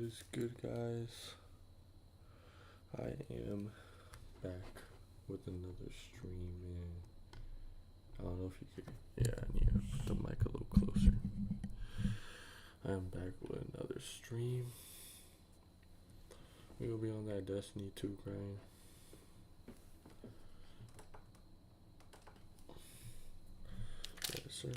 is good, guys? I am back with another stream, and I don't know if you can. Yeah, I need to put the mic a little closer. I am back with another stream. We will be on that Destiny 2 grind. Yes, sir.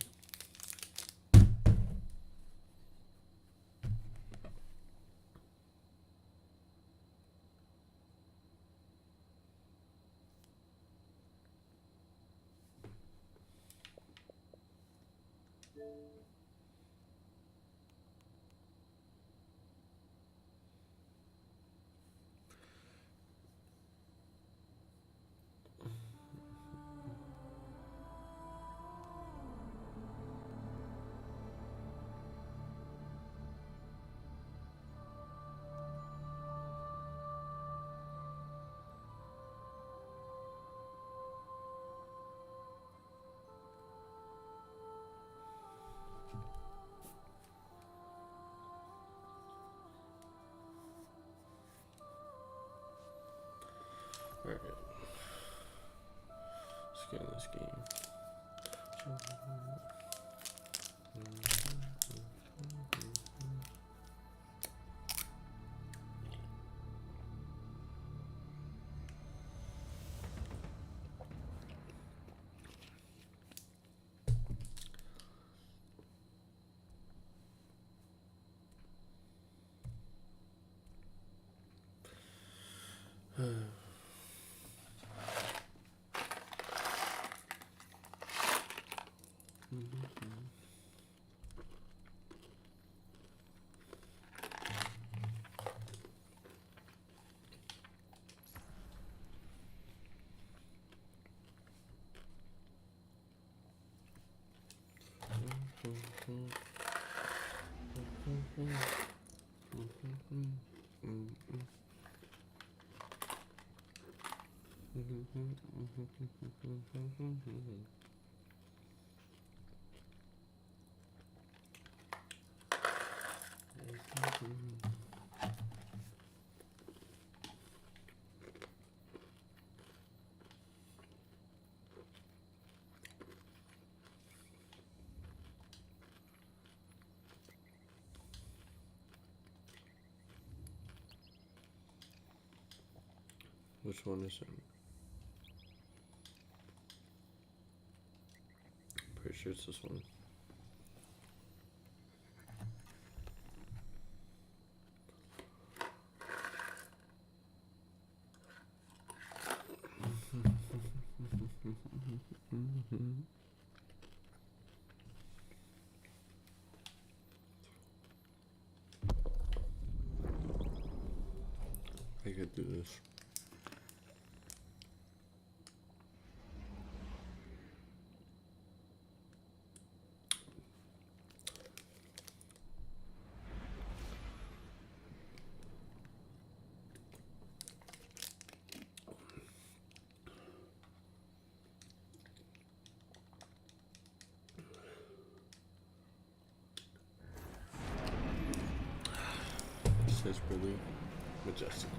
Alright. Let's get in this game. Which one is it? Pretty sure it's this one. I could do this. It's really majestic.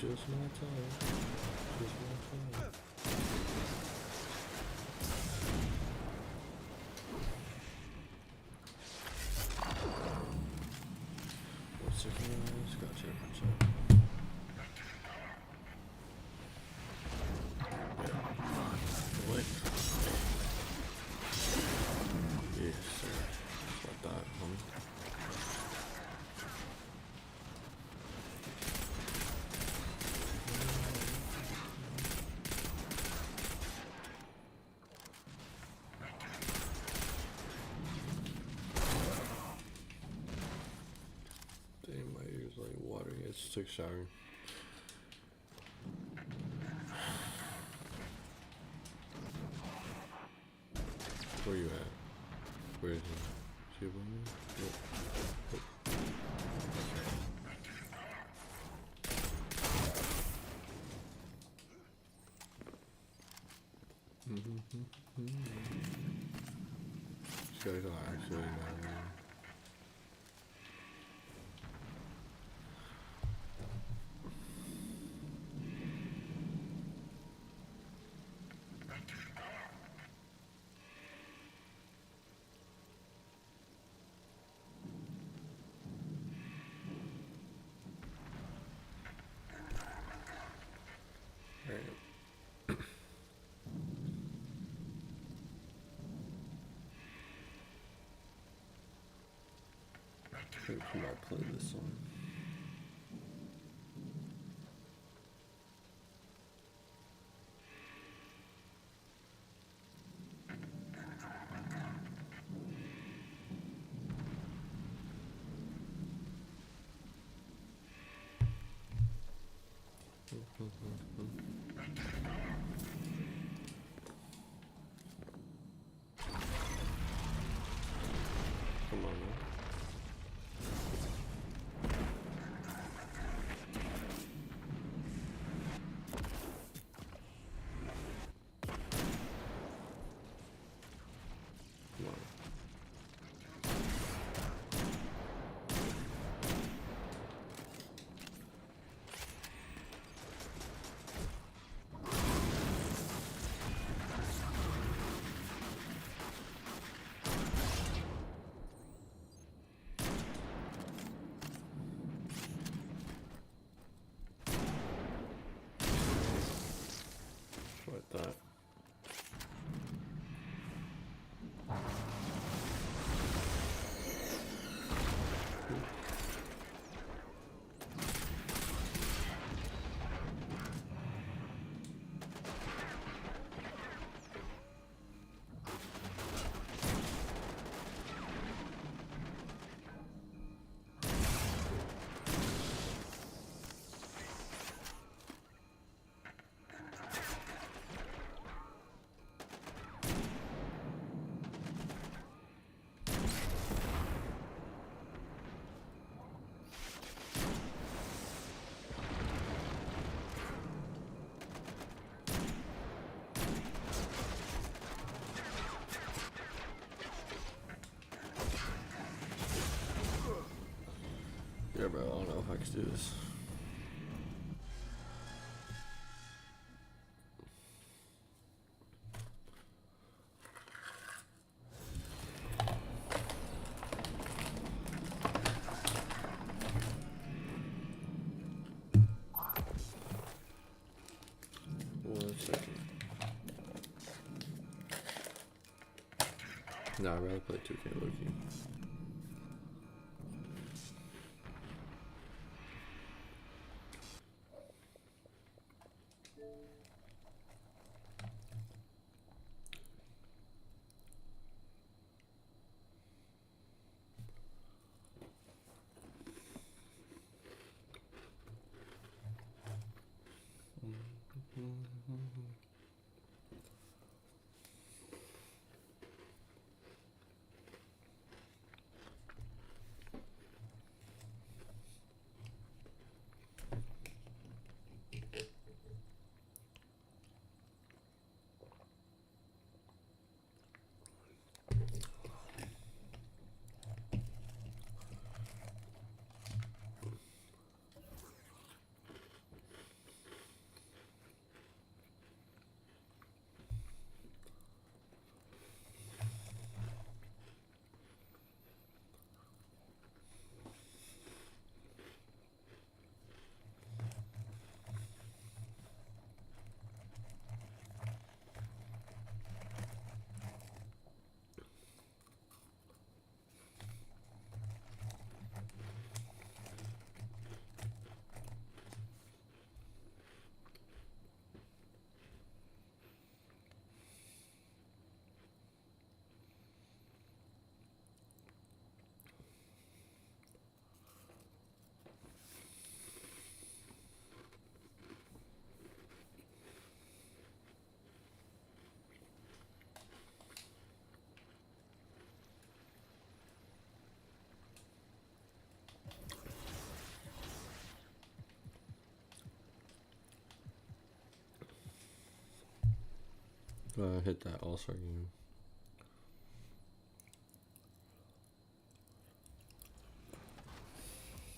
just my time. Just my time. What's it guys? Gotcha. What? Yes, sir. I thought, homie. Dang, my ears like watering. I just took a shower. Where you at? Where is he? Is he above me? Nope. These guys are actually not. Come on, play this song. Come on, man. Come on. What that? Yeah, bro, I don't know if I can do this. One second. Nah, I'd rather play 2K Loki. Hit that All-Star game.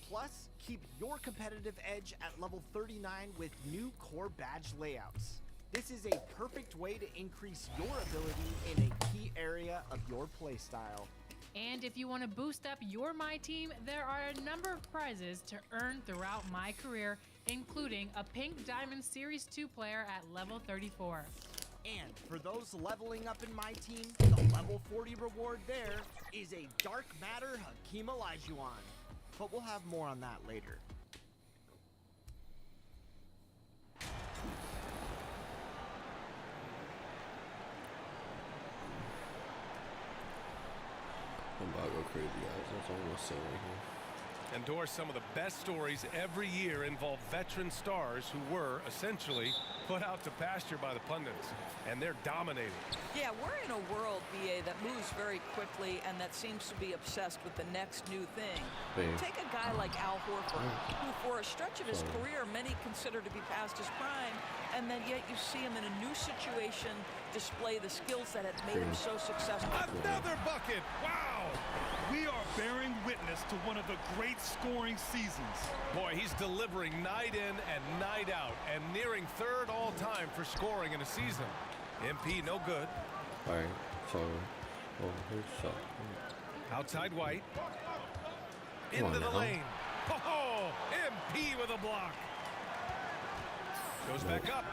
Plus, keep your competitive edge at level 39 with new core badge layouts. This is a perfect way to increase your ability in a key area of your playstyle. And if you want to boost up your My Team, there are a number of prizes to earn throughout my career, including a Pink Diamond Series 2 player at level 34. And for those leveling up in My Team, the level 40 reward there is a Dark Matter Hakeem Olajuwon. But we'll have more on that later. I'm about to go crazy, guys. That's all I'm gonna say right here. Endorse some of the best stories every year involve veteran stars who were essentially put out to pasture by the pundits, and they're dominating. Yeah, we're in a world, BA, that moves very quickly and that seems to be obsessed with the next new thing. Bam. Take a guy like Al Horford, who for a stretch of his career many consider to be past his prime, and then yet you see him in a new situation display the skills that have made him so successful. Another bucket! Wow! We are bearing witness to one of the great scoring seasons. Boy, he's delivering night in and night out and nearing third all-time for scoring in a season. MP, no good. All right, so, here's the shot. Outside White. Come on Into the now. lane. Oh, MP with a block. Goes back up.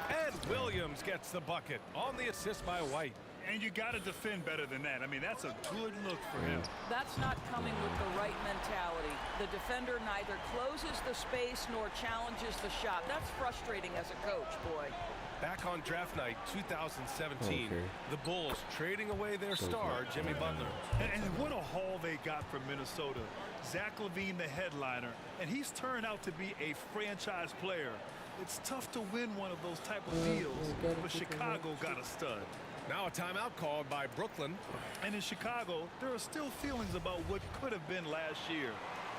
And Williams gets the bucket on the assist by White. And you got to defend better than that. I mean, that's a good look for him. That's not coming with the right mentality. The defender neither closes the space nor challenges the shot. That's frustrating as a coach, boy. Back on draft night 2017, Okay. the Bulls trading away their star, Jimmy Butler. And what a haul they got from Minnesota. Zach LaVine, the headliner, and he's turned out to be a franchise player. It's tough to win one of those type of deals, but Chicago got a stud. Now a timeout called by Brooklyn. And in Chicago, there are still feelings about what could have been last year.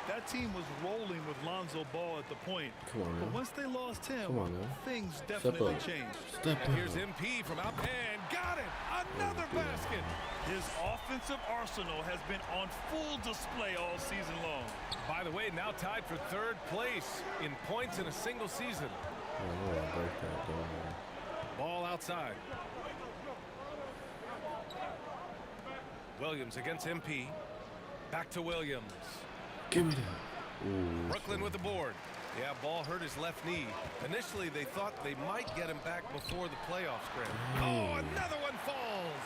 That team was rolling with Lonzo Ball at the point. Come on, But man. once they lost him, Come on, man. things definitely up. changed. Step And up. here's MP from out and got it. Another basket. His offensive arsenal has been on full display all season long. By the way, now tied for third place in points in a single season. I know I break that, don't worry. Ball outside. Williams against MP. Back to Williams. Give me that. Ooh, Brooklyn with the board. Yeah, ball hurt his left knee. Initially, they thought they might get him back before the playoffs, Graham. Oh, another one falls.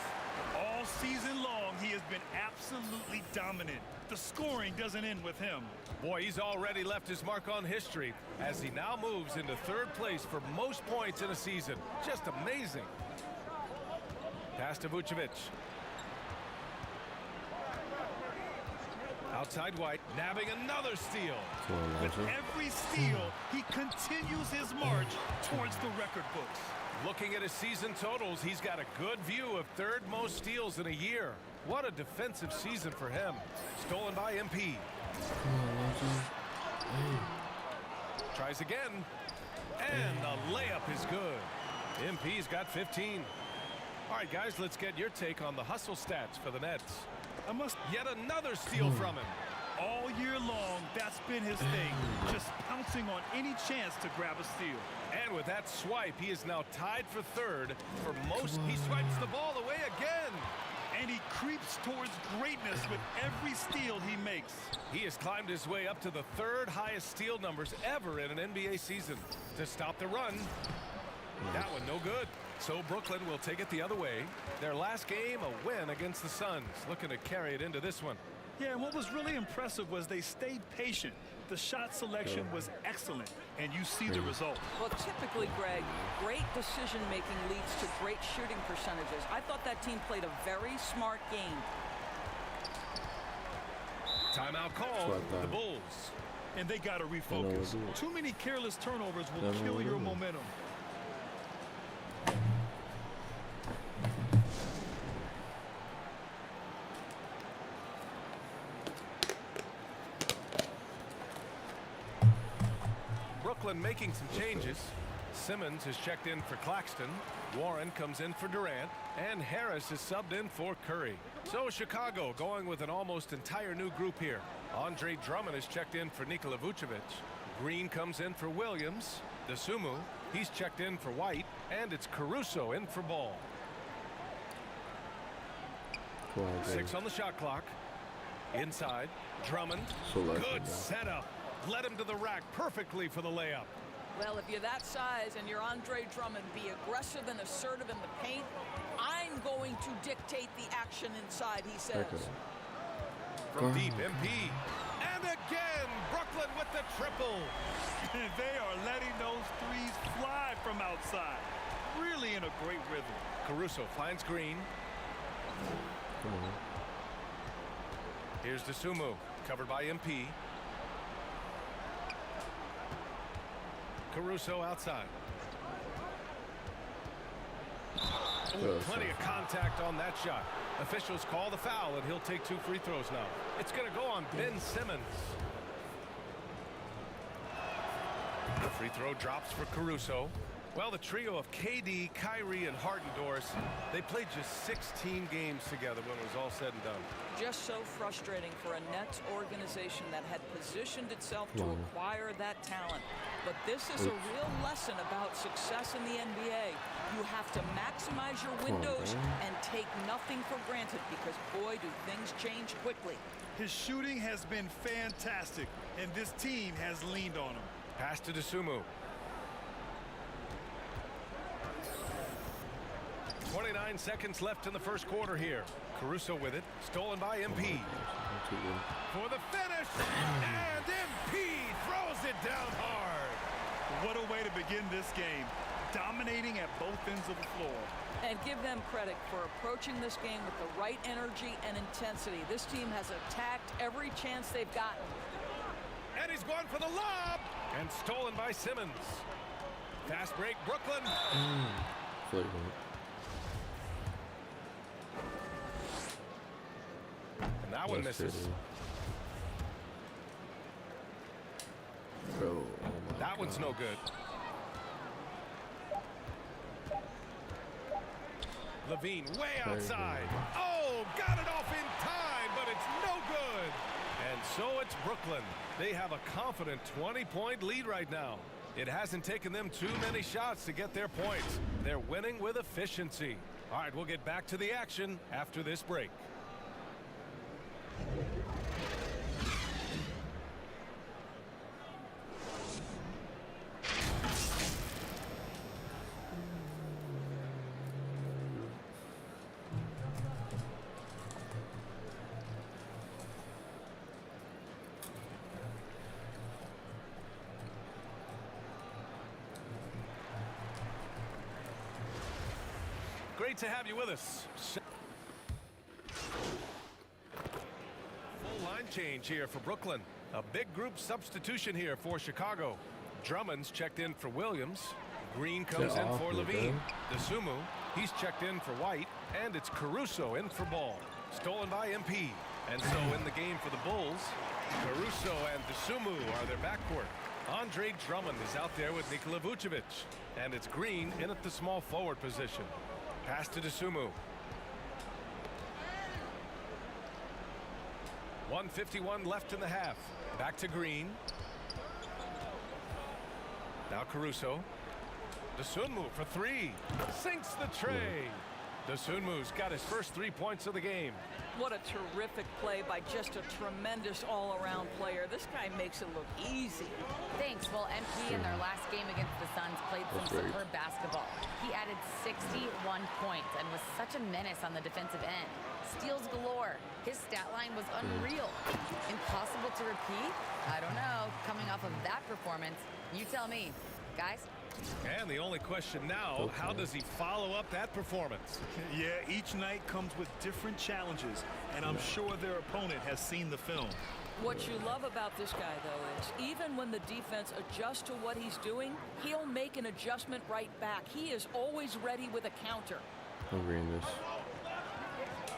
All season long, he has been absolutely dominant. The scoring doesn't end with him. Boy, he's already left his mark on history as he now moves into third place for most points in a season. Just amazing. Pass to Vucevic. Outside White, nabbing another steal. come on, With Lonzo. every steal, he continues his march towards the record books. Looking at his season totals, he's got a good view of third most steals in a year. What a defensive season for him. Stolen by MP. Come on, Lonzo. Hey. Tries again. And the layup is good. MP's got 15. All right, guys, let's get your take on the hustle stats for the Nets. Yet another steal from him. All year long, that's been his thing. Just pouncing on any chance to grab a steal. And with that swipe, he is now tied for third for most. He swipes the ball away again. And he creeps towards greatness with every steal he makes. He has climbed his way up to the third highest steal numbers ever in an NBA season. To stop the run, that one no good. So Brooklyn will take it the other way. Their last game, a win against the Suns. Looking to carry it into this one. Yeah, and what was really impressive was they stayed patient. The shot selection was excellent, and you see the result. Well, typically, Greg, great decision-making leads to great shooting percentages. I thought that team played a very smart game. Timeout called. Swipe The down. Bulls. And they got to we'll refocus. do it. Too many careless turnovers will Then kill we'll your do it. momentum. Brooklyn making some changes. Simmons is checked in for Claxton. Warren comes in for Durant. And Harris is subbed in for Curry. So Chicago going with an almost entire new group here. Andre Drummond is checked in for Nikola Vucevic. Green comes in for Williams. Dosunmu, he's checked in for White. And it's Caruso in for Ball. 6 on the shot clock. Inside, Drummond. Good setup. Led him to the rack perfectly for the layup. Well, if you're that size and you're Andre Drummond, be aggressive and assertive in the paint. I'm going to dictate the action inside, he says. From deep, MP. And again, Brooklyn with the triple. They are letting those threes fly from outside. Really in a great rhythm. Caruso finds Green. Here's Dosunmu, covered by MP. Caruso outside. Oh, plenty of contact on that shot. Officials call the foul, and he'll take 2 free throws now. It's going to go on Ben Simmons. The free throw drops for Caruso. Well, the trio of KD, Kyrie, and Harden-Doris, they played just 16 games together when it was all said and done. Just so frustrating for a Nets organization that had positioned itself to acquire that talent. But this is a real lesson about success in the NBA. You have to maximize your windows and take nothing for granted because, boy, do things change quickly. His shooting has been fantastic, and this team has leaned on him. Pass to Dosunmu. 29 seconds left in the first quarter here. Caruso with it. Stolen by MP. For the finish. And MP throws it down hard. What a way to begin this game. Dominating at both ends of the floor. And give them credit for approaching this game with the right energy and intensity. This team has attacked every chance they've gotten. And he's going for the lob. And stolen by Simmons. Fast break, Brooklyn. And that one misses. Bro, that one's no good. Levine way outside. Oh, got it off in time, but it's no good. And so it's Brooklyn. They have a confident 20-point lead right now. It hasn't taken them too many shots to get their points. They're winning with efficiency. All right, we'll get back to the action after this break. Great to have you with us. Full line change here for Brooklyn. A big group substitution here for Chicago. Drummond's checked in for Williams. Green comes in for Levine. Dosunmu, he's checked in for White. And it's Caruso in for Ball. Stolen by MP. And so in the game for the Bulls, Caruso and Dosunmu are their backcourt. Andre Drummond is out there with Nikola Vucevic. And it's Green in at the small forward position. Pass to Dosunmu. 1:51 left in the half. Back to Green. Now Caruso. Dosunmu for 3. Sinks the tray. Dosunmu's got his first 3 points of the game. What a terrific play by just a tremendous all-around player. This guy makes it look easy. Thanks. Well, MP in their last game against the Suns played some superb basketball. He added 61 points and was such a menace on the defensive end. Steals galore. His stat line was unreal. Impossible to repeat? I don't know. Coming off of that performance, you tell me. Guys? And the only question now, how does he follow up that performance? Yeah, each night comes with different challenges, and I'm sure their opponent has seen the film. What you love about this guy, though, is even when the defense adjusts to what he's doing, he'll make an adjustment right back. He is always ready with a counter. I'm reading this.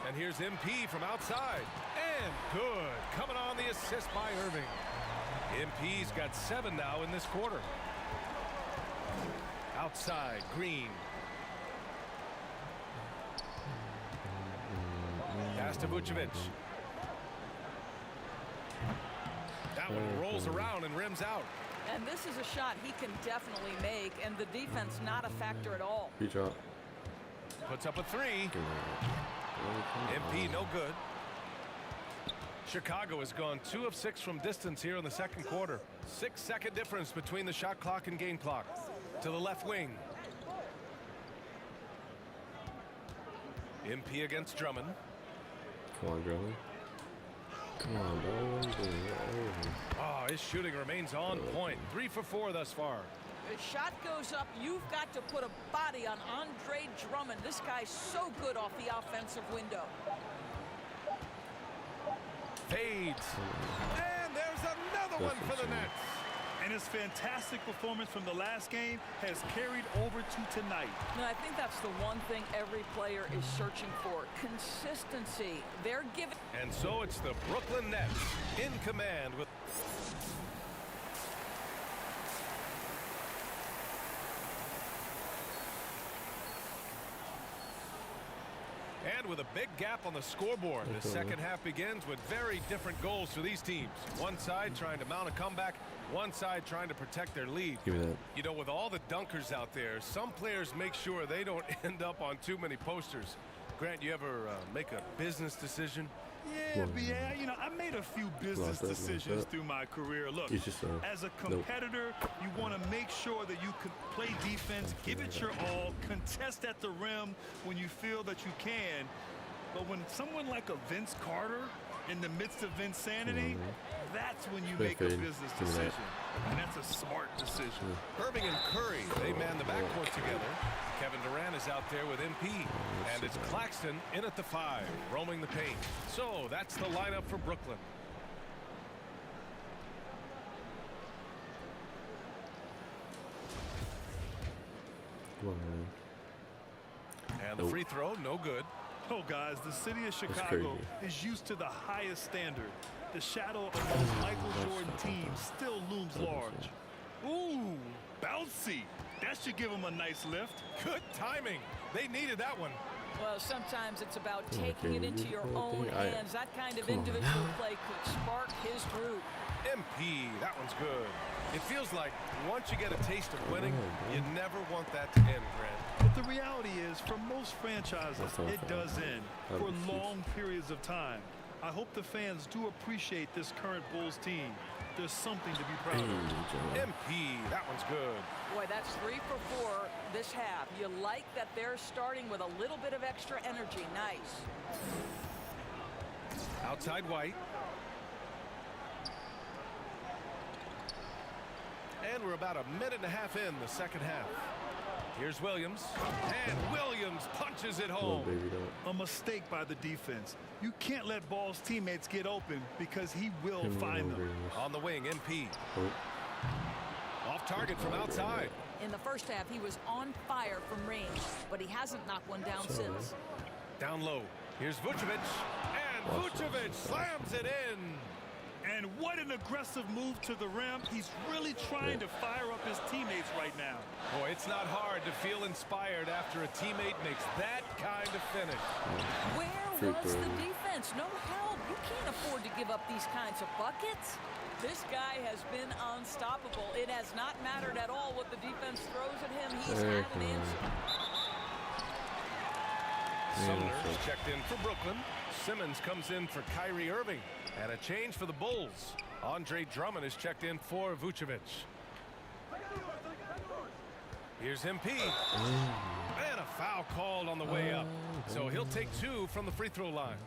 And here's MP from outside. And good. Coming on the assist by Irving. MP's got 7 now in this quarter. Outside, Green. Pass to Vucevic. That one rolls around and rims out. And this is a shot he can definitely make, and the defense not a factor at all. Good job. Puts up a three. MP no good. Chicago has gone 2 of 6 from distance here in the second quarter. 6-second difference between the shot clock and game clock. To the left wing. MP against Drummond. Come on, Drummond. Come on, bro. Oh, his shooting remains on point. 3 for 4 thus far. The shot goes up. You've got to put a body on Andre Drummond. This guy's so good off the offensive window. Fades. And there's another one for the Nets. And his fantastic performance from the last game has carried over to tonight. And I think that's the one thing every player is searching for. Consistency. They're giving. And so it's the Brooklyn Nets in command with. And with a big gap on the scoreboard, the second half begins with very different goals for these teams. One side trying to mount a comeback, one side trying to protect their lead. Give me that. You know, with all the dunkers out there, some players make sure they don't end up on too many posters. Grant, you ever make a business decision? Yeah, you know, I made a few business decisions through my career. Look, as a competitor, you want to make sure that you can play defense, give it your all, contest at the rim when you feel that you can. But when someone like a Vince Carter in the midst of insanity, that's when you make a business decision. And that's a smart decision. Irving and Curry, they man the backcourt together. Kevin Durant is out there with MP. And it's Claxton in at the 5, roaming the paint. So that's the lineup for Brooklyn. And the free throw, no good. Oh, guys, the city of Chicago is used to the highest standard. The shadow of those Michael Jordan teams still looms large. Ooh, bouncy. That should give them a nice lift. Good timing. They needed that one. Well, sometimes it's about taking it into your own hands. That kind of individual play could spark his group. MP, that one's good. It feels like once you get a taste of winning, you never want that to end, Grant. But the reality is, for most franchises, it does end for long periods of time. I hope the fans do appreciate this current Bulls team. There's something to be proud of. MP, that one's good. Boy, that's 3 for 4 this half. You like that they're starting with a little bit of extra energy. Nice. Outside White. And we're about a minute and a half in the second half. Here's Williams. And Williams punches it home. A mistake by the defense. You can't let Ball's teammates get open because he will find them. On the wing, MP. Off target from outside. In the first half, he was on fire from range, but he hasn't knocked one down since. Down low. Here's Vucevic. And Vucevic slams it in. And what an aggressive move to the rim. He's really trying to fire up his teammates right now. Boy, it's not hard to feel inspired after a teammate makes that kind of finish. Where was the defense? No help. You can't afford to give up these kinds of buckets. This guy has been unstoppable. It has not mattered at all what the defense throws at him. He's had an answer. Sumner's checked in for Brooklyn. Simmons comes in for Kyrie Irving. And a change for the Bulls. Andre Drummond is checked in for Vucevic. Here's MP. And a foul called on the way up. So he'll take 2 from the free throw line.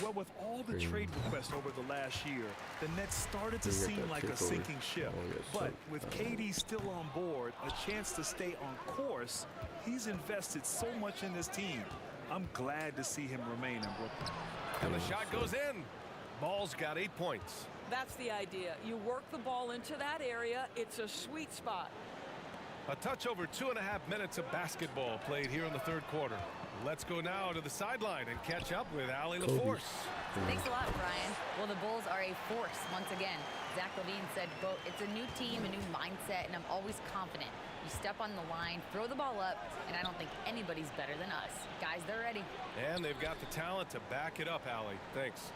Well, with all the trade requests over the last year, the Nets started to seem like a sinking ship. But with KD still on board, a chance to stay on course, he's invested so much in this team. I'm glad to see him remain in Brooklyn. And the shot goes in. Ball's got 8 points. That's the idea. You work the ball into that area. It's a sweet spot. A touch over 2.5 minutes of basketball played here in the third quarter. Let's go now to the sideline and catch up with Allie LaForce. Thanks a lot, Brian. Well, the Bulls are a force once again. Zach LaVine said, quote, "It's a new team, a new mindset, and I'm always confident. You step on the line, throw the ball up, and I don't think anybody's better than us. Guys, they're ready." And they've got the talent to back it up, Allie. Thanks.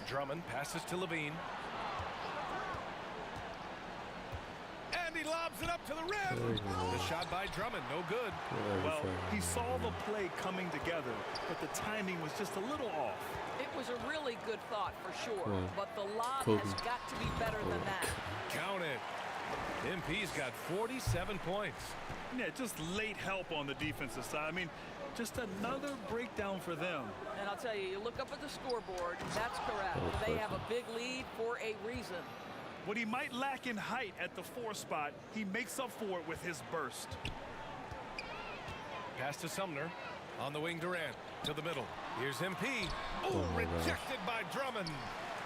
Drummond passes to LaVine. And he lobs it up to the rim. The shot by Drummond, no good. Well, he saw the play coming together, but the timing was just a little off. It was a really good thought for sure, but the lob Kobe. has got to be better than that. Count it. MP's got 47 points. Yeah, just late help on the defensive side. I mean, just another breakdown for them. And I'll tell you, you look up at the scoreboard, that's correct. They have a big lead for a reason. What he might lack in height at the 4 spot, he makes up for it with his burst. Pass to Sumner. On the wing, Durant. To the middle. Here's MP. Oh, rejected by Drummond.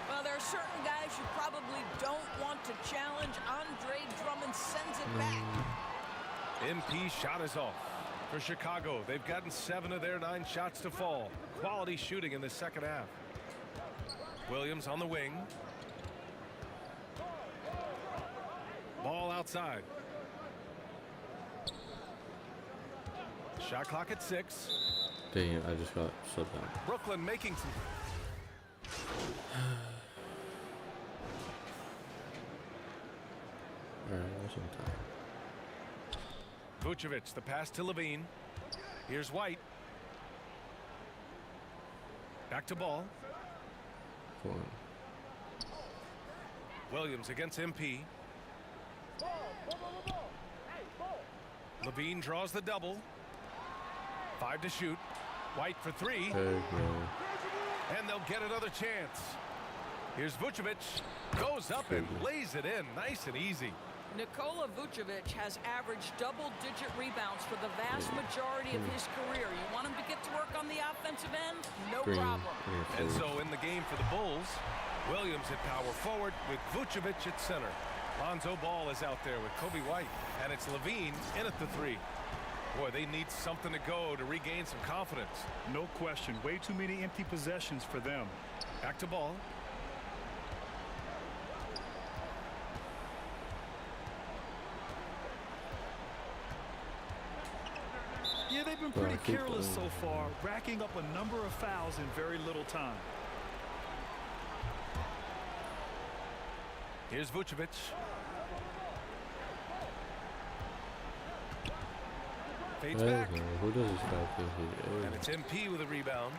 Well, there are certain guys you probably don't want to challenge. Andre Drummond sends it back. MP shot is off. For Chicago, they've gotten 7 of their 9 shots to fall. Quality shooting in the second half. Williams on the wing. Ball outside. Shot clock at 6. Dang it, I just got shut down. Brooklyn making some. Alright, that's on time. Vucevic, the pass to LaVine. Here's White. Back to Ball. One. Williams against MP. LaVine draws the double. 5 to shoot. White for 3. There you go. And they'll get another chance. Here's Vucevic. Goes up and lays it in. Nice and easy. Nikola Vucevic has averaged double-digit rebounds for the vast majority of his career. You want him to get to work on the offensive end? No problem. And so in the game for the Bulls, Williams at power forward with Vucevic at center. Lonzo Ball is out there with Kobe White. And it's LaVine in at the 3. Boy, they need something to go to regain some confidence. No question. Way too many empty possessions for them. Back to Ball. Yeah, they've been pretty careless so far, racking up a number of fouls in very little time. Here's Vucevic. Fades back. Who does this guy think he is? And it's MP with a rebound.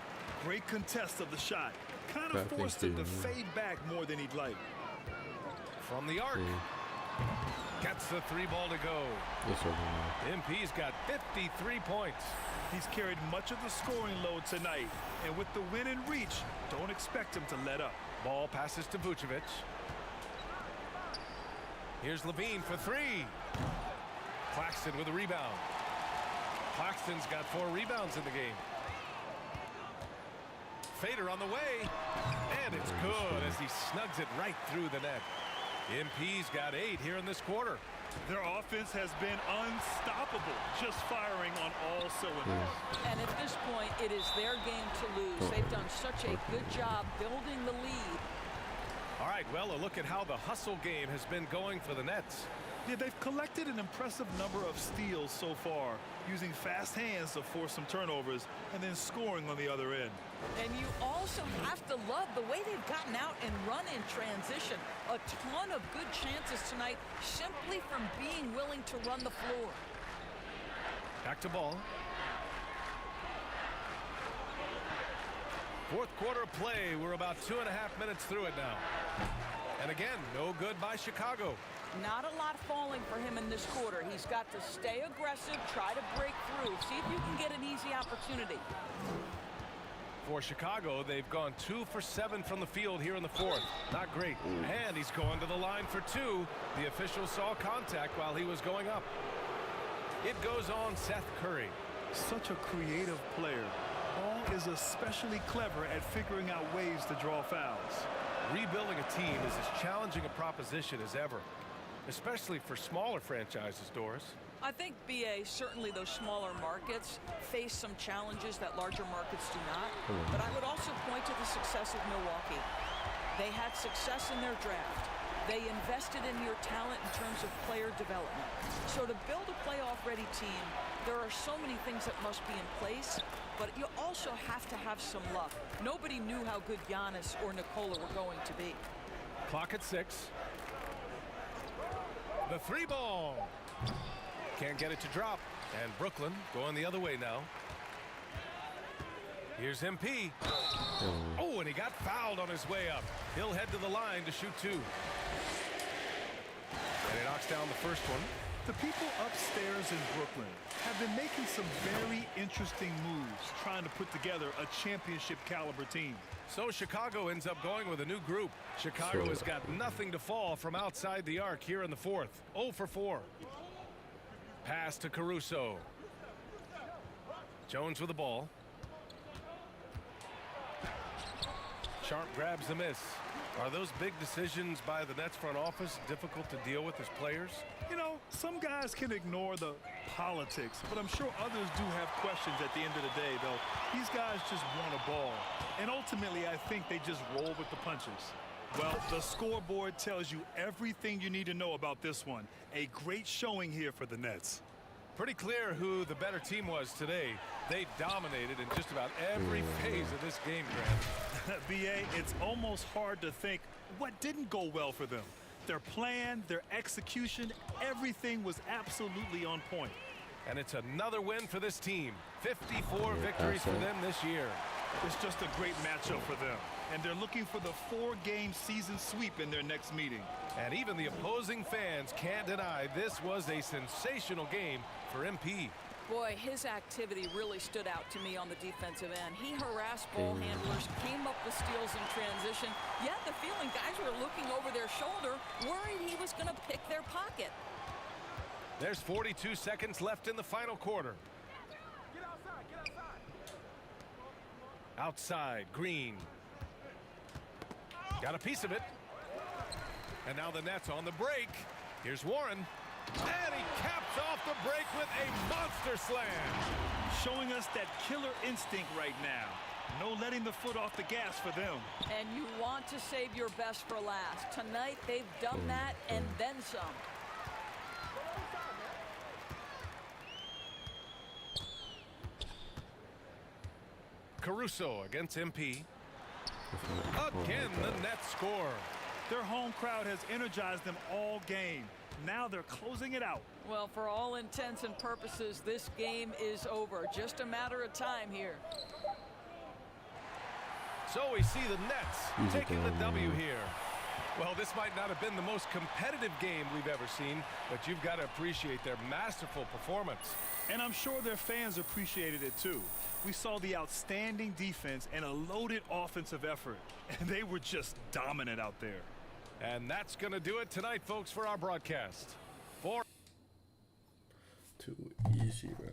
Great contest of the shot. Kind of forced him to fade back more than he'd like. From the arc. Gets the 3 ball to go. MP's got 53 points. He's carried much of the scoring load tonight. And with the win in reach, don't expect him to let up. Ball passes to Vucevic. Here's LaVine for 3. Claxton with a rebound. Claxton's got 4 rebounds in the game. Fader on the way. And it's good as he snugs it right through the net. MP's got 8 here in this quarter. Their offense has been unstoppable, just firing on all cylinders. And at this point, it is their game to lose. They've done such a good job building the lead. All right, well, a look at how the hustle game has been going for the Nets. Yeah, they've collected an impressive number of steals so far, using fast hands to force some turnovers and then scoring on the other end. And you also have to love the way they've gotten out and run in transition. A ton of good chances tonight simply from being willing to run the floor. Back to Ball. Fourth quarter play. We're about 2.5 minutes through it now. And again, no good by Chicago. Not a lot falling for him in this quarter. He's got to stay aggressive, try to break through, see if you can get an easy opportunity. For Chicago, they've gone 2 for 7 from the field here in the fourth. Not great. And he's going to the line for 2. The official saw contact while he was going up. It goes on Seth Curry. Such a creative player. Ball is especially clever at figuring out ways to draw fouls. Rebuilding a team is as challenging a proposition as ever, especially for smaller franchises, Doris. I think, BA, certainly those smaller markets face some challenges that larger markets do not. But I would also point to the success of Milwaukee. They had success in their draft. They invested in your talent in terms of player development. So to build a playoff-ready team, there are so many things that must be in place, but you also have to have some luck. Nobody knew how good Giannis or Nikola were going to be. Clock at 6. The 3 ball. Can't get it to drop. And Brooklyn going the other way now. Here's MP. Oh, and he got fouled on his way up. He'll head to the line to shoot 2. And he knocks down the first one. The people upstairs in Brooklyn have been making some very interesting moves trying to put together a championship caliber team. So Chicago ends up going with a new group. Chicago has got nothing to fall from outside the arc here in the 4th. 0 for 4. Pass to Caruso. Jones with the ball. Sharp grabs the miss. Are those big decisions by the Nets front office difficult to deal with as players? You know, some guys can ignore the politics, but I'm sure others do have questions at the end of the day, though. These guys just want a ball. And ultimately, I think they just roll with the punches. Well, the scoreboard tells you everything you need to know about this one. A great showing here for the Nets. Pretty clear who the better team was today. They dominated in just about every phase of this game, Grant. BA, it's almost hard to think what didn't go well for them. Their plan, their execution, everything was absolutely on point. And it's another win for this team. 54 victories for them this year. It's just a great matchup for them. And they're looking for the 4-game season sweep in their next meeting. And even the opposing fans can't deny this was a sensational game for MP. Boy, his activity really stood out to me on the defensive end. He harassed ball handlers, came up with steals in transition. You had the feeling guys were looking over their shoulder, worried he was going to pick their pocket. There's 42 seconds left in the final quarter. Get outside, get outside. Outside, Green. Got a piece of it. And now the Nets on the break. Here's Warren. And he caps off the break with a monster slam. Showing us that killer instinct right now. No letting the foot off the gas for them. And you want to save your best for last. Tonight, they've done that and then some. Caruso against MP. Again, the Nets score. Their home crowd has energized them all game. Now they're closing it out. Well, for all intents and purposes, this game is over. Just a matter of time here. So we see the Nets taking the W here. Well, this might not have been the most competitive game we've ever seen, but you've got to appreciate their masterful performance. And I'm sure their fans appreciated it too. We saw the outstanding defense and a loaded offensive effort, and they were just dominant out there. And that's going to do it tonight, folks, for our broadcast. Too easy, bro.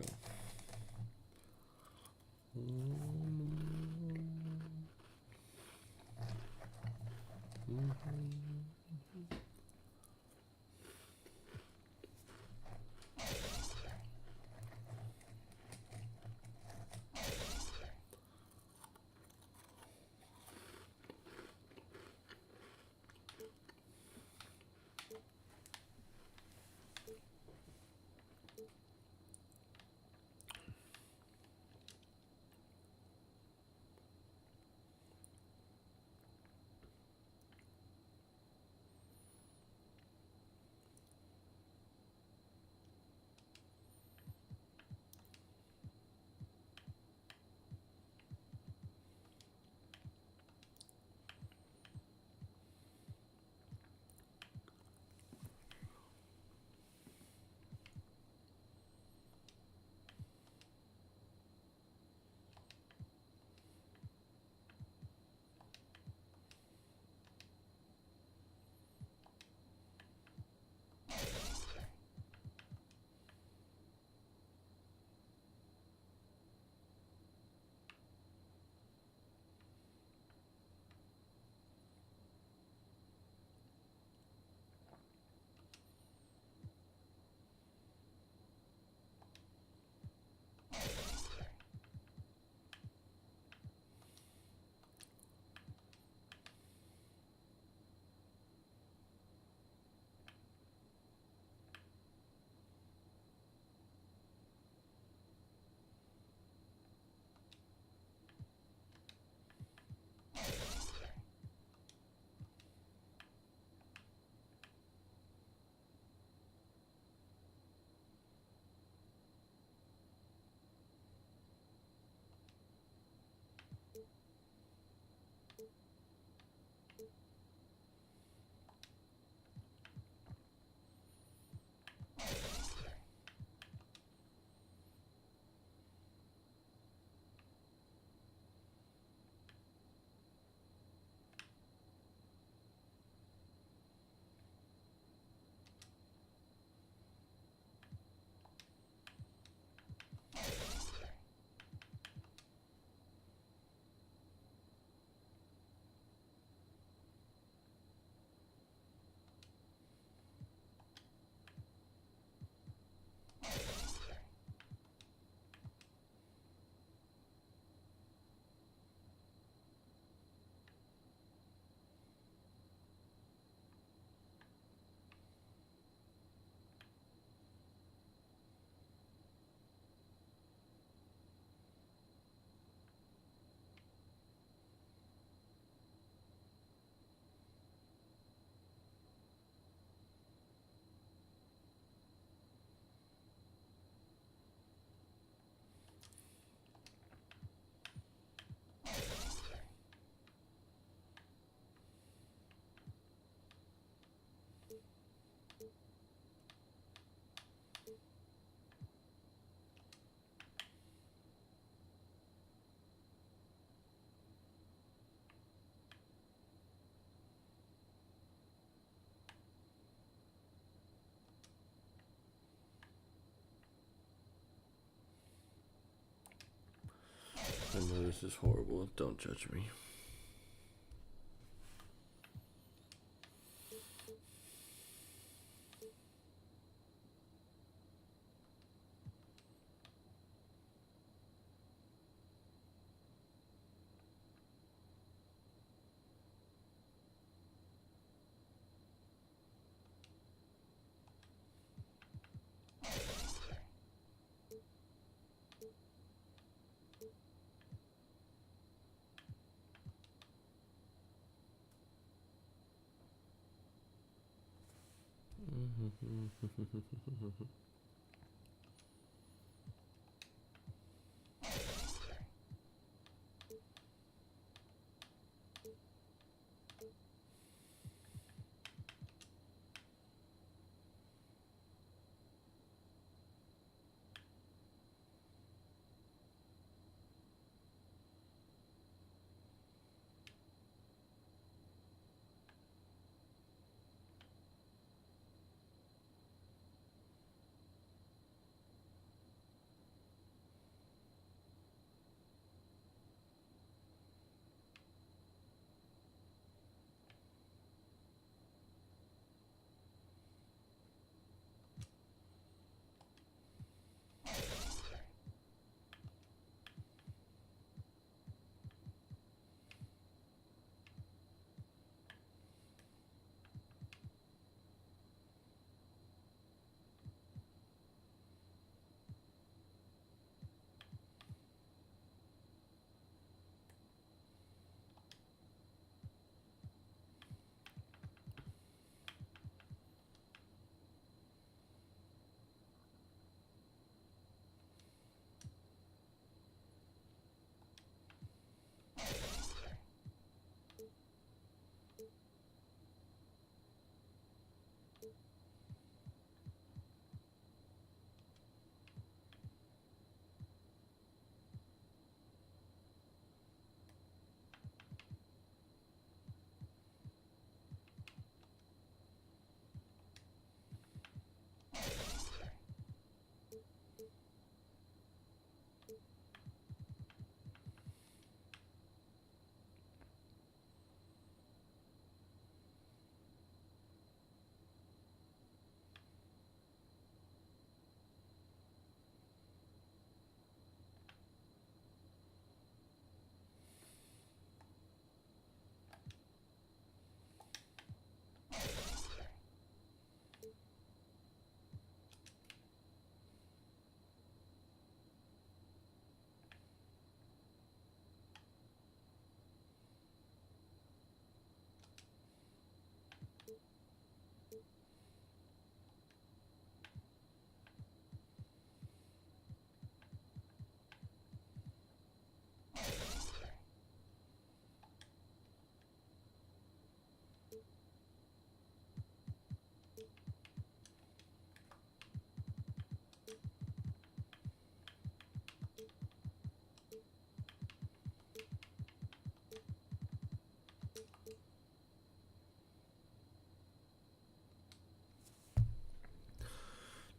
I know this is horrible. Don't judge me.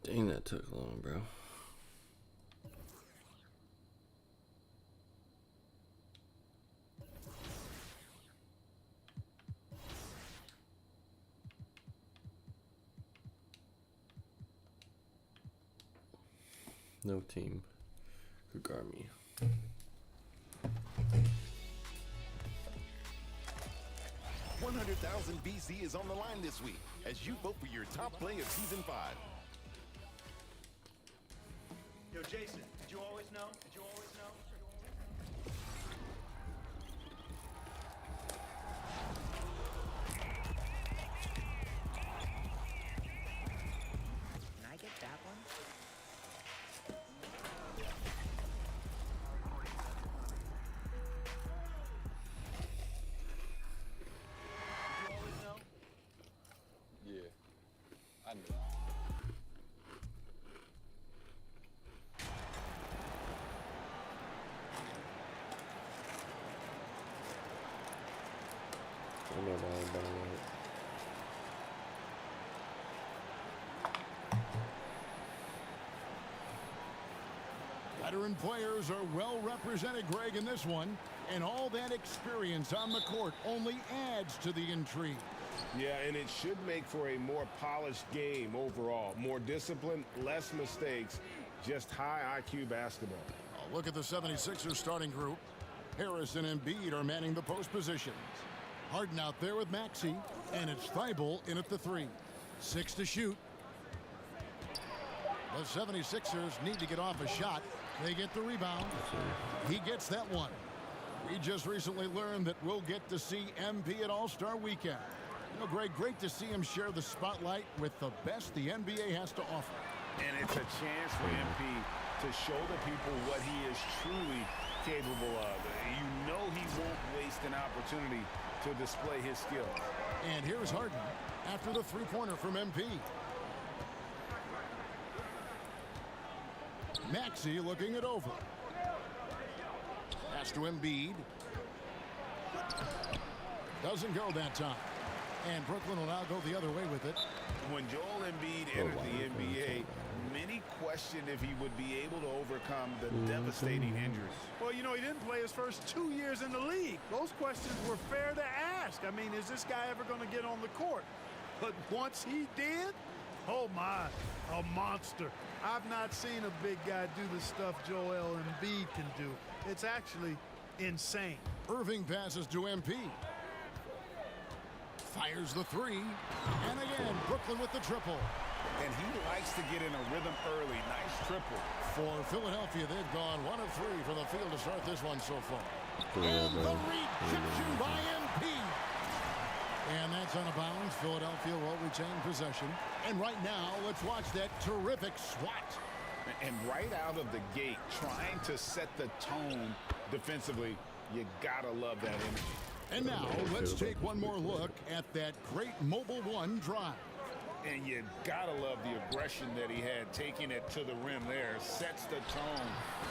Dang, that took long, bro. No team could guard me. $100,000 VC is on the line this week as you vote for your top play of Season 5. Yo, Jason, did you always know? Did you always know? Can I get that one? Did you always know? Yeah, I knew. I know all about that. Veteran veteran players are well represented, Greg, in this one. And all that experience on the court only adds to the intrigue. Yeah, and it should make for a more polished game overall. More discipline, less mistakes, just high IQ basketball. Look at the 76ers starting group. Harris and Embiid are manning the post positions. Harden out there with Maxey, and it's Thibault in at the 3. 6 to shoot. The 76ers need to get off a shot. They get the rebound. He gets that one. We just recently learned that we'll get to see MP at All-Star Weekend. You know, Greg, great to see him share the spotlight with the best the NBA has to offer. And it's a chance for MP to show the people what he is truly capable of. You know he won't waste an opportunity to display his skill. And here's Harden after the three-pointer from MP. Maxey looking it over. Pass to Embiid. Doesn't go that time. And Brooklyn will now go the other way with it. When Joel Embiid entered the NBA, many questioned if he would be able to overcome the devastating injuries. Well, you know, he didn't play his first 2 years in the league. Those questions were fair to ask. I mean, is this guy ever going to get on the court? But once he did, oh my, a monster. I've not seen a big guy do the stuff Joel Embiid can do. It's actually insane. Irving passes to MP. Fires the 3. And again, Brooklyn with the triple. And he likes to get in a rhythm early. Nice triple. For Philadelphia, they've gone 1 of 3 from the field to start this one so far. And the rejection by MP. And that's out of bounds. Philadelphia will retain possession. And right now, let's watch that terrific swat. And right out of the gate, trying to set the tone defensively, you gotta love that energy. And now, let's take one more look at that great Mobile One drive. And you gotta love the aggression that he had, taking it to the rim there. Sets the tone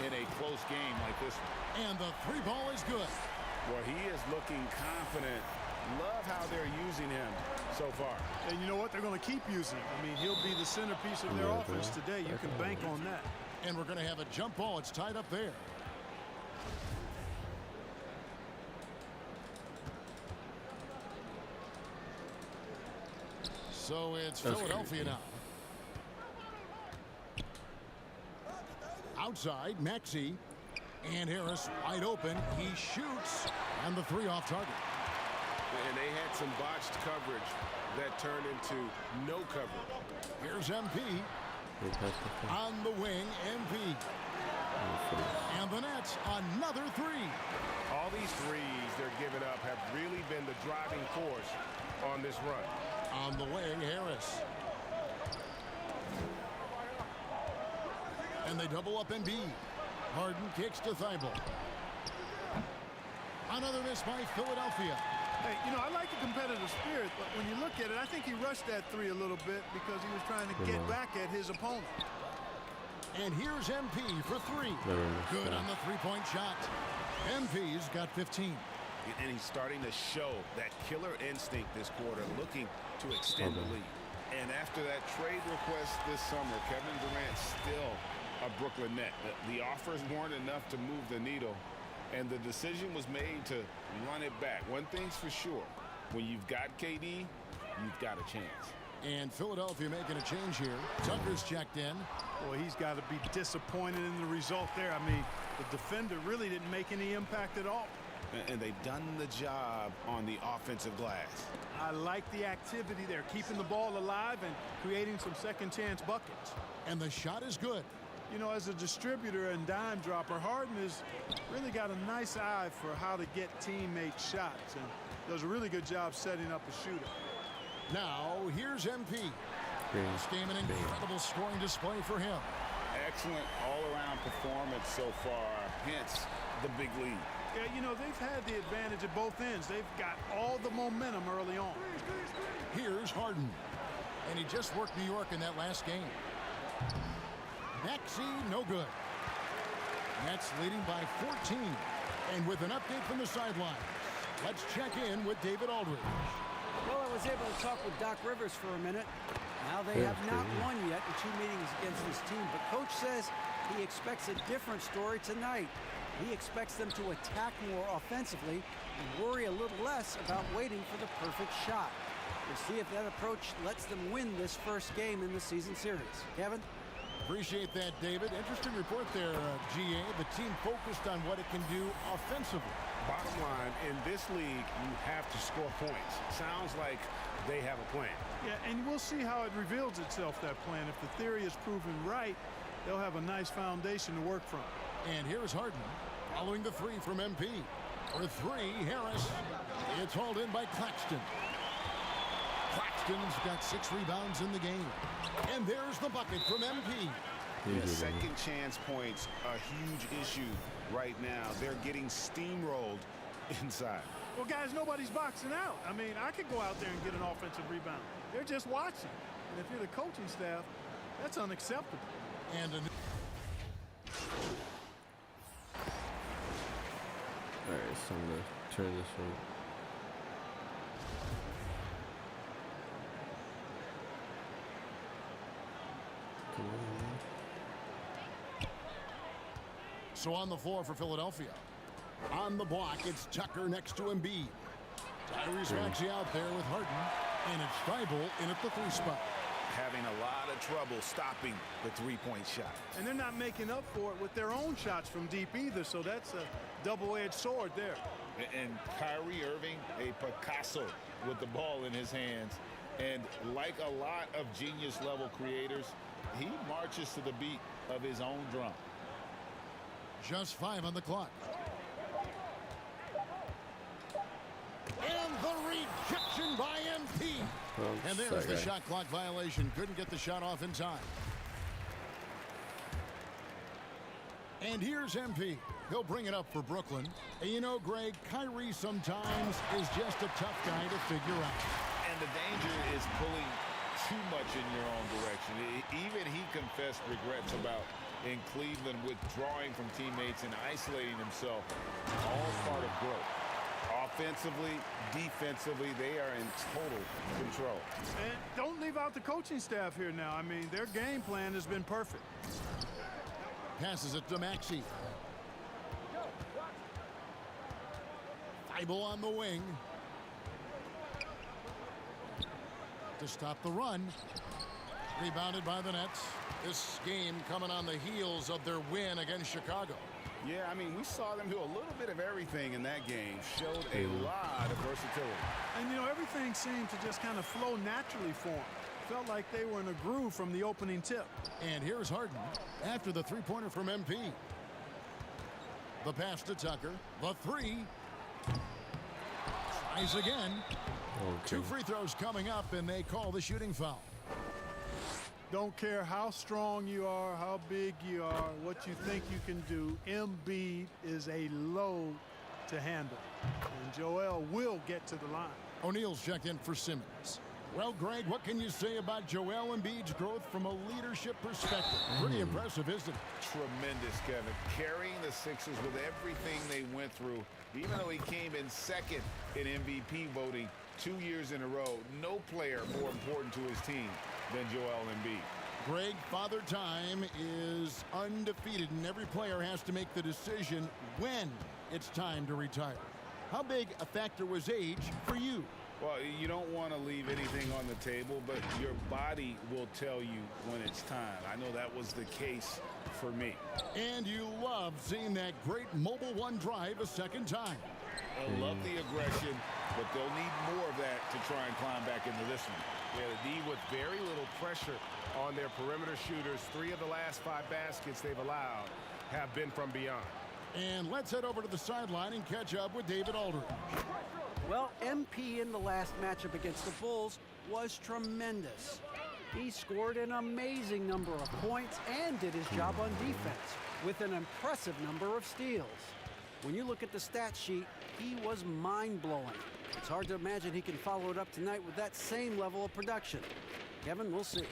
in a close game like this one. And the 3 ball is good. Well, he is looking confident. Love how they're using him so far. And you know what? They're going to keep using him. I mean, he'll be the centerpiece of their offense today. You can bank on that. And we're going to have a jump ball. It's tied up there. So it's Philadelphia now. Outside, Maxey. And Harris wide open. He shoots. And the 3 off target. And they had some botched coverage that turned into no coverage. Here's MP. On the wing, MP. And the Nets, another 3. All these threes they're giving up have really been the driving force on this run. On the wing, Harris. And they double up Embiid. Harden kicks to Thibault. Another miss by Philadelphia. Hey, you know, I like the competitive spirit, but when you look at it, I think he rushed that 3 a little bit because he was trying to get back at his opponent. And here's MP for 3. Good on the 3-point shot. MP's got 15. And he's starting to show that killer instinct this quarter, looking to extend the lead. And after that trade request this summer, Kevin Durant still a Brooklyn Net. The offers weren't enough to move the needle, and the decision was made to run it back. One thing's for sure, when you've got KD, you've got a chance. And Philadelphia making a change here. Tucker's checked in. Boy, he's got to be disappointed in the result there. I mean, the defender really didn't make any impact at all. And they've done the job on the offensive glass. I like the activity there, keeping the ball alive and creating some second chance buckets. And the shot is good. You know, as a distributor and dime dropper, Harden has really got a nice eye for how to get teammate shots and does a really good job setting up a shooter. Now, here's MP. This game an incredible scoring display for him. Excellent all-around performance so far, hence the big lead. Yeah, you know, they've had the advantage at both ends. They've got all the momentum early on. Here's Harden. And he just worked New York in that last game. Maxey, no good. Nets leading by 14. And with an update from the sideline, let's check in with David Aldridge. Well, I was able to talk with Doc Rivers for a minute. Now they have not won yet in 2 meetings against this team, but Coach says He expects a different story tonight. He expects them to attack more offensively and worry a little less about waiting for the perfect shot. We'll see if that approach lets them win this first game in the season series. Kevin? Appreciate that, David. Interesting report there, GA. The team focused on what it can do offensively. Bottom line, in this league, you have to score points. Sounds like they have a plan. Yeah, and we'll see how it reveals itself, that plan. If the theory is proven right, they'll have a nice foundation to work from. And here's Harden following the three from MP. For three, Harris. It's hauled in by Claxton. Claxton's got 6 rebounds in the game. And there's the bucket from MP. Yeah, second chance points a huge issue right now. They're getting steamrolled inside. Well, guys, nobody's boxing out. I mean, I could go out there and get an offensive rebound. They're just watching. And if you're the coaching staff, that's unacceptable. And all right, so I'm going to turn this one. So on the floor for Philadelphia. On the block, it's Tucker next to Embiid. Tyrese Maxey out there with Harden. And it's Thybulle in at the 3 spot. Having a lot of trouble stopping the three-point shot. And they're not making up for it with their own shots from deep either, so that's a double-edged sword there. And Kyrie Irving, a Picasso with the ball in his hands. And like a lot of genius-level creators, he marches to the beat of his own drum. Just 5 on the clock. And the rejection by MP. And there's the shot clock violation. Couldn't get the shot off in time. And here's MP. He'll bring it up for Brooklyn. And you know, Greg, Kyrie sometimes is just a tough guy to figure out. And the danger is pulling too much in your own direction. Even he confessed regrets about in Cleveland withdrawing from teammates and isolating himself. All part of growth. Offensively, defensively, they are in total control. And don't leave out the coaching staff here now. I mean, their game plan has been perfect. Passes it to Maxey. Thybulle on the wing. To stop the run. Rebounded by the Nets. This game coming on the heels of their win against Chicago. Yeah, I mean, we saw them do a little bit of everything in that game. Showed a lot of versatility. And, you know, everything seemed to just kind of flow naturally for them. Felt like they were in a groove from the opening tip. And here's Harden after the three-pointer from MP. The pass to Tucker. The 3. Tries again. Okay. 2 free throws coming up, and they call the shooting foul. Don't care how strong you are, how big you are, what you think you can do. Embiid is a load to handle. And Joel will get to the line. O'Neal's checked in for Simmons. Well, Greg, what can you say about Joel Embiid's growth from a leadership perspective? Pretty impressive, isn't it? Tremendous, Kevin. Carrying the Sixers with everything they went through, even though he came in second in MVP voting 2 years in a row. No player more important to his team than Joel Embiid. Greg, Father Time is undefeated, and every player has to make the decision when it's time to retire. How big a factor was age for you? Well, you don't want to leave anything on the table, but your body will tell you when it's time. I know that was the case for me. And you love seeing that great Mobile One drive a second time. I love the aggression, but they'll need more of that to try and climb back into this one. Yeah, the D with very little pressure on their perimeter shooters. 3 of the last 5 baskets they've allowed have been from beyond. And let's head over to the sideline and catch up with David Aldridge. Well, MP in the last matchup against the Bulls was tremendous. He scored an amazing number of points and did his job on defense with an impressive number of steals. When you look at the stat sheet, he was mind-blowing. It's hard to imagine he can follow it up tonight with that same level of production. Kevin, we'll see.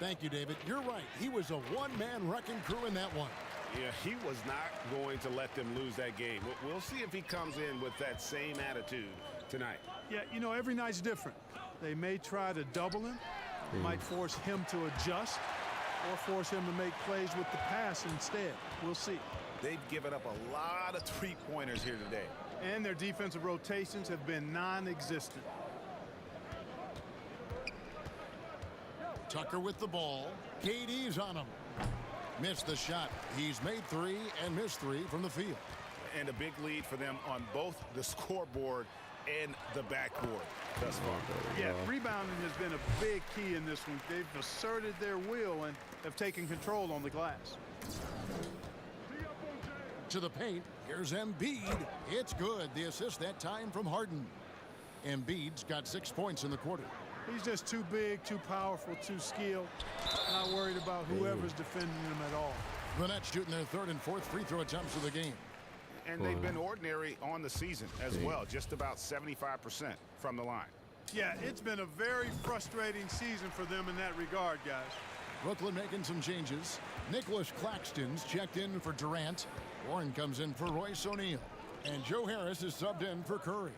Thank you, David. You're right. He was a one-man wrecking crew in that one. Yeah, he was not going to let them lose that game. We'll see if he comes in with that same attitude tonight. Yeah, you know, every night's different. They may try to double him, might force him to adjust. or force him to make plays with the pass instead. We'll see. They've given up a lot of three-pointers here today. And their defensive rotations have been non-existent. Tucker with the ball. KD's on him. Missed the shot. He's made 3 and missed 3 from the field. And a big lead for them on both the scoreboard and the backboard thus far. Yeah, rebounding has been a big key in this one. They've asserted their will and have taken control on the glass. To the paint. Here's Embiid. It's good. The assist that time from Harden. Embiid's got 6 points in the quarter. He's just too big, too powerful, too skilled. Not worried about whoever's defending him at all. The Nets shooting their 3rd and 4th free throw attempts of the game. And they've been ordinary on the season as well, just about 75% from the line. Yeah, it's been a very frustrating season for them in that regard, guys. Brooklyn making some changes. Nicholas Claxton's checked in for Durant. Warren comes in for Royce O'Neal. And Joe Harris is subbed in for Curry.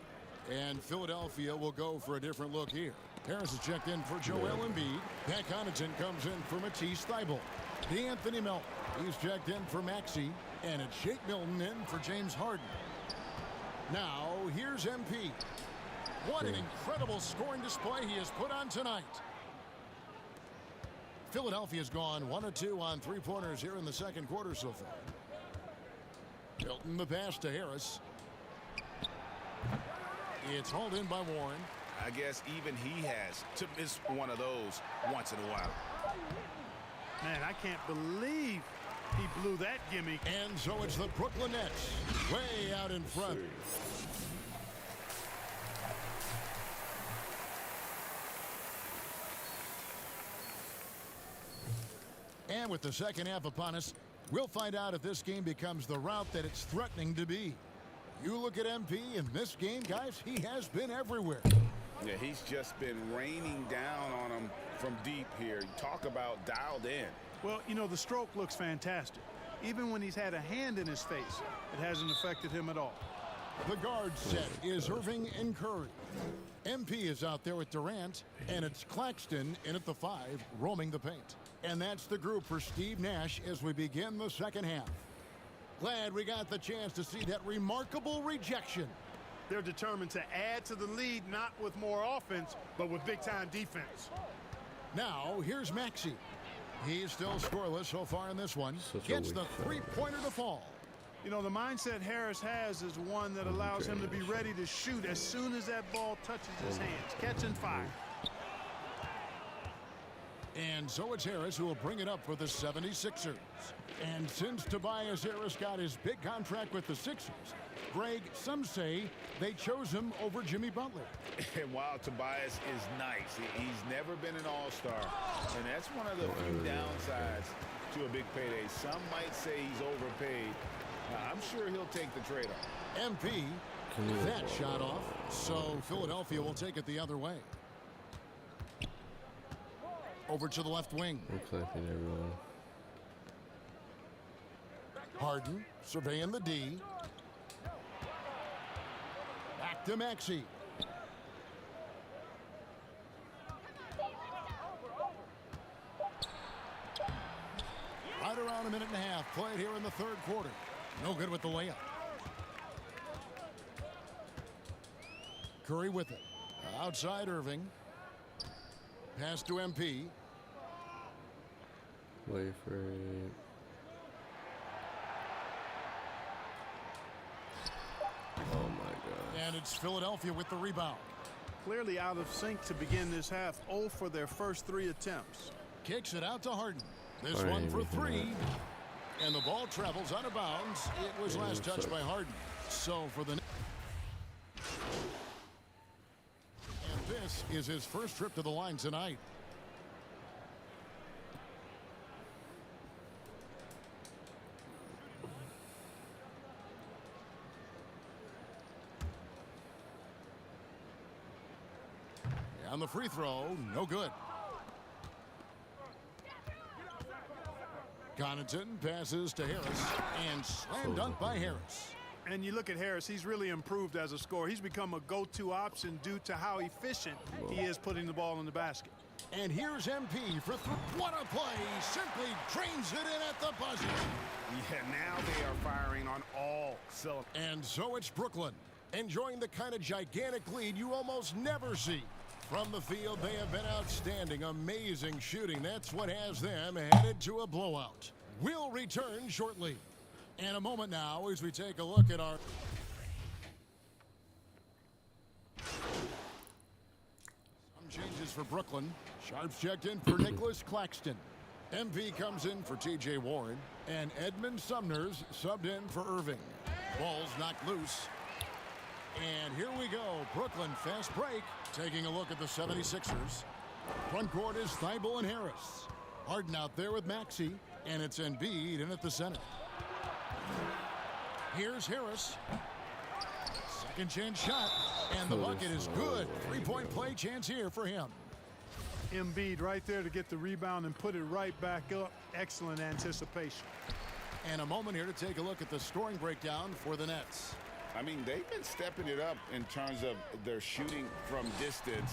And Philadelphia will go for a different look here. Harris is checked in for Joel Embiid. Pat Connaughton comes in for Matisse Thybulle. DeAnthony Melton, he's checked in for Maxey. And it's Shake Milton in for James Harden. Now, here's MP. What an incredible scoring display he has put on tonight. Philadelphia's gone 1 of 2 on three-pointers here in the second quarter so far. Milton the pass to Harris. It's hauled in by Warren. I guess even he has to miss one of those once in a while. Man, I can't believe he blew that gimme. And so it's the Brooklyn Nets way out in front. And with the second half upon us, we'll find out if this game becomes the route that it's threatening to be. You look at MP in this game, guys, he has been everywhere. Yeah, he's just been raining down on them from deep here. You talk about dialed in. Well, you know, the stroke looks fantastic. Even when he's had a hand in his face, it hasn't affected him at all. The guard set is Irving and Curry. MP is out there with Durant, and it's Claxton in at the 5, roaming the paint. And that's the group for Steve Nash as we begin the second half. Glad we got the chance to see that remarkable rejection. They're determined to add to the lead, not with more offense, but with big-time defense. Now, here's Maxey. He's still scoreless so far in this one. Gets the three-pointer to fall. You know, the mindset Harris has is one that allows him to be ready to shoot as soon as that ball touches his hands. Catch and fire. And so it's Harris who will bring it up for the 76ers. And since Tobias Harris got his big contract with the Sixers, Greg, some say they chose him over Jimmy Butler. And while Tobias is nice, he's never been an all-star. And that's one of the few downsides to a big payday. Some might say he's overpaid. Now, I'm sure he'll take the trade-off. MP, that shot off. So Philadelphia will take it the other way. Over to the left wing. Everyone. Harden surveying the D. Back to Maxey. Right around a minute and a half played here in the third quarter. No good with the layup. Curry with it. Outside Irving. Pass to MP. Wait for it. Oh my God. And it's Philadelphia with the rebound. Clearly out of sync to begin this half. 0 for their first 3 attempts. Kicks it out to Harden. This one for 3. And the ball travels out of bounds. It was last touched by Harden. So for the... And this is his first trip to the line tonight. On the free throw, no good. Connaughton passes to Harris and slam dunk by Harris. And you look at Harris, he's really improved as a scorer. He's become a go-to option due to how efficient he is putting the ball in the basket. And here's MP for what a play. Simply drains it in at the buzzer. Yeah, now they are firing on all cylinders. And so it's Brooklyn, enjoying the kind of gigantic lead you almost never see. From the field, they have been outstanding. Amazing shooting. That's what has them headed to a blowout. We'll return shortly. In a moment now as we take a look at our... Some changes for Brooklyn. Sharps checked in for Nicholas Claxton. MP comes in for T.J. Warren. And Edmund Sumner's subbed in for Irving. Ball's knocked loose. And here we go. Brooklyn fast break. Taking a look at the 76ers. Front court is Thibault and Harris. Harden out there with Maxey. And it's Embiid in at the center. Here's Harris. Second chance shot. And the bucket is good. Three-point play chance here for him. Embiid right there to get the rebound and put it right back up. Excellent anticipation. And a moment here to take a look at the scoring breakdown for the Nets. I mean, they've been stepping it up in terms of their shooting from distance,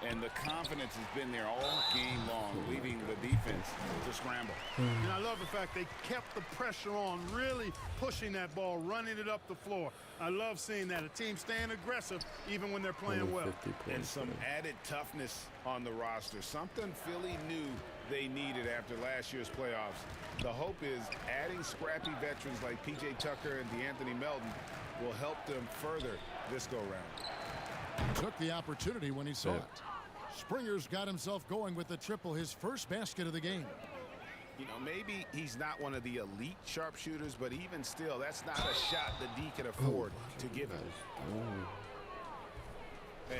and the confidence has been there all game long, leaving the defense to scramble. And I love the fact they kept the pressure on, really pushing that ball, running it up the floor. I love seeing that. A team staying aggressive even when they're playing well. And some added toughness on the roster, something Philly knew they needed after last year's playoffs. The hope is adding scrappy veterans like P.J. Tucker and DeAnthony Melton will help them further this go-round. Took the opportunity when he saw it. Springer's got himself going with the triple, his first basket of the game. You know, maybe he's not one of the elite sharpshooters, but even still, that's not a shot that D can afford to give him.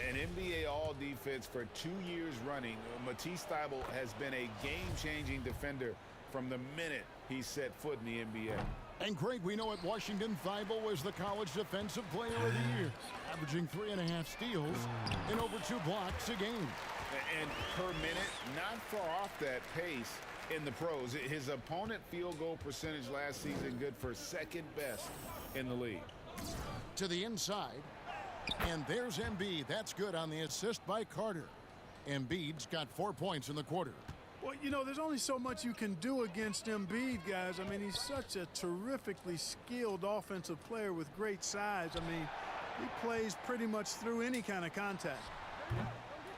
An NBA All-Defense for 2 years running, Matisse Thybulle has been a game-changing defender from the minute he set foot in the NBA. And Greg, we know at Washington, Thybulle was the college defensive player of the year, averaging 3.5 steals and over 2 blocks a game. And per minute, not far off that pace in the pros. His opponent field goal percentage last season good for second best in the league. To the inside, and there's Embiid. That's good on the assist by Carter. Embiid's got 4 points in the quarter. Well, you know, there's only so much you can do against Embiid, guys. I mean, he's such a terrifically skilled offensive player with great size. I mean, he plays pretty much through any kind of contact.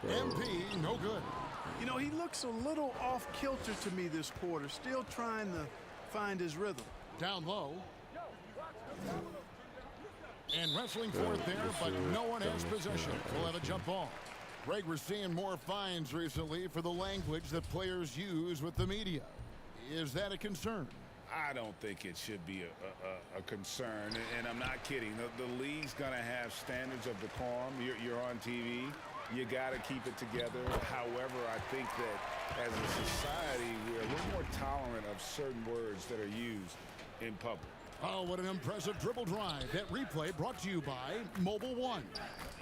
MP, no good. You know, he looks a little off kilter to me this quarter, still trying to find his rhythm. Down low. And wrestling for it there, but no one has possession. We'll have a jump ball. Greg, we're seeing more fines recently for the language that players use with the media. Is that a concern? I don't think it should be a concern, and I'm not kidding. The league's going to have standards of decorum. You're on TV. You got to keep it together. However, I think that as a society, we're a little more tolerant of certain words that are used in public. Oh, what an impressive dribble drive. That replay brought to you by Mobile One.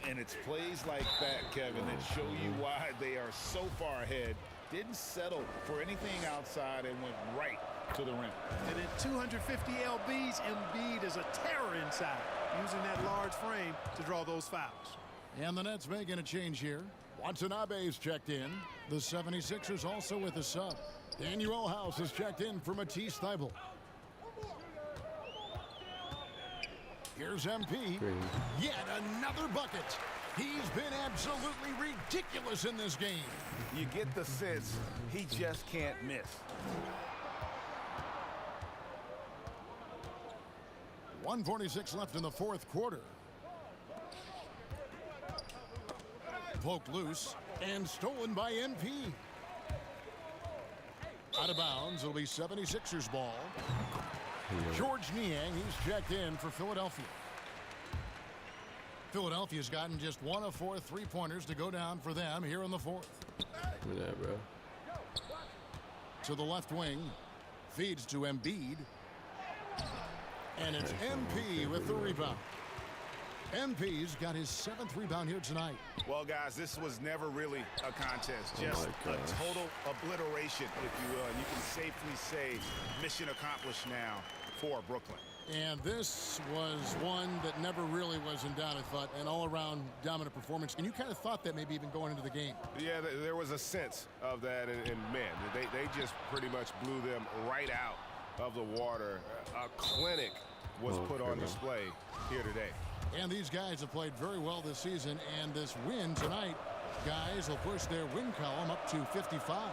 And it's plays like that, Kevin, that show you why they are so far ahead. Didn't settle for anything outside and went right to the rim. And at 250 lbs, Embiid is a terror inside, using that large frame to draw those fouls. And the Nets making a change here. Watanabe's checked in. The 76ers also with a sub. Daniel House is checked in for Matisse Thybulle. Here's MP. Yet another bucket. He's been absolutely ridiculous in this game. You get the sense he just can't miss. .146 left in the fourth quarter. Poked loose and stolen by MP. Out of bounds. It'll be 76ers ball. George Niang, he's checked in for Philadelphia. Philadelphia's gotten just 1 of 4 3-pointers to go down for them here in the fourth. Look at that, bro. To the left wing. Feeds to Embiid. And it's MP with the rebound. MP's got his 7th rebound here tonight. Well, guys, this was never really a contest. Just a total obliteration, if you will. And you can safely say mission accomplished now for Brooklyn. And this was one that never really was in doubt, I thought, an all-around dominant performance. And you kind of thought that maybe even going into the game. Yeah, there was a sense of that, and man, they just pretty much blew them right out of the water. A clinic was put on display here today. And these guys have played very well this season, and this win tonight, guys, will push their win column up to 55.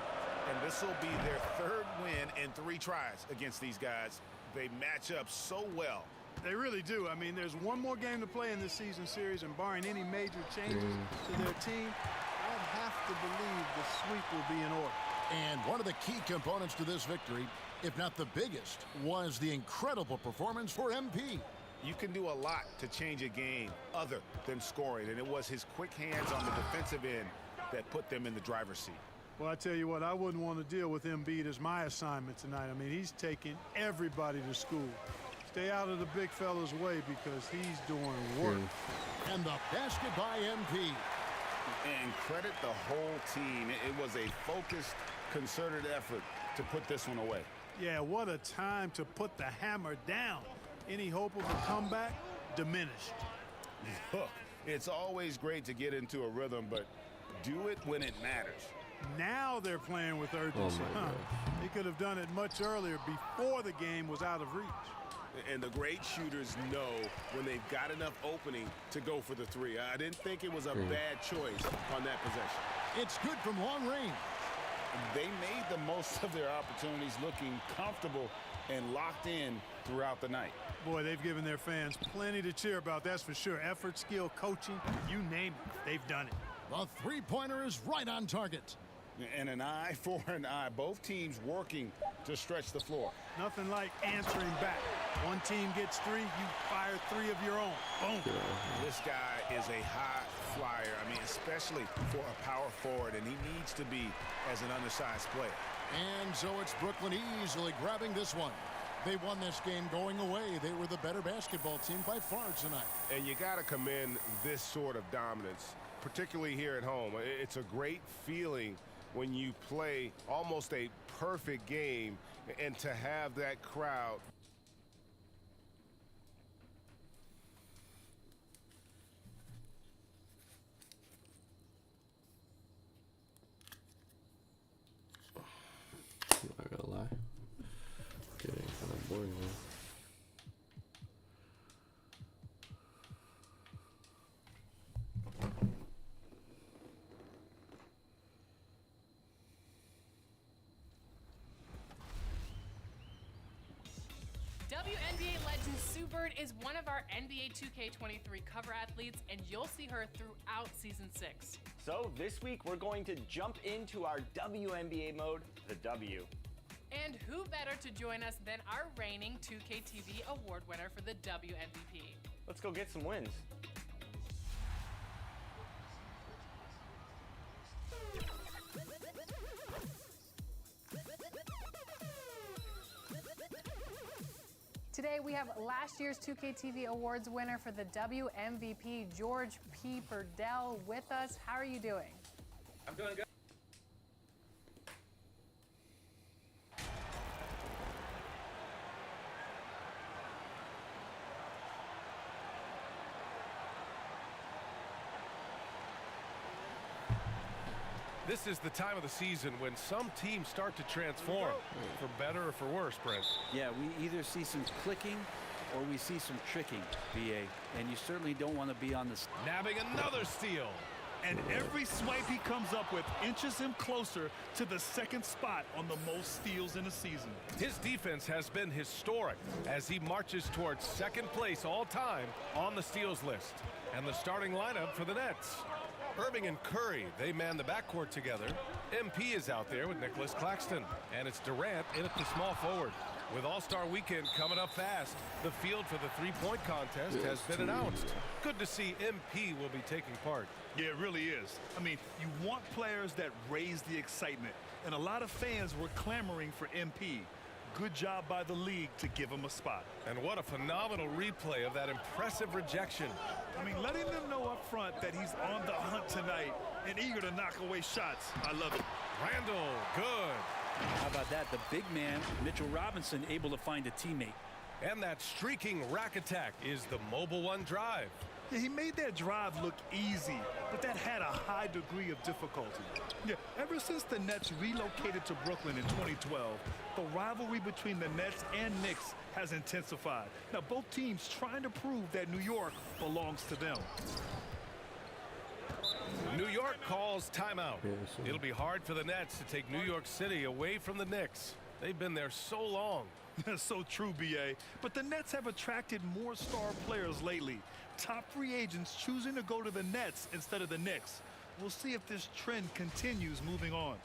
And this will be their third win in 3 tries against these guys. They match up so well. They really do. I mean, there's one more game to play in this season series, and barring any major changes to their team, I'd have to believe the sweep will be in order. And one of the key components to this victory, if not the biggest, was the incredible performance for MP. You can do a lot to change a game other than scoring, and it was his quick hands on the defensive end that put them in the driver's seat. Well, I tell you what, I wouldn't want to deal with Embiid as my assignment tonight. I mean, he's taking everybody to school. Stay out of the big fella's way because he's doing work. And the basket by MP. And credit the whole team. It was a focused, concerted effort to put this one away. Yeah, what a time to put the hammer down. Any hope of a comeback? Diminished. Look, it's always great to get into a rhythm, but do it when it matters. Now they're playing with urgency. They could have done it much earlier before the game was out of reach. And the great shooters know when they've got enough opening to go for the 3. I didn't think it was a bad choice on that possession. It's good from long range. They made the most of their opportunities, looking comfortable and locked in throughout the night. Boy, they've given their fans plenty to cheer about, that's for sure. Effort, skill, coaching, you name it, they've done it. The three-pointer is right on target. And an eye for an eye. Both teams working to stretch the floor. Nothing like answering back. One team gets 3, you fire 3 of your own. Boom. This guy is a high flyer. I mean, especially for a power forward, and he needs to be as an undersized player. And so it's Brooklyn easily grabbing this one. They won this game going away. They were the better basketball team by far tonight. And you got to commend this sort of dominance, particularly here at home. It's a great feeling when you play almost a perfect game and to have that crowd. I'm not gonna lie. Getting kind of boring now. WNBA legend Sue Bird is one of our NBA 2K23 cover athletes, and you'll see her throughout Season 6. So this week, we're going to jump into our WNBA mode, the W. And who better to join us than our reigning 2K TV award winner for the WMVP? Let's go get some wins. Today we have last year's 2K TV Awards winner for the WMVP, George P. Burdell, with us. How are you doing? I'm doing good. This is the time of the season when some teams start to transform, for better or for worse, Brent. Yeah, we either see some clicking or we see some tricking, BA, and you certainly don't want to be on the... Nabbing another steal. And every swipe he comes up with inches him closer to the second spot on the most steals in a season. His defense has been historic as he marches towards second place all time on the steals list. And the starting lineup for the Nets. Irving and Curry, they man the backcourt together. MP is out there with Nicholas Claxton. And it's Durant in at the small forward. With All-Star Weekend coming up fast, the field for the three-point contest has been announced. Good to see MP will be taking part. Yeah, it really is. I mean, you want players that raise the excitement. And a lot of fans were clamoring for MP. Good job by the league to give him a spot. And what a phenomenal replay of that impressive rejection. I mean, letting them know up front that he's on the hunt tonight and eager to knock away shots. I love it. Randall, good. How about that? The big man, Mitchell Robinson, able to find a teammate. And that streaking rack attack is the Mobile One drive. Yeah, he made that drive look easy, but that had a high degree of difficulty. Yeah, ever since the Nets relocated to Brooklyn in 2012, the rivalry between the Nets and Knicks has intensified. Now, both teams trying to prove that New York belongs to them. New York calls timeout. It'll be hard for the Nets to take New York City away from the Knicks. They've been there so long. That's so true, B.A. But the Nets have attracted more star players lately. Top free agents choosing to go to the Nets instead of the Knicks. We'll see if this trend continues moving on.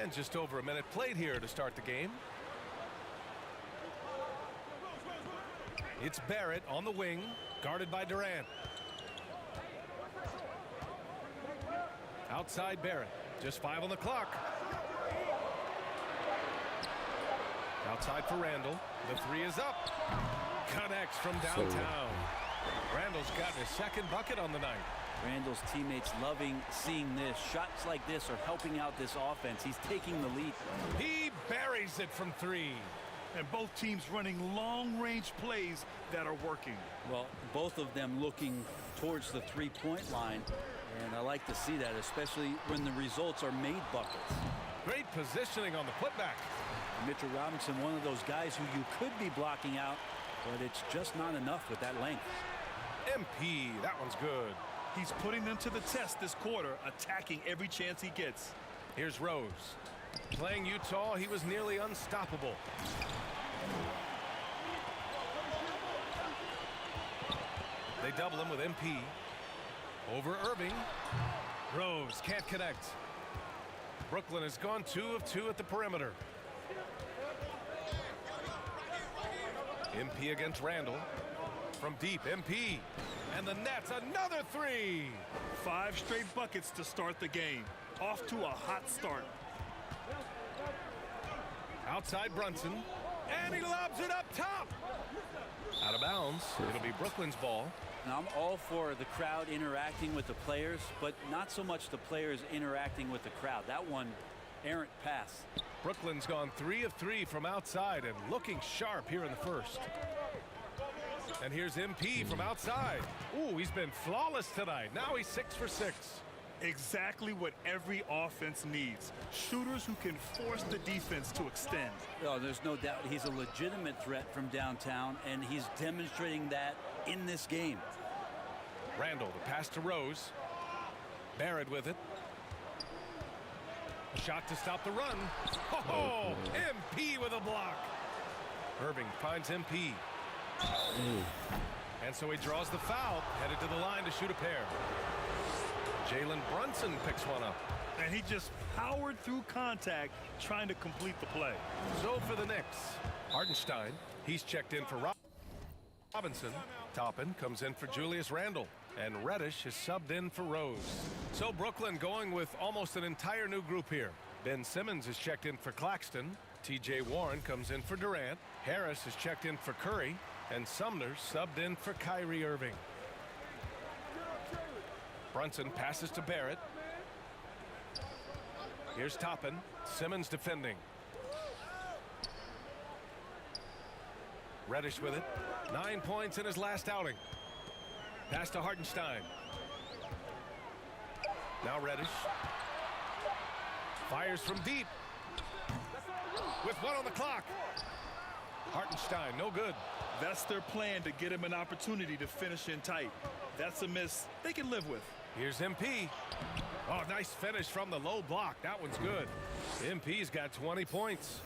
And just over a minute played here to start the game. It's Barrett on the wing, guarded by Durant. Outside Barrett, just 5 on the clock. Outside for Randall, the 3 is up. Connects from downtown. Randall's got his second bucket on the night. Randall's teammates loving seeing this. Shots like this are helping out this offense. He's taking the lead. He buries it from 3. And both teams running long-range plays that are working. Well, both of them looking towards the three-point line. And I like to see that, especially when the results are made buckets. Great positioning on the putback. Mitchell Robinson, one of those guys who you could be blocking out, but it's just not enough with that length. MP, that one's good. He's putting them to the test this quarter, attacking every chance he gets. Here's Rose. Playing Utah, he was nearly unstoppable. They double him with MP. Over Irving. Rose can't connect. Brooklyn has gone 2 of 2 at the perimeter. MP against Randall. From deep, MP. And the Nets, another 3. 5 straight buckets to start the game. Off to a hot start. Outside Brunson. And he lobs it up top. Out of bounds. It'll be Brooklyn's ball. Now, I'm all for the crowd interacting with the players, but not so much the players interacting with the crowd. That one, errant pass. Brooklyn's gone 3 of 3 from outside and looking sharp here in the first. And here's MP from outside. Ooh, he's been flawless tonight. Now he's 6 for 6. Exactly what every offense needs. Shooters who can force the defense to extend. Oh, there's no doubt he's a legitimate threat from downtown, and he's demonstrating that in this game. Randall, the pass to Rose. Barrett with it. Shot to stop the run. Oh, MP with a block. Irving finds MP. And so he draws the foul, headed to the line to shoot a pair. Jalen Brunson picks one up. And he just powered through contact, trying to complete the play. So for the Knicks, Hartenstein, he's checked in for Robinson. Toppin comes in for Julius Randle. And Reddish is subbed in for Rose. So Brooklyn going with almost an entire new group here. Ben Simmons is checked in for Claxton. T.J. Warren comes in for Durant. Harris is checked in for Curry. And Sumner subbed in for Kyrie Irving. Brunson passes to Barrett. Here's Toppin. Simmons defending. Reddish with it. 9 points in his last outing. Pass to Hartenstein. Now Reddish. Fires from deep. With 1 on the clock. Hartenstein, no good. That's their plan, to get him an opportunity to finish in tight. That's a miss they can live with. Here's MP. Oh, nice finish from the low block. That one's good. MP's got 20 points.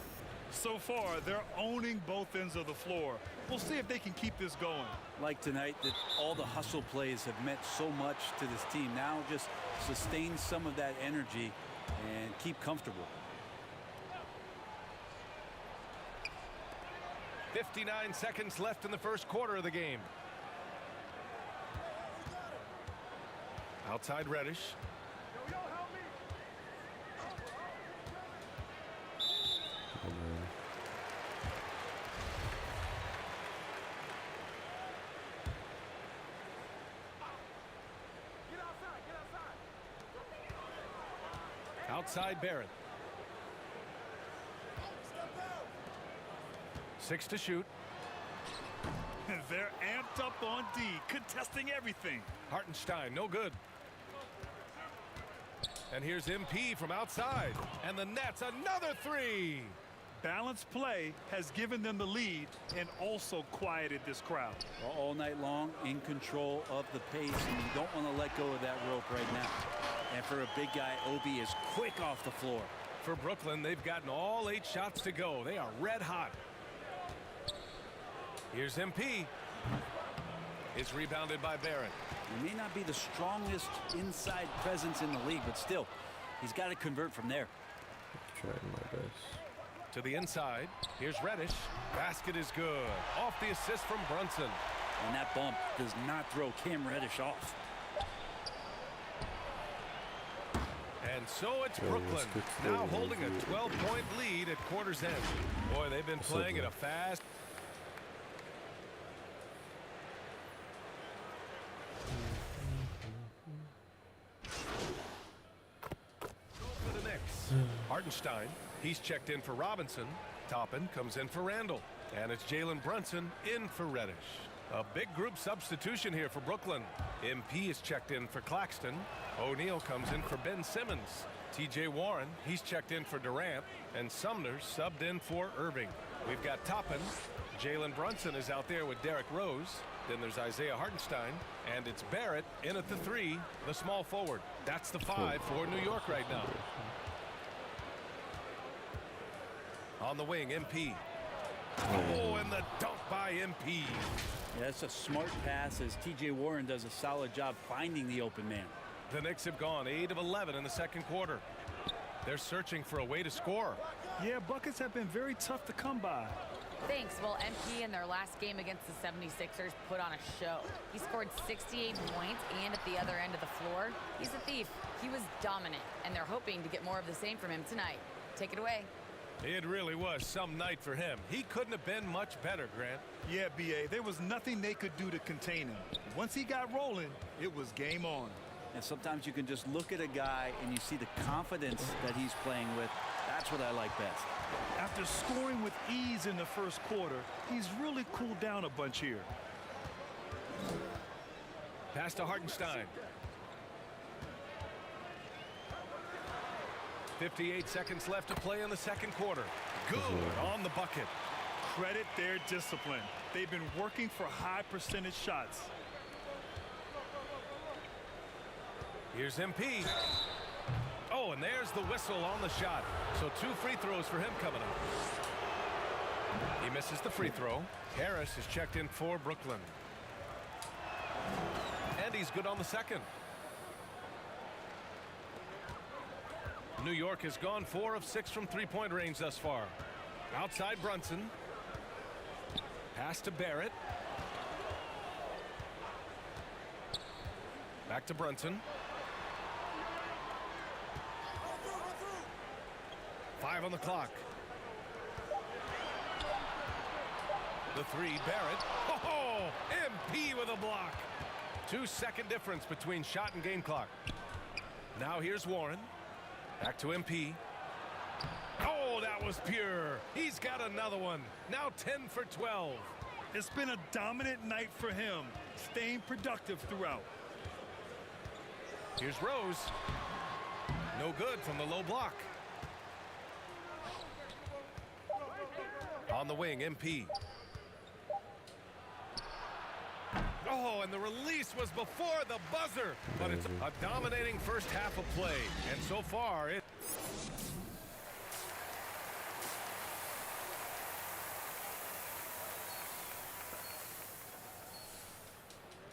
So far, they're owning both ends of the floor. We'll see if they can keep this going. Like tonight, that all the hustle plays have meant so much to this team. Now just sustain some of that energy and keep comfortable. 59 seconds left in the first quarter of the game. Outside Reddish. outside Barrett. 6 to shoot. They're amped up on D, contesting everything. Hartenstein, no good. And here's MP from outside. And the net's another 3. Balanced play has given them the lead and also quieted this crowd. All night long, in control of the pace, and you don't want to let go of that rope right now. And for a big guy, Obi is quick off the floor. For Brooklyn, they've gotten all 8 shots to go. They are red hot. Here's MP. It's rebounded by Barrett. He may not be the strongest inside presence in the league, but still, he's got to convert from there. Trying my best. To the inside. Here's Reddish. Basket is good. Off the assist from Brunson. And that bump does not throw Cam Reddish off. And so it's Brooklyn now holding a 12-point lead at quarter's end. Boy, they've been playing at a fast. For the Knicks, Hartenstein. He's checked in for Robinson. Toppin comes in for Randall. And it's Jalen Brunson in for Reddish. A big group substitution here for Brooklyn. MP is checked in for Claxton. O'Neal comes in for Ben Simmons. TJ Warren, he's checked in for Durant. And Sumner subbed in for Irving. We've got Toppin. Jalen Brunson is out there with Derrick Rose. Then there's Isaiah Hartenstein. And it's Barrett in at the 3, the small forward. That's the 5 for New York right now. On the wing, MP. Oh, and the dunk by MP. Yeah, that's a smart pass as TJ Warren does a solid job finding the open man. The Knicks have gone 8 of 11 in the second quarter. They're searching for a way to score. Yeah, buckets have been very tough to come by. Thanks. Well, MP in their last game against the 76ers put on a show. He scored 68 points, and at the other end of the floor, he's a thief. He was dominant, and they're hoping to get more of the same from him tonight. Take it away. It really was some night for him. He couldn't have been much better, Grant. Yeah, B.A., there was nothing they could do to contain him. Once he got rolling, it was game on. And sometimes you can just look at a guy and you see the confidence that he's playing with. That's what I like best. After scoring with ease in the first quarter, he's really cooled down a bunch here. Pass to Hartenstein. 58 seconds left to play in the second quarter. Good on the bucket. Credit their discipline. They've been working for high percentage shots. Here's MP. Oh, and there's the whistle on the shot. So 2 free throws for him coming up. He misses the free throw. Harris is checked in for Brooklyn. And he's good on the second. New York has gone 4 of 6 from three-point range thus far. Outside Brunson. Pass to Barrett. Back to Brunson. 5 on the clock. The 3, Barrett. Oh, MP with a block. 2-second difference between shot and game clock. Now here's Warren. Back to MP. Oh, that was pure. He's got another one. Now 10 for 12. It's been a dominant night for him, staying productive throughout. Here's Rose. No good from the low block. On the wing, MP. Oh, and the release was before the buzzer. But it's a dominating first half of play. And so far, it...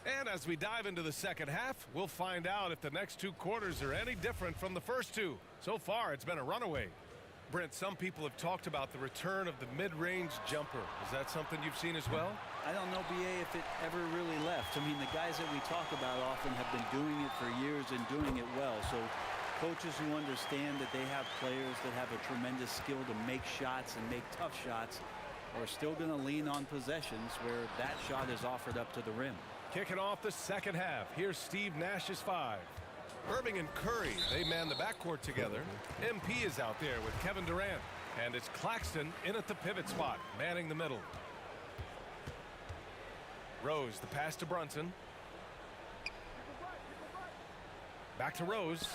And as we dive into the second half, we'll find out if the next 2 quarters are any different from the first 2. So far, it's been a runaway. Brent, some people have talked about the return of the mid-range jumper. Is that something you've seen as well? I don't know, B.A., if it ever really left. I mean, the guys that we talk about often have been doing it for years and doing it well. So coaches who understand that they have players that have a tremendous skill to make shots and make tough shots are still going to lean on possessions where that shot is offered up to the rim. Kicking off the second half. Here's Steve Nash's 5. Irving and Curry, they man the backcourt together. MP is out there with Kevin Durant. And it's Claxton in at the pivot spot, manning the middle. Rose, the pass to Brunson. Back to Rose.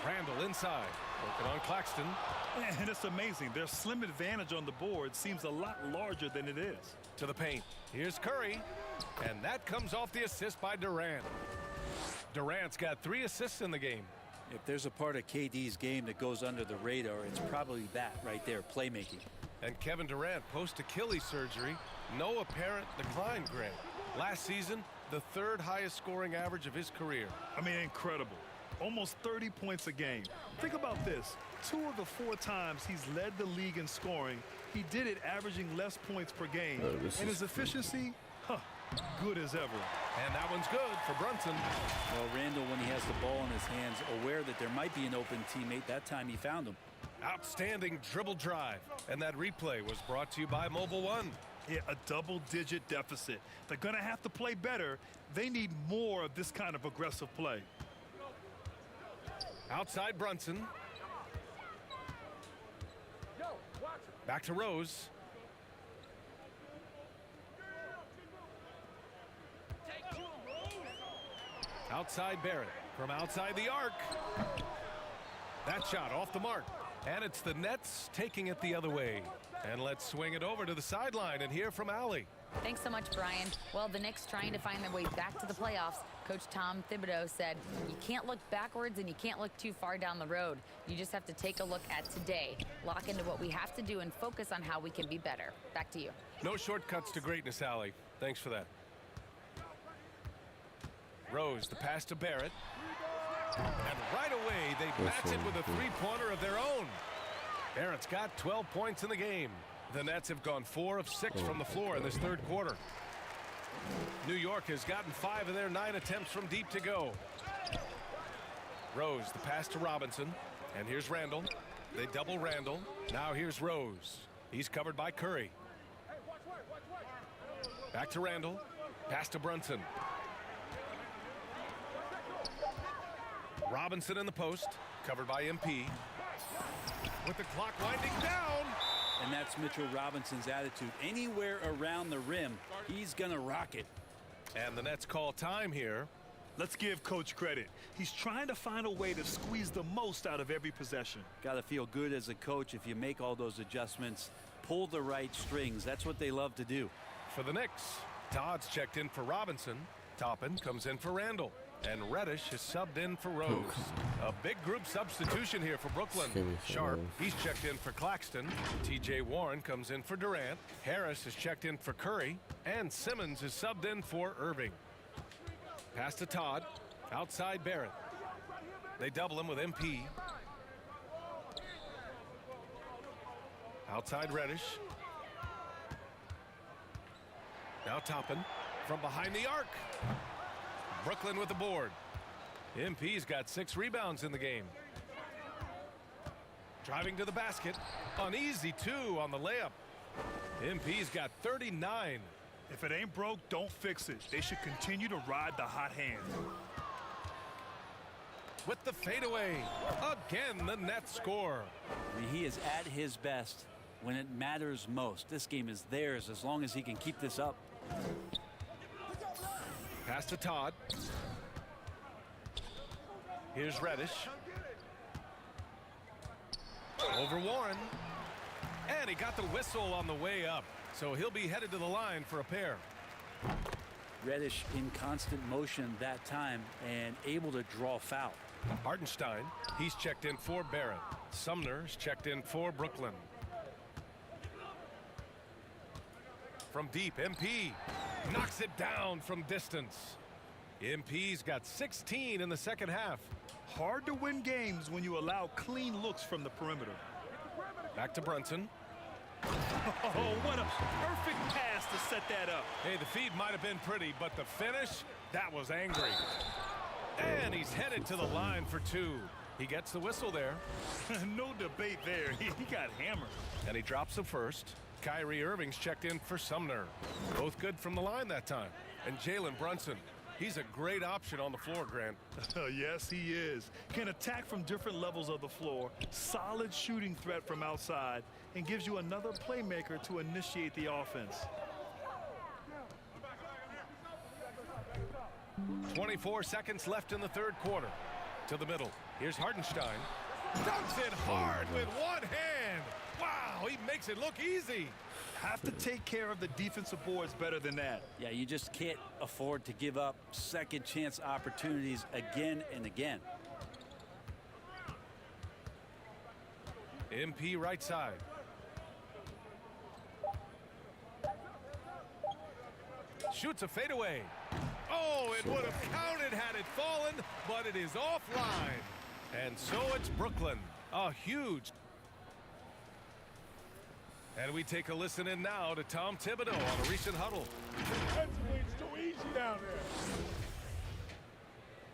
Randall inside, working on Claxton. And it's amazing. Their slim advantage on the board seems a lot larger than it is. To the paint. Here's Curry. And that comes off the assist by Durant. Durant's got 3 assists in the game. If there's a part of KD's game that goes under the radar, it's probably that right there, playmaking. And Kevin Durant, post-Achilles surgery, no apparent decline, Grant. Last season, the 3rd highest scoring average of his career. I mean, incredible. Almost 30 points a game. Think about this. 2 of the 4 times he's led the league in scoring, he did it averaging less points per game. And his efficiency, good as ever. And that one's good for Brunson. Well, Randall, when he has the ball in his hands, aware that there might be an open teammate, that time he found him. Outstanding dribble drive. And that replay was brought to you by Mobile One. Yeah, a double-digit deficit. They're going to have to play better. They need more of this kind of aggressive play. Outside Brunson. Back to Rose. Outside Barrett from outside the arc. That shot off the mark. And it's the Nets taking it the other way. And let's swing it over to the sideline and hear from Allie. Thanks so much, Brian. Well, the Knicks trying to find their way back to the playoffs. Coach Tom Thibodeau said, you can't look backwards and you can't look too far down the road. You just have to take a look at today, lock into what we have to do, and focus on how we can be better. Back to you. No shortcuts to greatness, Allie. Thanks for that. Rose, the pass to Barrett. And right away, they match it with a 3-pointer of their own. Barrett's got 12 points in the game. The Nets have gone 4 of 6 from the floor in this 3rd quarter. New York has gotten 5 of their 9 attempts from deep to go. Rose, the pass to Robinson. And here's Randall. They double Randall. Now here's Rose. He's covered by Curry. Back to Randall. Pass to Brunson. Robinson in the post, covered by MP. With the clock winding down. And that's Mitchell Robinson's attitude. Anywhere around the rim, he's going to rock it. And the Nets call time here. Let's give Coach credit. He's trying to find a way to squeeze the most out of every possession. Got to feel good as a coach if you make all those adjustments. Pull the right strings. That's what they love to do. For the Knicks, Todd's checked in for Robinson. Toppin comes in for Randall. And Reddish is subbed in for Rose. A big group substitution here for Brooklyn. Sharp, he's checked in for Claxton. TJ Warren comes in for Durant. Harris is checked in for Curry. And Simmons is subbed in for Irving. Pass to Todd. Outside Barrett. They double him with MP. Outside Reddish. Now Toppin from behind the arc. Brooklyn with the board. MP's got 6 rebounds in the game. Driving to the basket. An easy 2 on the layup. MP's got 39. If it ain't broke, don't fix it. They should continue to ride the hot hand. With the fadeaway. Again, the Nets score. I mean, he is at his best when it matters most. This game is theirs as long as he can keep this up. Pass to Todd. Here's Reddish. Over Warren. And he got the whistle on the way up. So he'll be headed to the line for a pair. Reddish in constant motion that time and able to draw foul. Hartenstein, he's checked in for Barrett. Sumner's checked in for Brooklyn. From deep, MP knocks it down from distance. MP's got 16 in the second half. Hard to win games when you allow clean looks from the perimeter. Back to Brunson. Oh, what a perfect pass to set that up. Hey, the feed might have been pretty, but the finish, that was angry. And he's headed to the line for 2. He gets the whistle there. No debate there. He got hammered. And he drops the first. Kyrie Irving's checked in for Sumner. Both good from the line that time. And Jalen Brunson, He's a great option on the floor, Grant. Yes, he is. Can attack from different levels of the floor, solid shooting threat from outside, and gives you another playmaker to initiate the offense. 24 seconds left in the third quarter. To the middle. Here's Hartenstein. Dunks it hard with one hand. Wow, he makes it look easy. Have to take care of the defensive boards better than that. Yeah, you just can't afford to give up second chance opportunities again and again. MP right side. Shoots a fadeaway. Oh, it would have counted had it fallen, but it is offline. And so it's Brooklyn. A huge. And we take a listen in now to Tom Thibodeau on a recent huddle. It's too easy down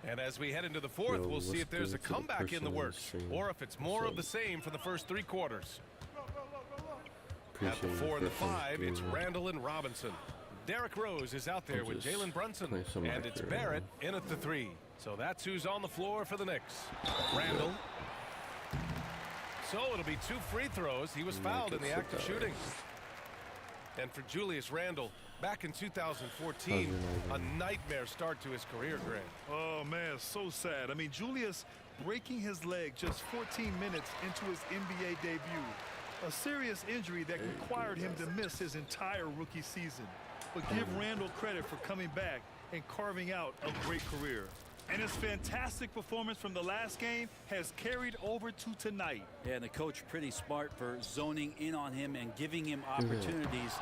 there. And as we head into the fourth, we'll see if there's a comeback in the works or if it's more of the same for the first three quarters. At the 4 and the 5, it's Randall and Robinson. Derrick Rose is out there with Jalen Brunson, and it's Barrett in at the 3. So that's who's on the floor for the Knicks. Randall. So it'll be 2 free throws. He was fouled in the act of shooting. And for Julius Randle, back in 2014, a nightmare start to his career, Grant. Oh, man, so sad. I mean, Julius breaking his leg just 14 minutes into his NBA debut. A serious injury that required him to miss his entire rookie season. But give Randall credit for coming back and carving out a great career. And his fantastic performance from the last game has carried over to tonight. Yeah, and the coach pretty smart for zoning in on him and giving him opportunities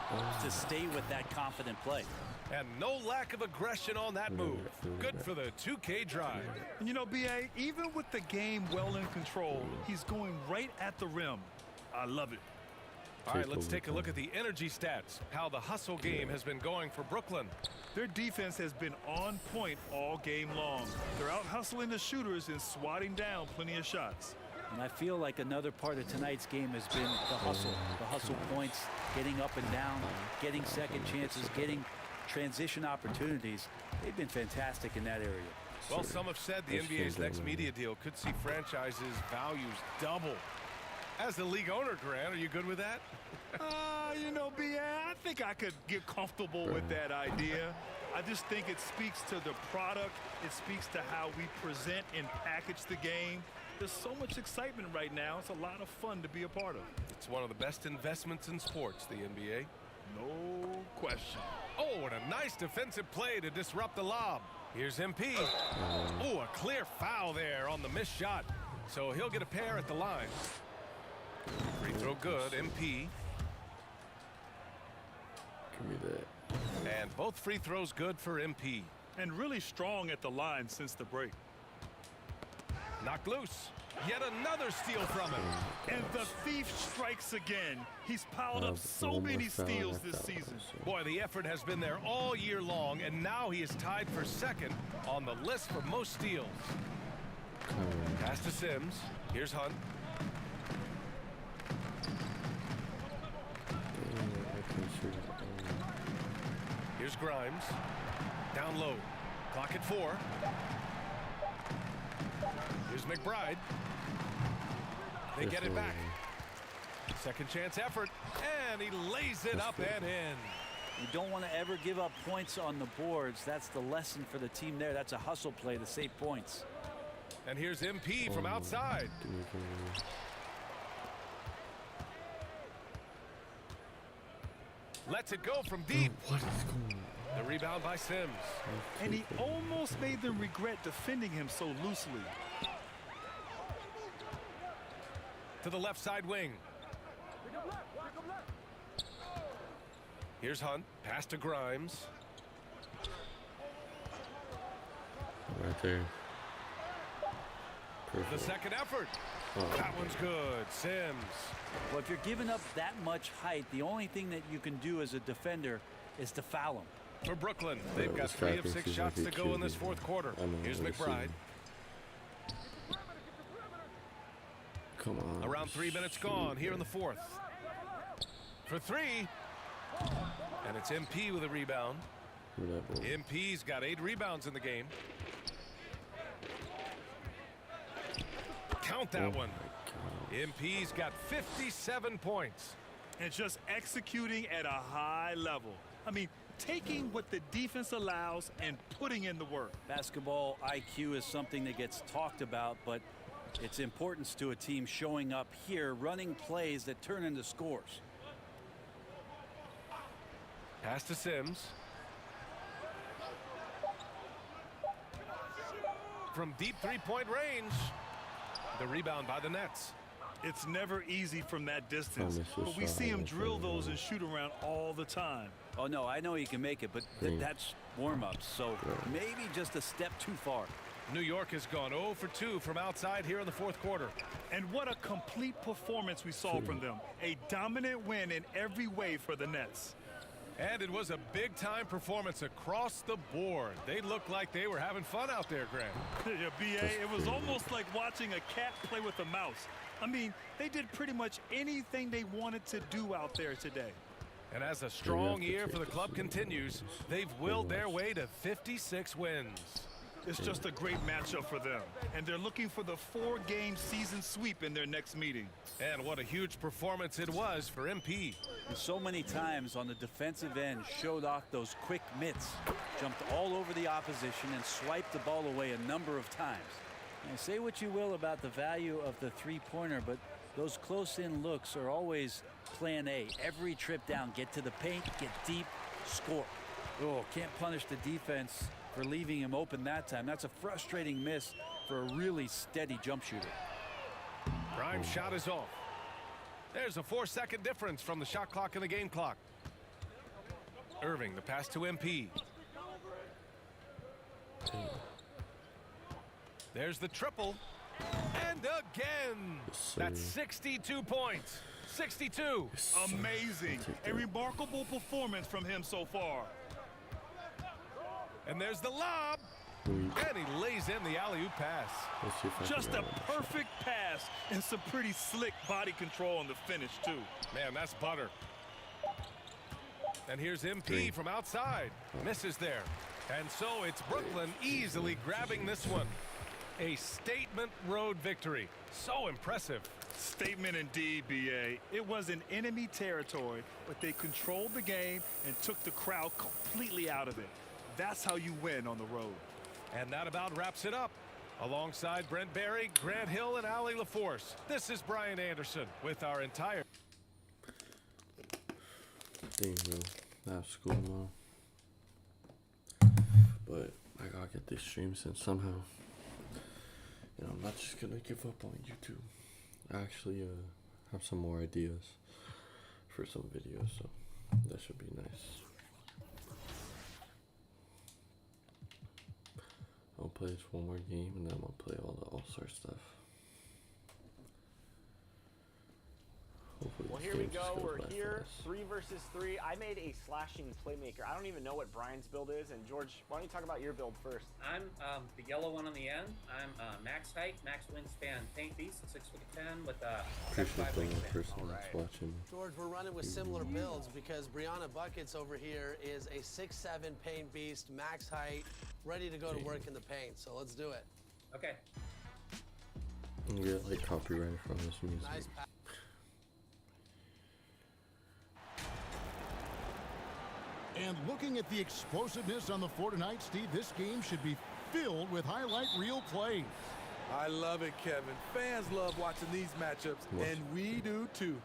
to stay with that confident play. And no lack of aggression on that move. Good for the 2K drive. And you know, B.A., even with the game well in control, he's going right at the rim. I love it. All right, let's take a look at the energy stats, how the hustle game has been going for Brooklyn. Their defense has been on point all game long. They're out hustling the shooters and swatting down plenty of shots. And I feel like another part of tonight's game has been the hustle points, getting up and down, getting second chances, getting transition opportunities. They've been fantastic in that area. Well, some have said the NBA's next media deal could see franchises' values double. As the league owner, Grant, are you good with that? You know, B.A., I think I could get comfortable with that idea. I just think it speaks to the product. It speaks to how we present and package the game. There's so much excitement right now. It's a lot of fun to be a part of. It's one of the best investments in sports, the NBA. No question. Oh, and a nice defensive play to disrupt the lob. Here's MP. Oh, a clear foul there on the missed shot. So he'll get a pair at the line. Free throw good, MP. Give me that. And both free throws good for MP. And really strong at the line since the break. Knocked loose. Yet another steal from him. And the thief strikes again. He's piled up so many steals this season. Boy, the effort has been there all year long, and now he is tied for second on the list for most steals. Pass to Sims. Here's Hunt. Here's Grimes. Down low. Clock at 4. Here's McBride. They get it back. Second chance effort. And he lays it up and in. You don't want to ever give up points on the boards. That's the lesson for the team there. That's a hustle play to save points. And here's MP from outside. Lets it go from deep. What is going on? The rebound by Sims. And he almost made them regret defending him so loosely. To the left side wing. Here's Hunt. Pass to Grimes. Right there. Perfect. The second effort. Oh, that one's good. Sims. Well, if you're giving up that much height, the only thing that you can do as a defender is to foul him. For Brooklyn, they've got 3 of 6 shots to go in this fourth quarter. Here's McBride. Come on. Around 3 minutes gone here in the fourth. For 3. And it's MP with a rebound. MP's got 8 rebounds in the game. Count that one. MP's got 57 points. And just executing at a high level. I mean, taking what the defense allows and putting in the work. Basketball IQ is something that gets talked about, but its importance to a team showing up here, running plays that turn into scores. Pass to Sims. From deep three-point range. The rebound by the Nets. It's never easy from that distance, but we see him drill those and shoot around all the time. Oh, no, I know he can make it, but that's warm-ups, so maybe just a step too far. New York has gone 0 for 2 from outside here in the fourth quarter. And what a complete performance we saw from them. A dominant win in every way for the Nets. And it was a big-time performance across the board. They looked like they were having fun out there, Grant. Yeah, B.A., it was almost like watching a cat play with a mouse. I mean, they did pretty much anything they wanted to do out there today. And as a strong year for the club continues, they've willed their way to 56 wins. It's just a great matchup for them. And they're looking for the 4-game season sweep in their next meeting. And what a huge performance it was for MP. And so many times on the defensive end, showed off those quick mitts, jumped all over the opposition and swiped the ball away a number of times. And say what you will about the value of the three-pointer, but those close-in looks are always plan A. Every trip down, get to the paint, get deep, score. Oh, can't punish the defense for leaving him open that time. That's a frustrating miss for a really steady jump shooter. Prime shot is off. There's a 4-second difference from the shot clock and the game clock. Irving, the pass to MP. There's the triple. And again. That's 62 points. 62. Amazing. A remarkable performance from him so far. And there's the lob. And he lays in the alley-oop pass. Just a perfect pass and some pretty slick body control on the finish, too. Man, that's butter. And here's MP from outside. Misses there. And so it's Brooklyn easily grabbing this one. A statement road victory. So impressive. Statement indeed, B.A. It was in enemy territory, but they controlled the game and took the crowd completely out of it. That's how you win on the road. And that about wraps it up. Alongside Brent Barry, Grant Hill, and Allie LaForce, this is Brian Anderson with our entire... Not school now. But I gotta get this stream since somehow, you know, I'm not just gonna give up on YouTube. I actually have some more ideas for some videos, so that should be nice. I'll play this one more game and then I'm gonna play all the All-Star stuff. Hopefully well, here we go. We're here, 3 versus 3. I made a slashing playmaker. I don't even know what Brian's build is. And George, why don't you talk about your build first? I'm the yellow one on the end. I'm max height, max wingspan, paint beast, 6'10" with a 5 wingspan. Watching. George, we're running with similar builds because Brianna Buckets over here is a 6'7" paint beast, max height, ready to go to work in the paint. So let's do it. Okay. You get like copyright from this music. Nice. And looking at the explosiveness on the floor tonight, Steve, this game should be filled with highlight reel plays. I love it, Kevin. Fans love watching these matchups, and we do too.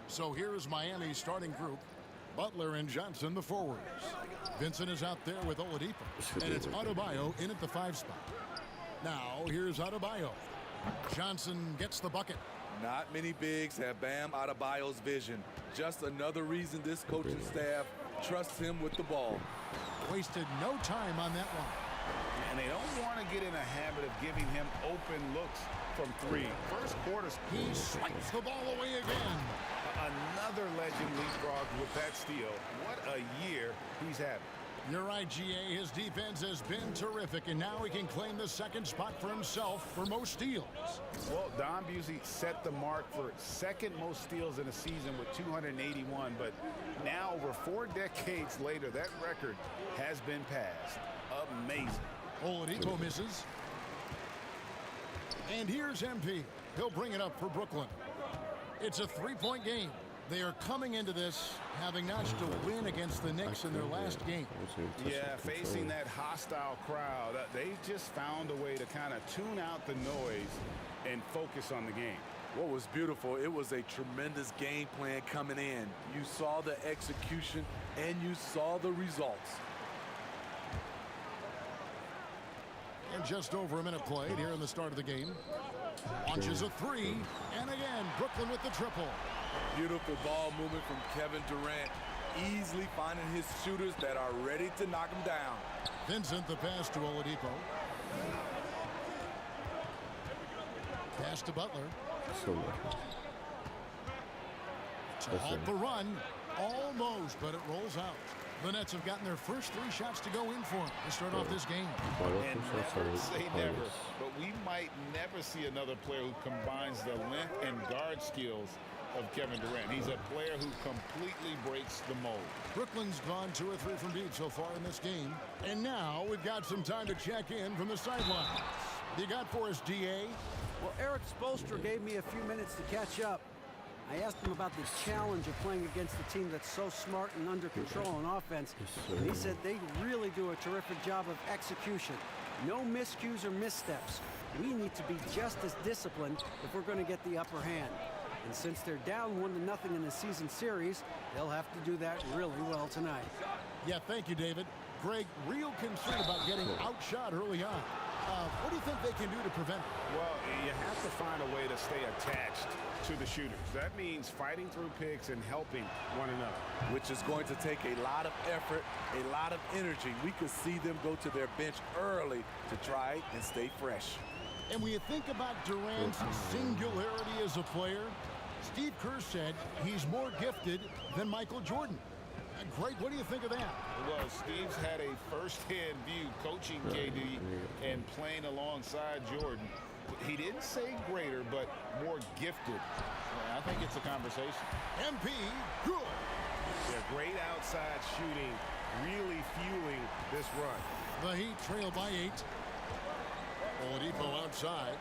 So here is Miami's starting group. Butler and Johnson, the forwards. Vincent is out there with Oladipo. And it's Adebayo in at the 5 spot. Now, here's Adebayo. Johnson gets the bucket. Not many bigs have Bam Adebayo's vision. Just another reason this coaching staff trusts him with the ball. Wasted no time on that one. And they don't want to get in a habit of giving him open looks from 3. First quarter. He swipes the ball away again. Another legend leapfrog with that steal. What a year he's having. You're right, GA. His defense has been terrific, and now he can claim the second spot for himself for most steals. Well, Don Busey set the mark for second most steals in a season with 281, but now over 4 decades later, that record has been passed. Amazing. Oladipo misses. And here's MP. He'll bring it up for Brooklyn. It's a 3-point game. They are coming into this having notched a win against the Knicks in their last game. Yeah, facing that hostile crowd, they just found a way to kind of tune out the noise and focus on the game. What was beautiful, it was a tremendous game plan coming in. You saw the execution and you saw the results. And just over a minute played here in the start of the game. Launches a 3, and again, Brooklyn with the triple. Beautiful ball movement from Kevin Durant, easily finding his shooters that are ready to knock him down. Vincent the pass to Oladipo. Pass to Butler. To halt the run. Almost, but it rolls out. The Nets have gotten their first 3 shots to go in for him to start off this game. And never say never, but we might never see another player who combines the length and guard skills of Kevin Durant. He's a player who completely breaks the mold. Brooklyn's gone 2 or 3 from deep so far in this game. And now we've got some time to check in from the sideline. You got for us, DA? Well, Eric Spoelstra gave me a few minutes to catch up. I asked him about the challenge of playing against a team that's so smart and under control on offense. And he said they really do a terrific job of execution. No miscues or missteps. We need to be just as disciplined if we're going to get the upper hand. And since they're down 1-0 in the season series, they'll have to do that really well tonight. Yeah, thank you, David. Greg, real concern about getting outshot early on. What do you think they can do to prevent it? Well, you have to find a way to stay attached to the shooters. That means fighting through picks and helping one another. Which is going to take a lot of effort, a lot of energy. We could see them go to their bench early to try and stay fresh. And when you think about Durant's singularity as a player, Steve Kerr said he's more gifted than Michael Jordan. Greg, what do you think of that? Well, Steve's had a first-hand view coaching KD and playing alongside Jordan. He didn't say greater, but more gifted. I think it's a conversation. MP, good. Yeah, great outside shooting, really fueling this run. The Heat trail by 8. Oladipo outside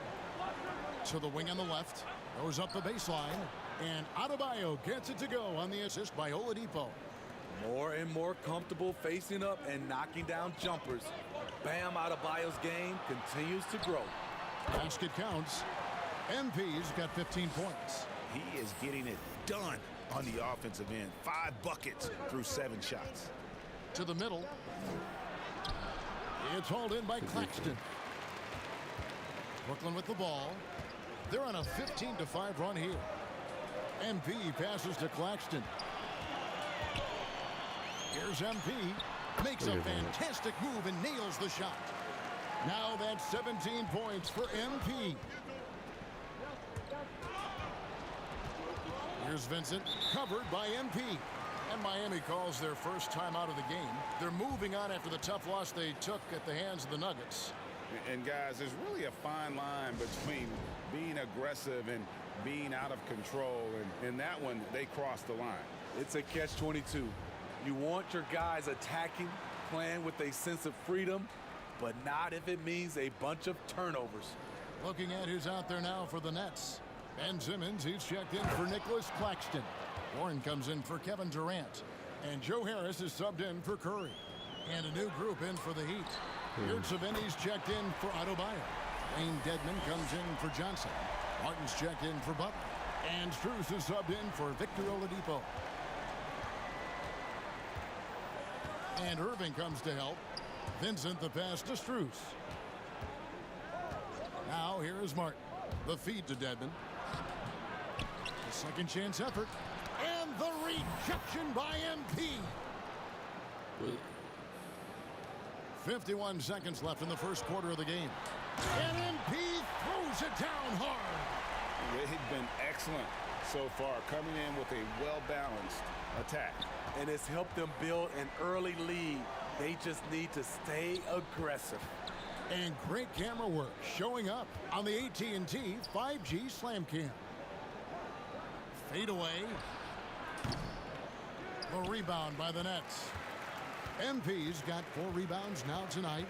to the wing on the left. Goes up the baseline. And Adebayo gets it to go on the assist by Oladipo. More and more comfortable facing up and knocking down jumpers. Bam Adebayo's game continues to grow. Basket counts. MP's got 15 points. He is getting it done on the offensive end. 5 buckets through 7 shots. To the middle. It's hauled in by Claxton. Brooklyn with the ball. They're on a 15-5 run here. MP passes to Claxton. Here's MP. Makes a fantastic move and nails the shot. Now that's 17 points for MP. Here's Vincent, covered by MP. And Miami calls their first time out of the game. They're moving on after the tough loss they took at the hands of the Nuggets. And guys, there's really a fine line between being aggressive and being out of control. And in that one, they crossed the line. It's a catch-22. You want your guys attacking, playing with a sense of freedom, but not if it means a bunch of turnovers. Looking at who's out there now for the Nets. Ben Simmons, he's checked in for Nicholas Claxton. Warren comes in for Kevin Durant. And Joe Harris is subbed in for Curry. And a new group in for the Heat. Yurtseven's checked in for Adebayo. Wayne Dedman comes in for Johnson. Martin's checked in for Butler. And Strus is subbed in for Victor Oladipo. And Irving comes to help. Vincent the pass to Strus. Now here is Martin. The feed to Dedman. The second chance effort. And the rejection by MP. 51 seconds left in the first quarter of the game. And MP throws it down hard. They've been excellent so far, coming in with a well-balanced attack. And it's helped them build an early lead. They just need to stay aggressive. And great camera work showing up on the AT&T 5G Slam Cam. Fade away. The rebound by the Nets. MP's got 4 rebounds now tonight.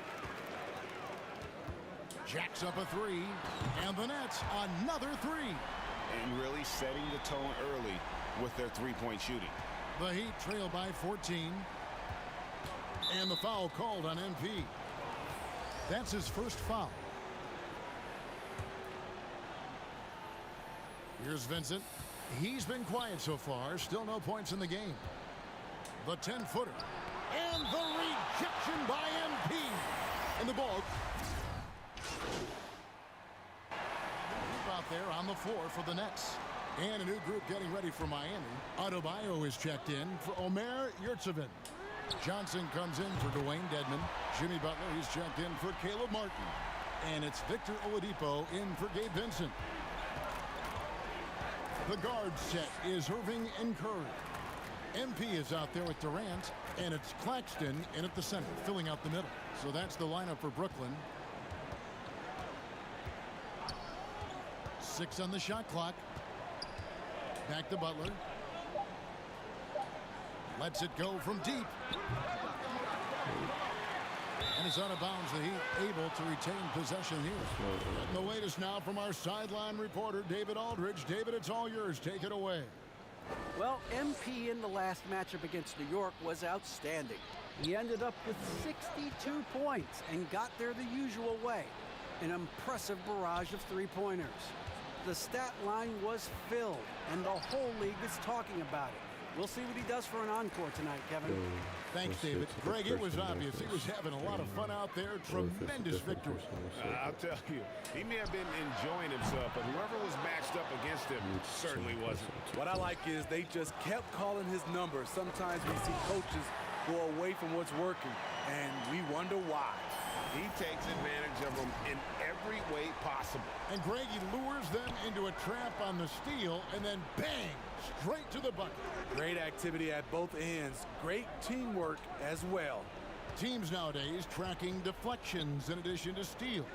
Jacks up a 3. And the Nets another 3. And really setting the tone early with their three-point shooting. The Heat trail by 14. And the foul called on MP. That's his first foul. Here's Vincent. He's been quiet so far. Still no points in the game. The 10-footer. And the rejection by MP. And the ball. Out there on the floor for the Nets. And a new group getting ready for Miami. Adebayo is checked in for Omer Yurtseven. Johnson comes in for Dwayne Dedmon. Jimmy Butler, he's checked in for Caleb Martin. And it's Victor Oladipo in for Gabe Vincent. The guard set is Irving and Curry. MP is out there with Durant. And it's Claxton in at the center, filling out the middle. So that's the lineup for Brooklyn. 6 on the shot clock. Back to Butler. Lets it go from deep. And it's out of bounds. The Heat able to retain possession here. And the latest now from our sideline reporter, David Aldridge. David, it's all yours. Take it away. Well, MP in the last matchup against New York was outstanding. He ended up with 62 points and got there the usual way. An impressive barrage of three-pointers. The stat line was filled, and the whole league is talking about it. We'll see what he does for an encore tonight, Kevin. Thanks, David. Greg, it was obvious. He was having a lot of fun out there. Tremendous victory. I'll tell you, he may have been enjoying himself, but whoever was matched up against him certainly wasn't. What I like is they just kept calling his number. Sometimes we see coaches go away from what's working, and we wonder why. He takes advantage of them in every way possible. And Greg, he lures them into a trap on the steal, and then bang, straight to the bucket. Great activity at both ends. Great teamwork as well. Teams nowadays tracking deflections in addition to steals.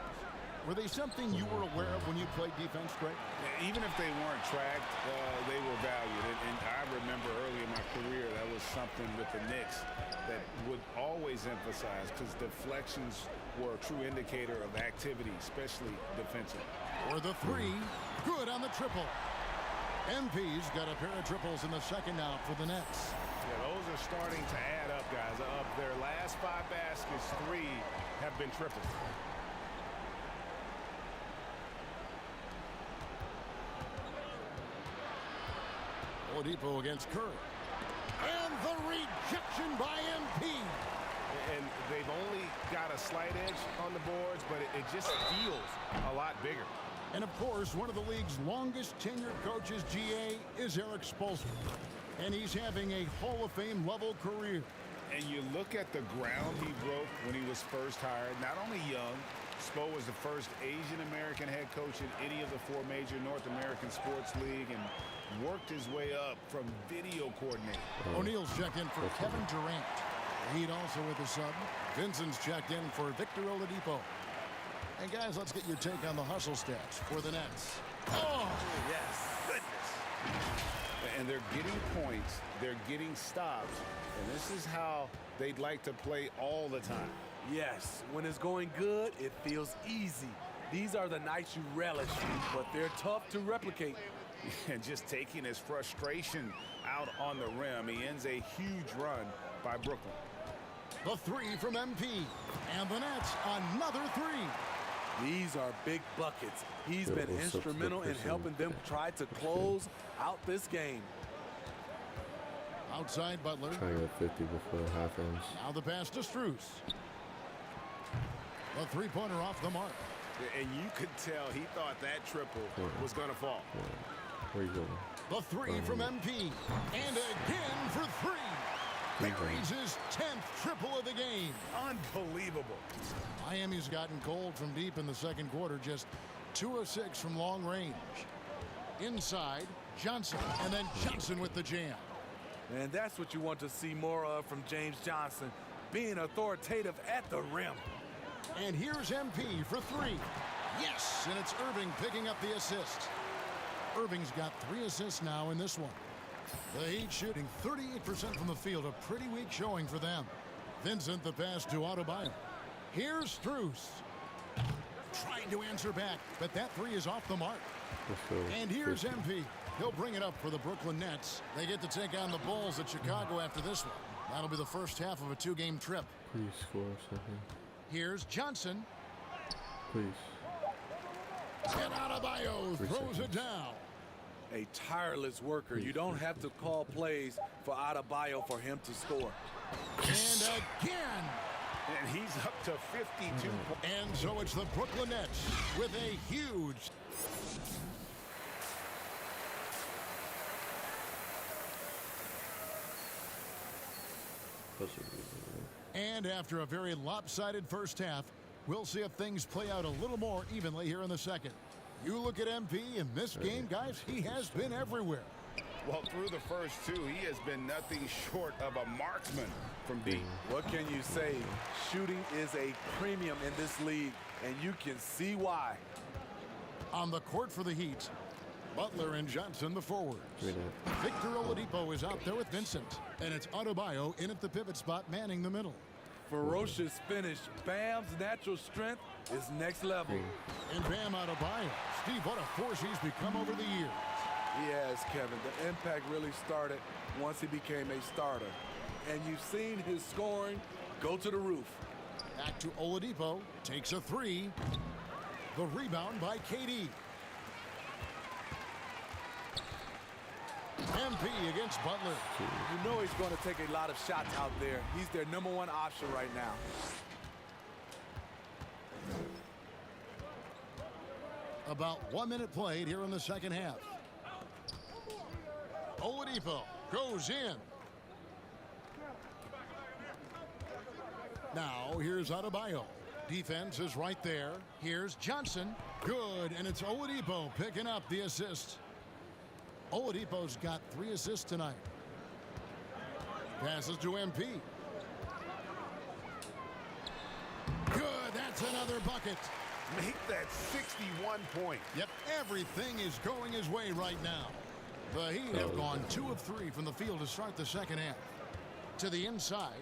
Were they something you were aware of when you played defense, Greg? Yeah, even if they weren't tracked, they were valued. And I remember early in my career, that was something with the Knicks that would always emphasize, because deflections were a true indicator of activity, especially defensive. Or the 3, good on the triple. MP's got a pair of triples in the second now for the Nets. Yeah, those are starting to add up, guys. Of their last 5 baskets, 3 have been triples. Oladipo against Curry. And the rejection by MP. And they've only got a slight edge on the boards, but it just feels a lot bigger. And of course, one of the league's longest tenured coaches, GA, is Eric Spoelstra. And he's having a Hall of Fame level career. And you look at the ground he broke when he was first hired. Not only young, Spo was the first Asian American head coach in any of the 4 major North American sports league, and worked his way up from video coordinator. O'Neal's checked in for Kevin Durant. Heat also with a sub. Vincent's checked in for Victor Oladipo. And guys, let's get your take on the hustle stats for the Nets. Oh, yes. Goodness. And they're getting points. They're getting stops. And this is how they'd like to play all the time. Yes, when it's going good, it feels easy. These are the nights you relish, but they're tough to replicate. And just taking his frustration out on the rim, he ends a huge run by Brooklyn. The 3 from MP. And the Nets, another 3. These are big buckets. He's been instrumental in helping them try to close out this game. Outside Butler. Trying to get 50 before the half ends. Now the pass to Strus. The three-pointer off the mark. And you could tell he thought that triple was going to fall. Where you going? The 3 from MP. And again for 3. Buries his 10th triple of the game. Unbelievable. Miami's gotten cold from deep in the second quarter. Just 2 of 6 from long range. Inside, Johnson. And then Johnson with the jam. And that's what you want to see more of from James Johnson. being authoritative at the rim. And here's MP for three. Yes, and it's Irving picking up the assist. Irving's got 3 assists now in this one. The Heat shooting 38% from the field, a pretty weak showing for them. Vincent the pass to Adebayo. Here's Strus. Trying to answer back, but that 3 is off the mark. And here's MP. He'll bring it up for the Brooklyn Nets. They get to take on the Bulls at Chicago after this one. That'll be the first half of a 2-game trip. Please score something. Here's Johnson. Please. And Adebayo throws it down. A tireless worker. You don't have to call plays for Adebayo for him to score. And again. And he's up to 52 points. And so it's the Brooklyn Nets with a huge... And after a very lopsided first half, we'll see if things play out a little more evenly here in the second. You look at MP in this game, guys, he has been everywhere. Well, through the first 2, he has been nothing short of a marksman from deep. What can you say? Shooting is a premium in this league, and you can see why. On the court for the Heat, Butler and Johnson, the forwards. Victor Oladipo is out there with Vincent, and it's Adebayo in at the pivot spot, manning the middle. Ferocious finish. Bam's natural strength is next level. And Bam Adebayo. Steve, what a force he's become over the years. He has, Kevin. The impact really started once he became a starter. And you've seen his scoring go to the roof. Back to Oladipo. Takes a 3. The rebound by KD. MP against Butler. You know he's going to take a lot of shots out there. He's their #1 option right now. About 1 minute played here in the second half. Oladipo goes in. Now here's Adebayo. Defense is right there. Here's Johnson. Good, and it's Oladipo picking up the assist. Oladipo's got 3 assists tonight. Passes to MP. Good, that's another bucket. Make that 61 points. Yep, everything is going his way right now. The Heat have gone 2 of 3 from the field to start the second half. To the inside.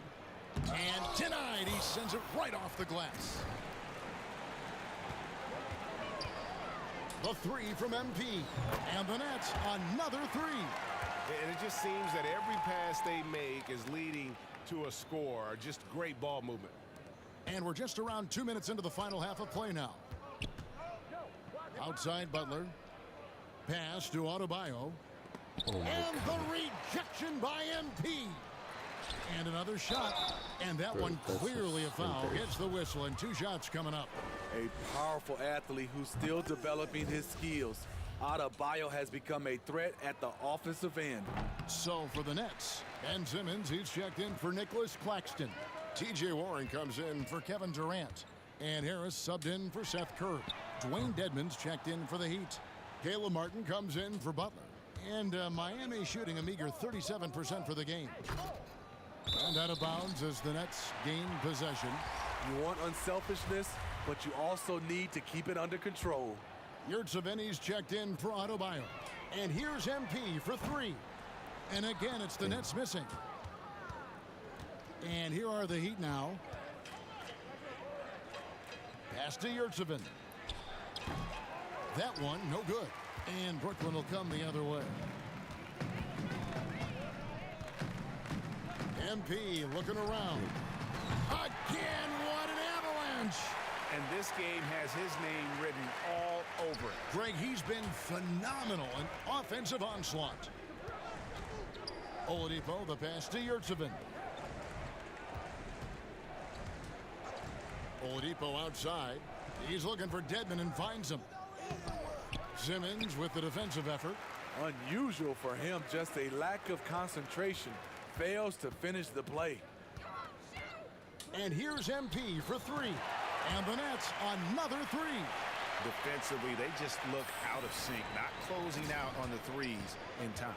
And denied, he sends it right off the glass. The 3 from MP. And the Nets, another 3. And it just seems that every pass they make is leading to a score. Just great ball movement. And we're just around 2 minutes into the final half of play now. Outside Butler. Pass to Adebayo. And the rejection by MP. And another shot. And that one clearly a foul. Gets the whistle, and 2 shots coming up. A powerful athlete who's still developing his skills. Adebayo has become a threat at the offensive end. So for the Nets, Ben Simmons, he's checked in for Nicholas Claxton. T.J. Warren comes in for Kevin Durant. And Harris subbed in for Seth Curry. Dwayne Dedmon's checked in for the Heat. Caleb Martin comes in for Butler. And Miami shooting a meager 37% for the game. And out of bounds as the Nets gain possession. You want unselfishness, but you also need to keep it under control. Yurtseven's checked in for Adebayo. And here's MP for 3. And again, it's the Nets missing. And here are the Heat now. Pass to Yurtseven. That one, no good. And Brooklyn will come the other way. MP looking around. Again, what an avalanche! And this game has his name written all over it. Greg, he's been phenomenal in offensive onslaught. Oladipo, the pass to Yurtseven. Oladipo outside. He's looking for Dedmon and finds him. Simmons with the defensive effort. Unusual for him, just a lack of concentration. Fails to finish the play. And here's MP for 3. And the Nets, another 3. Defensively, they just look out of sync, not closing out on the threes in time.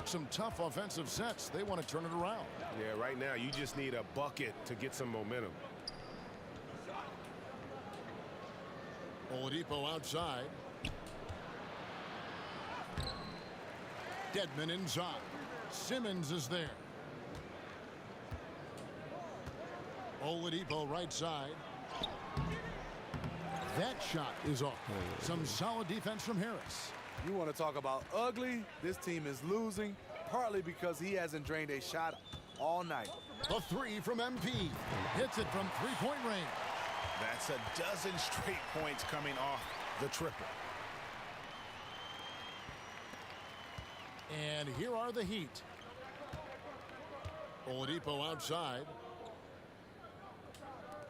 Some tough offensive sets. They want to turn it around. Yeah, right now you just need a bucket to get some momentum. Oladipo outside. Dedmon inside. Simmons is there. Oladipo right side. That shot is off. Some solid defense from Harris. You want to talk about ugly? This team is losing, partly because he hasn't drained a shot all night. The three from MP. Hits it from three-point range. That's a dozen straight points coming off the triple. And here are the Heat. Oladipo outside.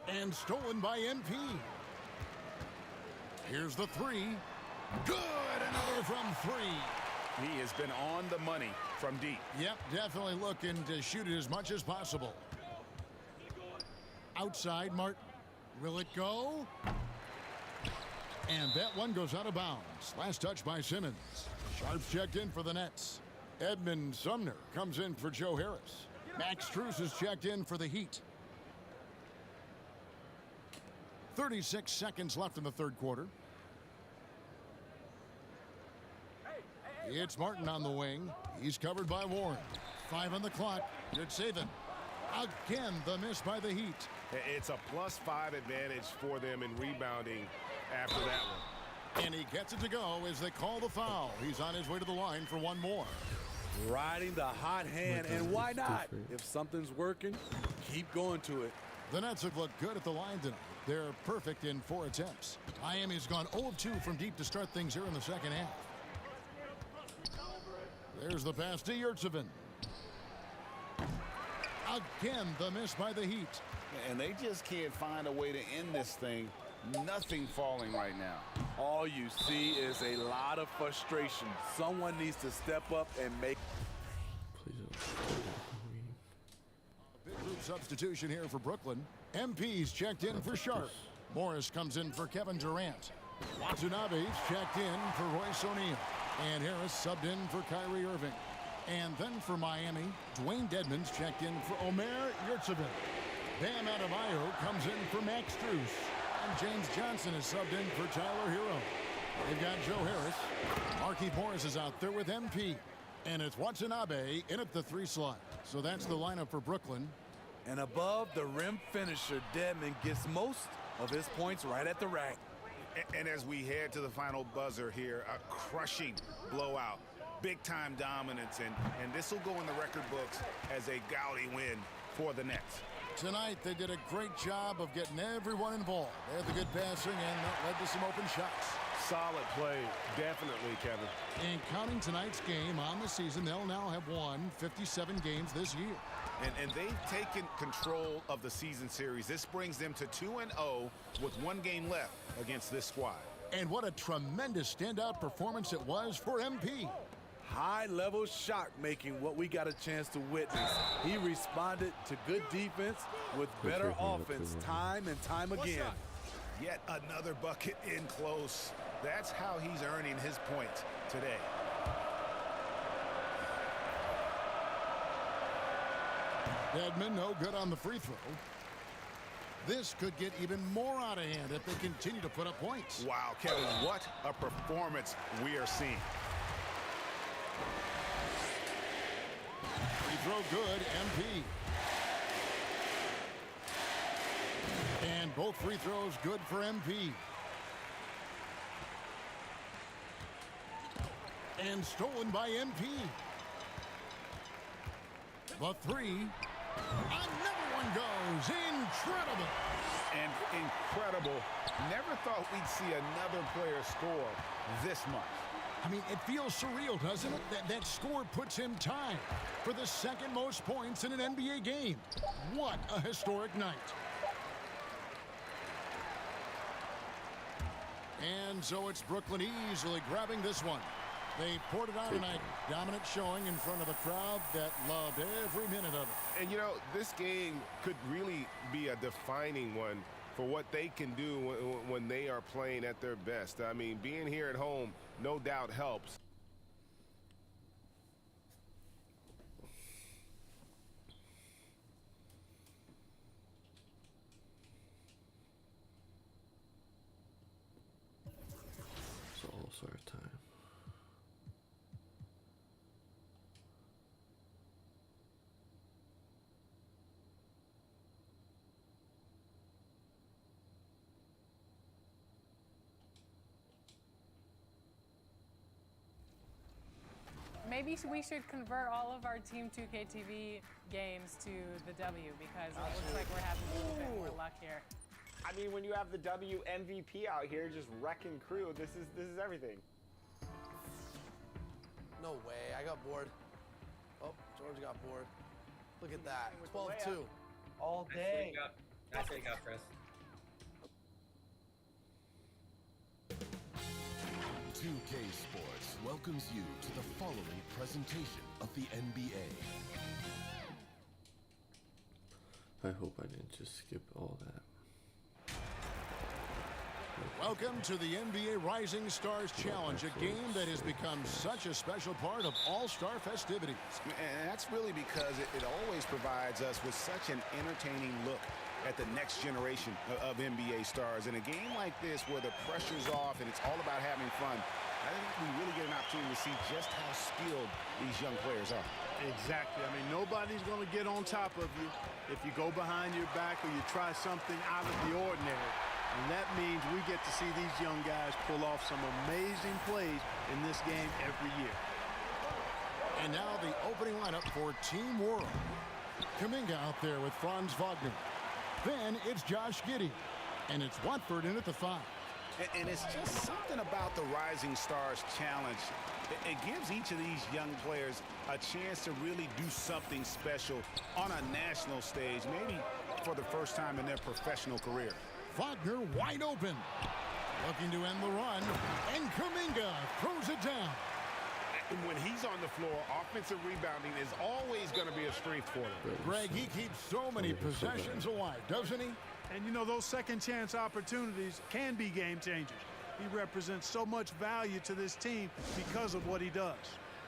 And stolen by MP. Here's the three. Good! Another from three. He has been on the money from deep. Yep, definitely looking to shoot it as much as possible. Outside, Martin. Will it go? And that one goes out of bounds. Last touch by Simmons. Sharps checked in for the Nets. Edmund Sumner comes in for Joe Harris. Max Strus is checked in for the Heat. 36 seconds left in the third quarter. It's Martin on the wing. He's covered by Warren. 5 on the clock. Good saving. Again, the miss by the Heat. It's a +5 advantage for them in rebounding after that one. And he gets it to go as they call the foul. He's on his way to the line for one more. Riding the hot hand, and why not? If something's working, keep going to it. The Nets have looked good at the line tonight. They're perfect in 4 attempts. Miami's gone 0 of 2 from deep to start things here in the second half. There's the pass to Yurtseven. Again, the miss by the Heat. And they just can't find a way to end this thing. Nothing falling right now. All you see is a lot of frustration. Someone needs to step up and make. Big group substitution here for Brooklyn. MP's checked in for Sharp. Morris comes in for Kevin Durant. Watanabe's checked in for Royce O'Neal. And Harris subbed in for Kyrie Irving. And then for Miami, Dwayne Dedmon's checked in for Omer Yurtseven. Bam Adebayo comes in for Max Strus. And James Johnson is subbed in for Tyler Hero. They've got Joe Harris. Markieff Morris is out there with MP. And it's Watanabe in at the 3 slot. So that's the lineup for Brooklyn. And above the rim finisher, Dedmon gets most of his points right at the rack. And as we head to the final buzzer here, a crushing blowout. Big-time dominance, and this will go in the record books as a gaudy win for the Nets. Tonight, they did a great job of getting everyone involved. They had the good passing, and that led to some open shots. Solid play, definitely, Kevin. And counting tonight's game on the season, they'll now have won 57 games this year. And they've taken control of the season series. This brings them to 2-0 with 1 game left against this squad. And what a tremendous standout performance it was for MP. High-level shot making, what we got a chance to witness. He responded to good defense with better offense time and time again. Yet another bucket in close. That's how he's earning his points today. Dedmon no good on the free throw. This could get even more out of hand if they continue to put up points. Wow, Kevin, what a performance we are seeing. Free throw good, MP. And both free throws good for MP. And stolen by MP. The 3. Another one goes. Incredible. And incredible. Never thought we'd see another player score this much. I mean, it feels surreal, doesn't it? That score puts him tied for the second most points in an NBA game. What a historic night. And so it's Brooklyn easily grabbing this one. They poured it out tonight. Dominant showing in front of a crowd that loved every minute of it. And, you know, this game could really be a defining one for what they can do when they are playing at their best. I mean, being here at home, no doubt helps. All-Star time. Maybe we should convert all of our Team 2K TV games to the W because it looks like we're having a little bit more luck here. I mean, when you have the W MVP out here just wrecking crew, this is everything. No way. I got bored. Oh, George got bored. Look at that. 12-2. All day. Nice take out, Chris. 2K Sports welcomes you to the following presentation of the NBA. I hope I didn't just skip all that. Welcome to the NBA Rising Stars Challenge, a game that has become such a special part of All-Star festivities. And that's really because it always provides us with such an entertaining look at the next generation of NBA stars. In a game like this where the pressure's off and it's all about having fun, I think we really get an opportunity to see just how skilled these young players are. Exactly. I mean, nobody's going to get on top of you if you go behind your back or you try something out of the ordinary. And that means we get to see these young guys pull off some amazing plays in this game every year. And now the opening lineup for Team World. Kuminga out there with Franz Wagner. Then it's Josh Giddey. And it's Watford in at the 5. And it's just something about the Rising Stars Challenge. It gives each of these young players a chance to really do something special on a national stage, maybe for the first time in their professional career. Wagner wide open. Looking to end the run. And Kuminga throws it down. And when he's on the floor, offensive rebounding is always going to be a strength for him. Greg, he keeps so many possessions alive, doesn't he? And you know, those second chance opportunities can be game changers. He represents so much value to this team because of what he does.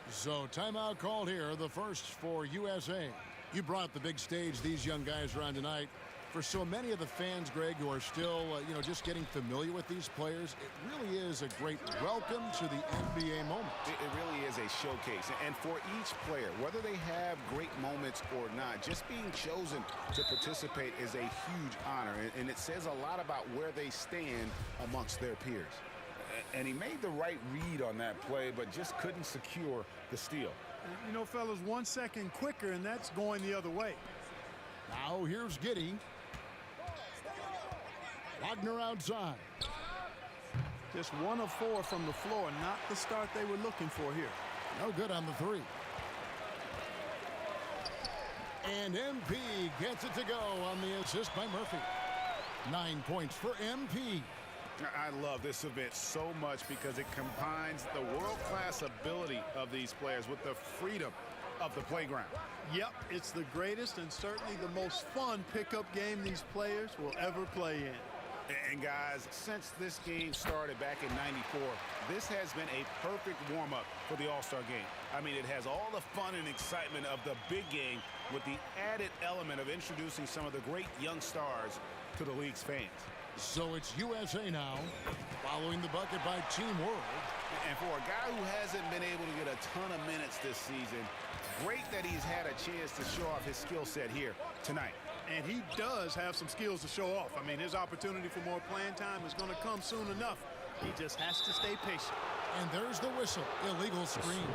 So timeout called here, the first for USA. You brought the big stage these young guys around tonight. For so many of the fans, Greg, who are still, just getting familiar with these players, it really is a great welcome to the NBA moment. It really is a showcase. And for each player, whether they have great moments or not, just being chosen to participate is a huge honor. And it says a lot about where they stand amongst their peers. And he made the right read on that play, but just couldn't secure the steal. You know, fellas, 1 second quicker, and that's going the other way. Now here's Giddey. Wagner outside. Just 1 of 4 from the floor, not the start they were looking for here. No good on the 3. And MP gets it to go on the assist by Murphy. 9 points for MP. I love this event so much because it combines the world-class ability of these players with the freedom of the playground. Yep, it's the greatest and certainly the most fun pickup game these players will ever play in. And guys, since this game started back in '94, this has been a perfect warm-up for the All-Star game. I mean, it has all the fun and excitement of the big game with the added element of introducing some of the great young stars to the league's fans. So it's USA now, following the bucket by Team World. And for a guy who hasn't been able to get a ton of minutes this season, great that he's had a chance to show off his skill set here tonight. And he does have some skills to show off. I mean, his opportunity for more playing time is going to come soon enough. He just has to stay patient. And there's the whistle. Illegal screen.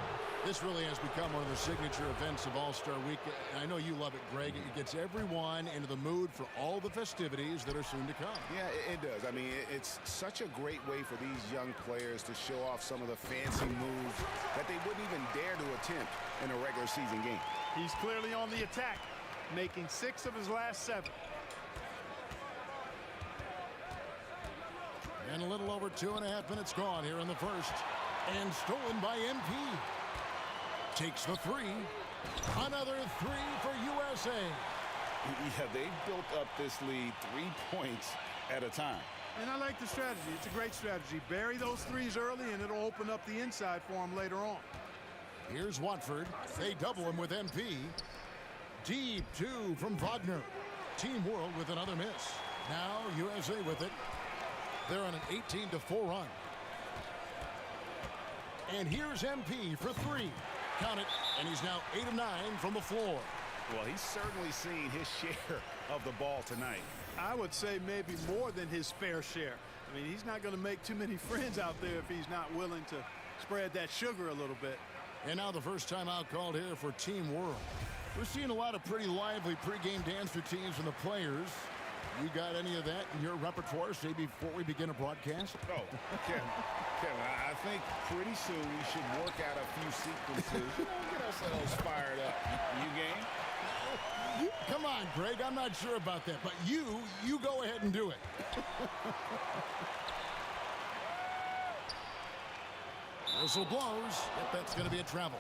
This really has become one of the signature events of All-Star Week. I know you love it, Greg. It gets everyone into the mood for all the festivities that are soon to come. Yeah, it does. I mean, it's such a great way for these young players to show off some of the fancy moves that they wouldn't even dare to attempt in a regular season game. He's clearly on the attack, making 6 of his last 7. And a little over 2.5 minutes gone here in the first. And stolen by MP. Takes the 3. Another 3 for USA. Yeah, they've built up this lead 3 points at a time. And I like the strategy. It's a great strategy. Bury those 3s early, and it'll open up the inside for him later on. Here's Watford. They double him with MP. Deep 2 from Wagner. Team World with another miss. Now USA with it. They're on an 18-4 run. And here's MP for 3. Count it, and he's now 8 of 9 from the floor. Well, he's certainly seen his share of the ball tonight. I would say maybe more than his fair share. I mean, he's not going to make too many friends out there if he's not willing to spread that sugar a little bit. And now the first time out called here for Team World. We're seeing a lot of pretty lively pregame dance routines from the players. You got any of that in your repertoire, say, before we begin a broadcast? Oh, Kevin, I think pretty soon we should work out a few sequences. Get ourselves fired up. You game? Come on, Greg. I'm not sure about that, but you go ahead and do it. Whistle blows. Yep, that's going to be a travel.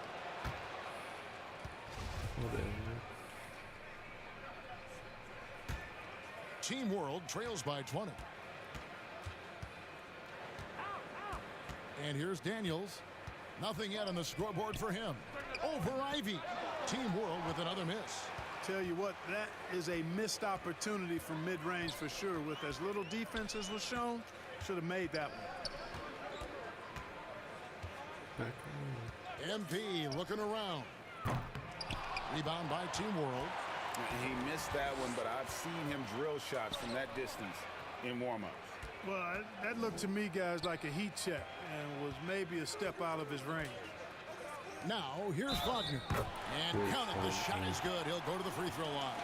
Team World trails by 20. And here's Daniels. Nothing yet on the scoreboard for him. Over Ivy. Team World with another miss. Tell you what, that is a missed opportunity from mid-range for sure. With as little defense as was shown, should have made that one. MP looking around. Rebound by Team World. He missed that one, but I've seen him drill shots from that distance in warm-ups. Well, that looked to me, guys, like a heat check and was maybe a step out of his range. Now, here's Wagner. And count it, the shot is good. He'll go to the free throw line.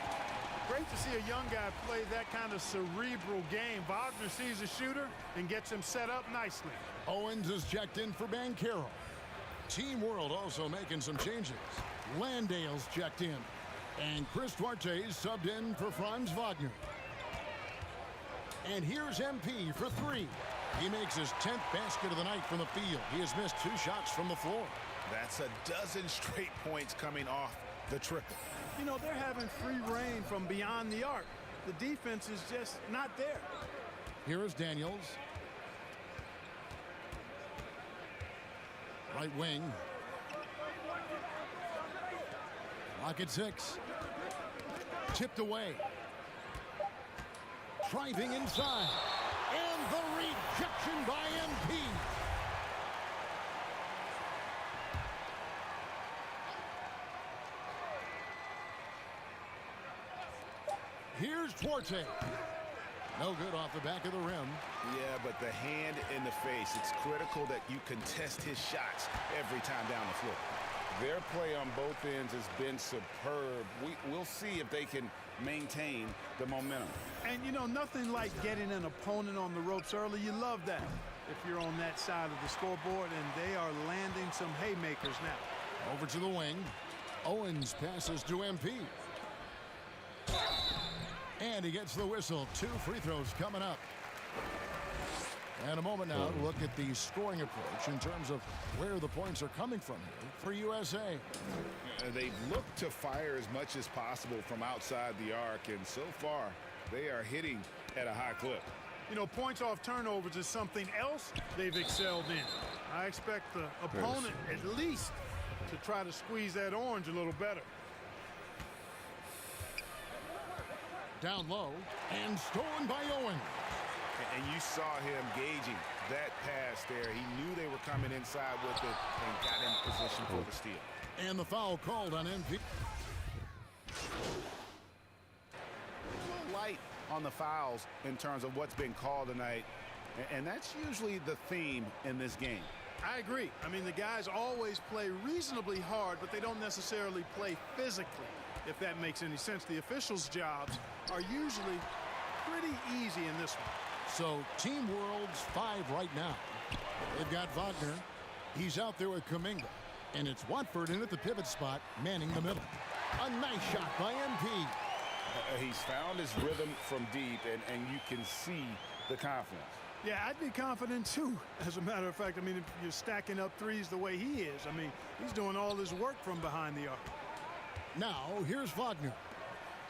Great to see a young guy play that kind of cerebral game. Wagner sees a shooter and gets him set up nicely. Owens is checked in for Banchero. Team World also making some changes. Landale's checked in. And Chris Duarte subbed in for Franz Wagner. And here's MP for 3. He makes his 10th basket of the night from the field. He has missed 2 shots from the floor. That's a dozen straight points coming off the triple. You know, they're having free reign from beyond the arc. The defense is just not there. Here is Daniels. Right wing. Rocket 6. Tipped away. Driving inside. And the rejection by MP. Here's Duarte. No good off the back of the rim. Yeah, but the hand in the face. It's critical that you contest his shots every time down the floor. Their play on both ends has been superb. We'll see if they can maintain the momentum. And, you know, nothing like getting an opponent on the ropes early. You love that if you're on that side of the scoreboard, and they are landing some haymakers now. Over to the wing. Owens passes to MP. And he gets the whistle. 2 free throws coming up. And a moment now to look at the scoring approach in terms of where the points are coming from here for USA. They've looked to fire as much as possible from outside the arc, and so far they are hitting at a high clip. You know, points off turnovers is something else they've excelled in. I expect the opponent at least to try to squeeze that orange a little better. Down low and stolen by Owens. And you saw him gauging that pass there. He knew they were coming inside with it and got in position for the steal. And the foul called on MP. A little light on the fouls in terms of what's been called tonight. And that's usually the theme in this game. I agree. I mean, the guys always play reasonably hard, but they don't necessarily play physically, if that makes any sense. The officials' jobs are usually pretty easy in this one. So Team World's 5 right now. They've got Wagner. He's out there with Kuminga. And it's Watford in at the pivot spot, manning the middle. A nice shot by MP. He's found his rhythm from deep, and you can see the confidence. Yeah, I'd be confident too. As a matter of fact, I mean, if you're stacking up threes the way he is, I mean, he's doing all his work from behind the arc. Now, here's Wagner.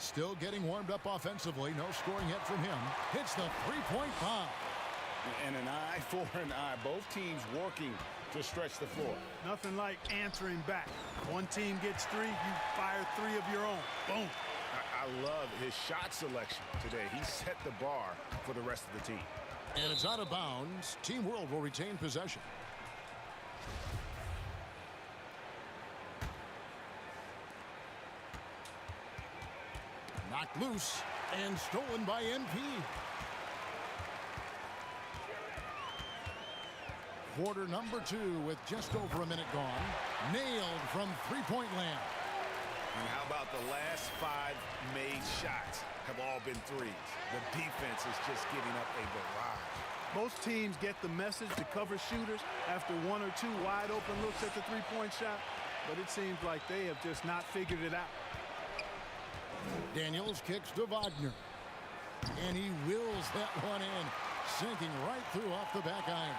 Still getting warmed up offensively. No scoring yet from him. Hits the three-point bomb. And an eye for an eye. Both teams working to stretch the floor. Nothing like answering back. One team gets 3, you fire 3 of your own. Boom. I love his shot selection today. He set the bar for the rest of the team. And it's out of bounds. Team World will retain possession. Knocked loose and stolen by MP. Quarter number 2 with just over a minute gone. Nailed from three-point land. And how about the last 5 made shots have all been threes? The defense is just giving up a barrage. Most teams get the message to cover shooters after 1 or 2 wide open looks at the three-point shot, but it seems like they have just not figured it out. Daniels kicks to Wagner. And he wills that one in, sinking right through off the back iron.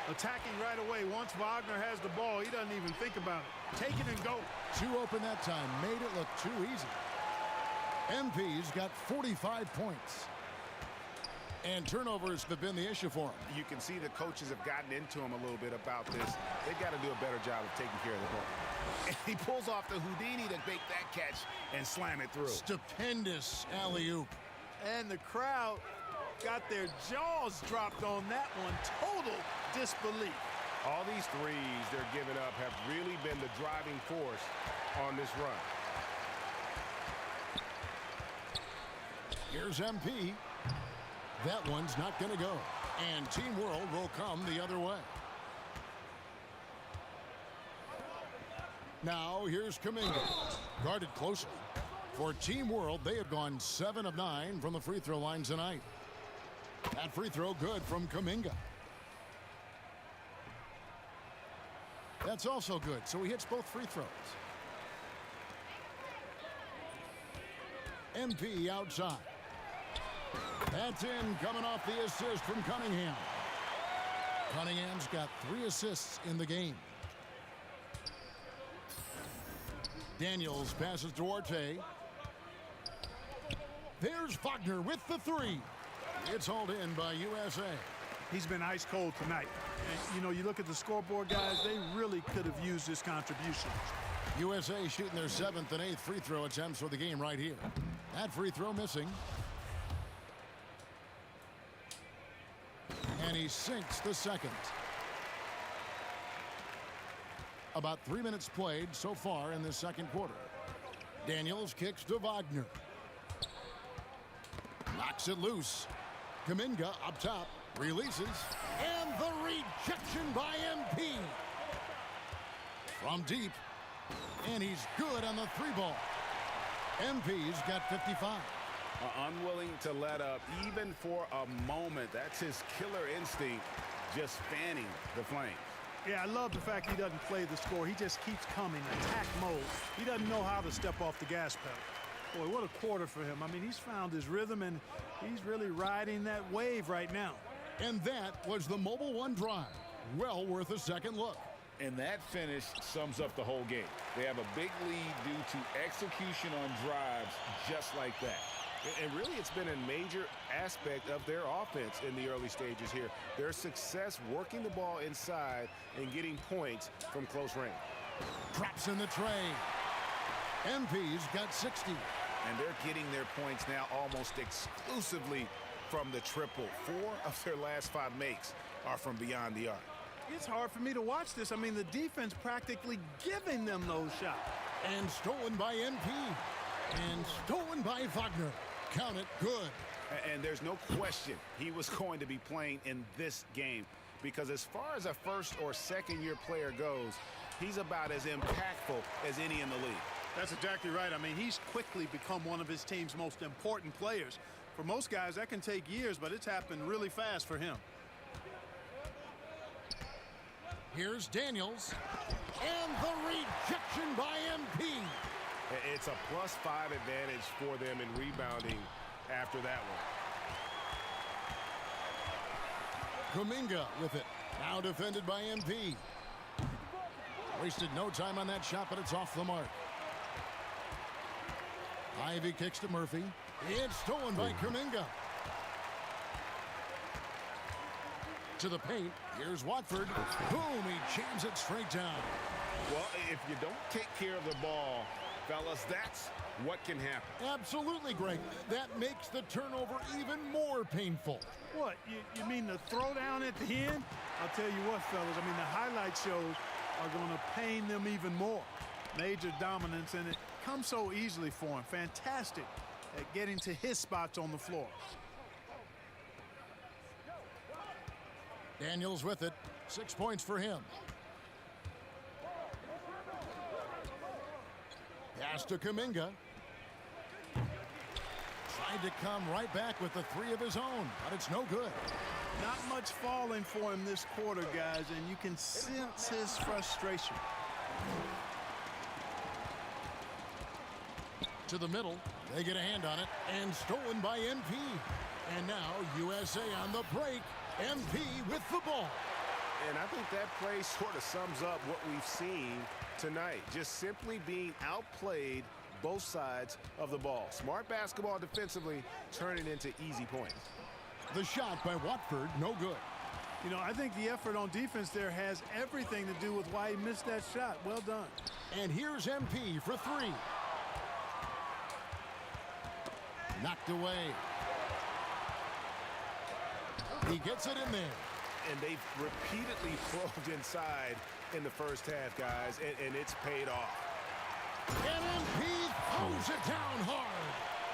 Attacking right away. Once Wagner has the ball, he doesn't even think about it. Take it and go. 2 open that time. Made it look too easy. MP's got 45 points. And turnovers have been the issue for him. You can see the coaches have gotten into him a little bit about this. They've got to do a better job of taking care of the ball. And he pulls off the Houdini to make that catch and slam it through. Stupendous alley-oop. And the crowd got their jaws dropped on that one. Total disbelief. All these threes they're giving up have really been the driving force on this run. Here's MP. That one's not going to go. And Team World will come the other way. Now here's Kuminga. Guarded closely. For Team World, they have gone 7 of 9 from the free throw line tonight. That free throw good from Kuminga. That's also good, so he hits both free throws. MP outside. That's in, coming off the assist from Cunningham. Cunningham's got 3 assists in the game. Daniels passes to Orte. There's Wagner with the 3. It's hauled in by USA. He's been ice cold tonight. And, you know, you look at the scoreboard, guys, they really could have used this contribution. USA shooting their 7th and 8th free throw attempts for the game right here. That free throw missing. And he sinks the second. About 3 minutes played so far in the second quarter. Daniels kicks to Wagner. Knocks it loose. Kuminga up top. Releases. And the rejection by MP. From deep. And he's good on the 3-ball. MP's got 55. Unwilling to let up even for a moment. That's his killer instinct, just fanning the flames. Yeah, I love the fact he doesn't play the score. He just keeps coming, attack mode. He doesn't know how to step off the gas pedal. Boy, what a quarter for him. I mean, he's found his rhythm, and he's really riding that wave right now. And that was the Mobile One drive. Well worth a second look. And that finish sums up the whole game. They have a big lead due to execution on drives just like that. And really, it's been a major aspect of their offense in the early stages here. Their success working the ball inside and getting points from close range. Drops in the tray. MP's got 60. And they're getting their points now almost exclusively from the triple. 4 of their last 5 makes are from beyond the arc. It's hard for me to watch this. I mean, the defense practically giving them those shots. And stolen by MP. And stolen by Wagner. Count it, good. And there's no question he was going to be playing in this game, because as far as a first or second year player goes, he's about as impactful as any in the league. That's exactly right. I mean, he's quickly become one of his team's most important players. For most guys, that can take years, but it's happened really fast for him. Here's Daniels. And the rejection by MP. It's a +5 advantage for them in rebounding after that one. Kuminga with it. Now defended by MP. Wasted no time on that shot, but it's off the mark. Ivy kicks to Murphy. It's stolen by Kuminga. To the paint. Here's Watford. Boom, he jams it straight down. Well, if you don't take care of the ball, fellas, that's what can happen. Absolutely, Greg. That makes the turnover even more painful. What, you mean the throwdown at the end? I'll tell you what, fellas, I mean, the highlight shows are going to pain them even more. Major dominance, and it comes so easily for him. Fantastic at getting to his spots on the floor. Daniels with it. 6 points for him. Pass to Kuminga. Tried to come right back with the 3 of his own, but it's no good. Not much falling for him this quarter, guys, and you can sense his frustration. To the middle. They get a hand on it, and stolen by MP. And now USA on the break. MP with the ball. And I think that play sort of sums up what we've seen tonight. Just simply being outplayed both sides of the ball. Smart basketball defensively, turning into easy points. The shot by Watford, no good. You know, I think the effort on defense there has everything to do with why he missed that shot. Well done. And here's MP for 3. Knocked away. He gets it in there. And they've repeatedly probed inside in the first half, guys, and it's paid off. And MP throws it down hard.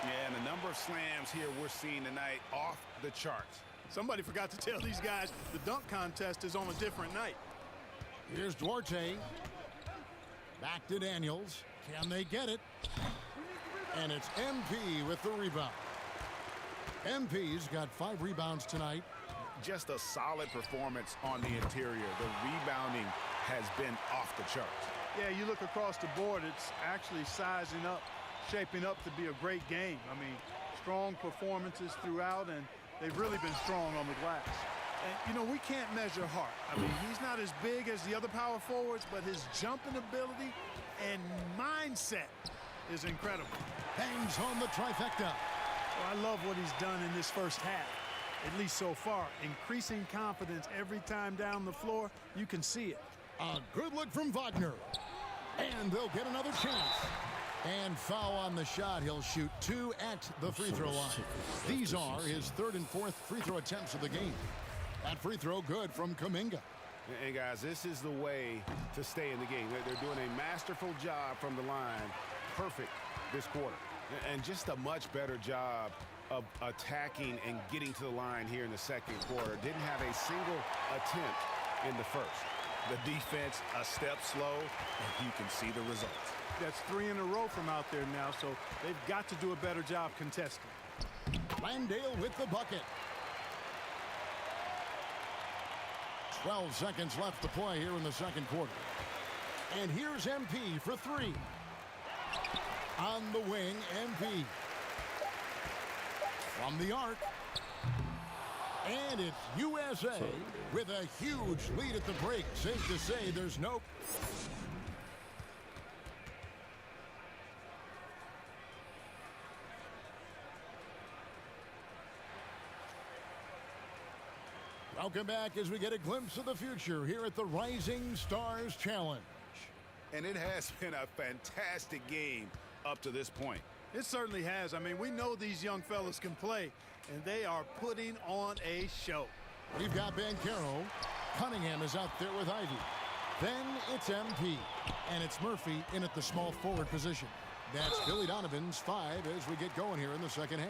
Yeah, and the number of slams here we're seeing tonight off the charts. Somebody forgot to tell these guys the dunk contest is on a different night. Here's Duarte. Back to Daniels. Can they get it? And it's MP with the rebound. MP's got 5 rebounds tonight. Just a solid performance on the interior. The rebounding has been off the charts. Yeah, you look across the board, it's actually sizing up, shaping up to be a great game. I mean, strong performances throughout, and they've really been strong on the glass. And, you know, we can't measure Hart. I mean, he's not as big as the other power forwards, but his jumping ability and mindset is incredible. Hangs on the trifecta. Well, I love what he's done in this first half, at least so far. Increasing confidence every time down the floor. You can see it. A good look from Wagner. And they'll get another chance. And foul on the shot. He'll shoot 2 at the free throw line. These are his 3rd and 4th free throw attempts of the game. That free throw good from Kuminga. And guys, this is the way to stay in the game. They're doing a masterful job from the line. Perfect this quarter. And just a much better job of attacking and getting to the line here in the second quarter. Didn't have a single attempt in the first. The defense a step slow, and you can see the results. That's 3 in a row from out there now, so they've got to do a better job contesting. Landale with the bucket. 12 seconds left to play here in the second quarter. And here's MP for 3. On the wing, MP. From the arc. And it's USA with a huge lead at the break. Safe to say there's no... Welcome back as we get a glimpse of the future here at the Rising Stars Challenge. And it has been a fantastic game up to this point. It certainly has. I mean, we know these young fellas can play, and they are putting on a show. We've got Banchero. Cunningham is out there with Ivy. Then it's MP, and it's Murphy in at the small forward position. That's Billy Donovan's 5 as we get going here in the second half.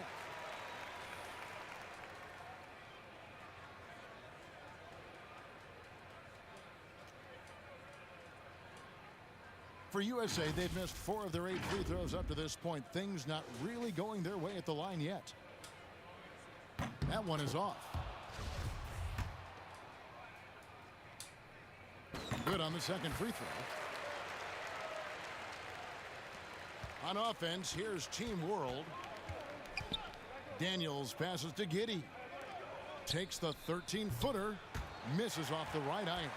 For USA, they've missed 4 of their 8 free throws up to this point. Things not really going their way at the line yet. That one is off. Good on the second free throw. On offense, here's Team World. Daniels passes to Giddey. Takes the 13-footer. Misses off the right iron.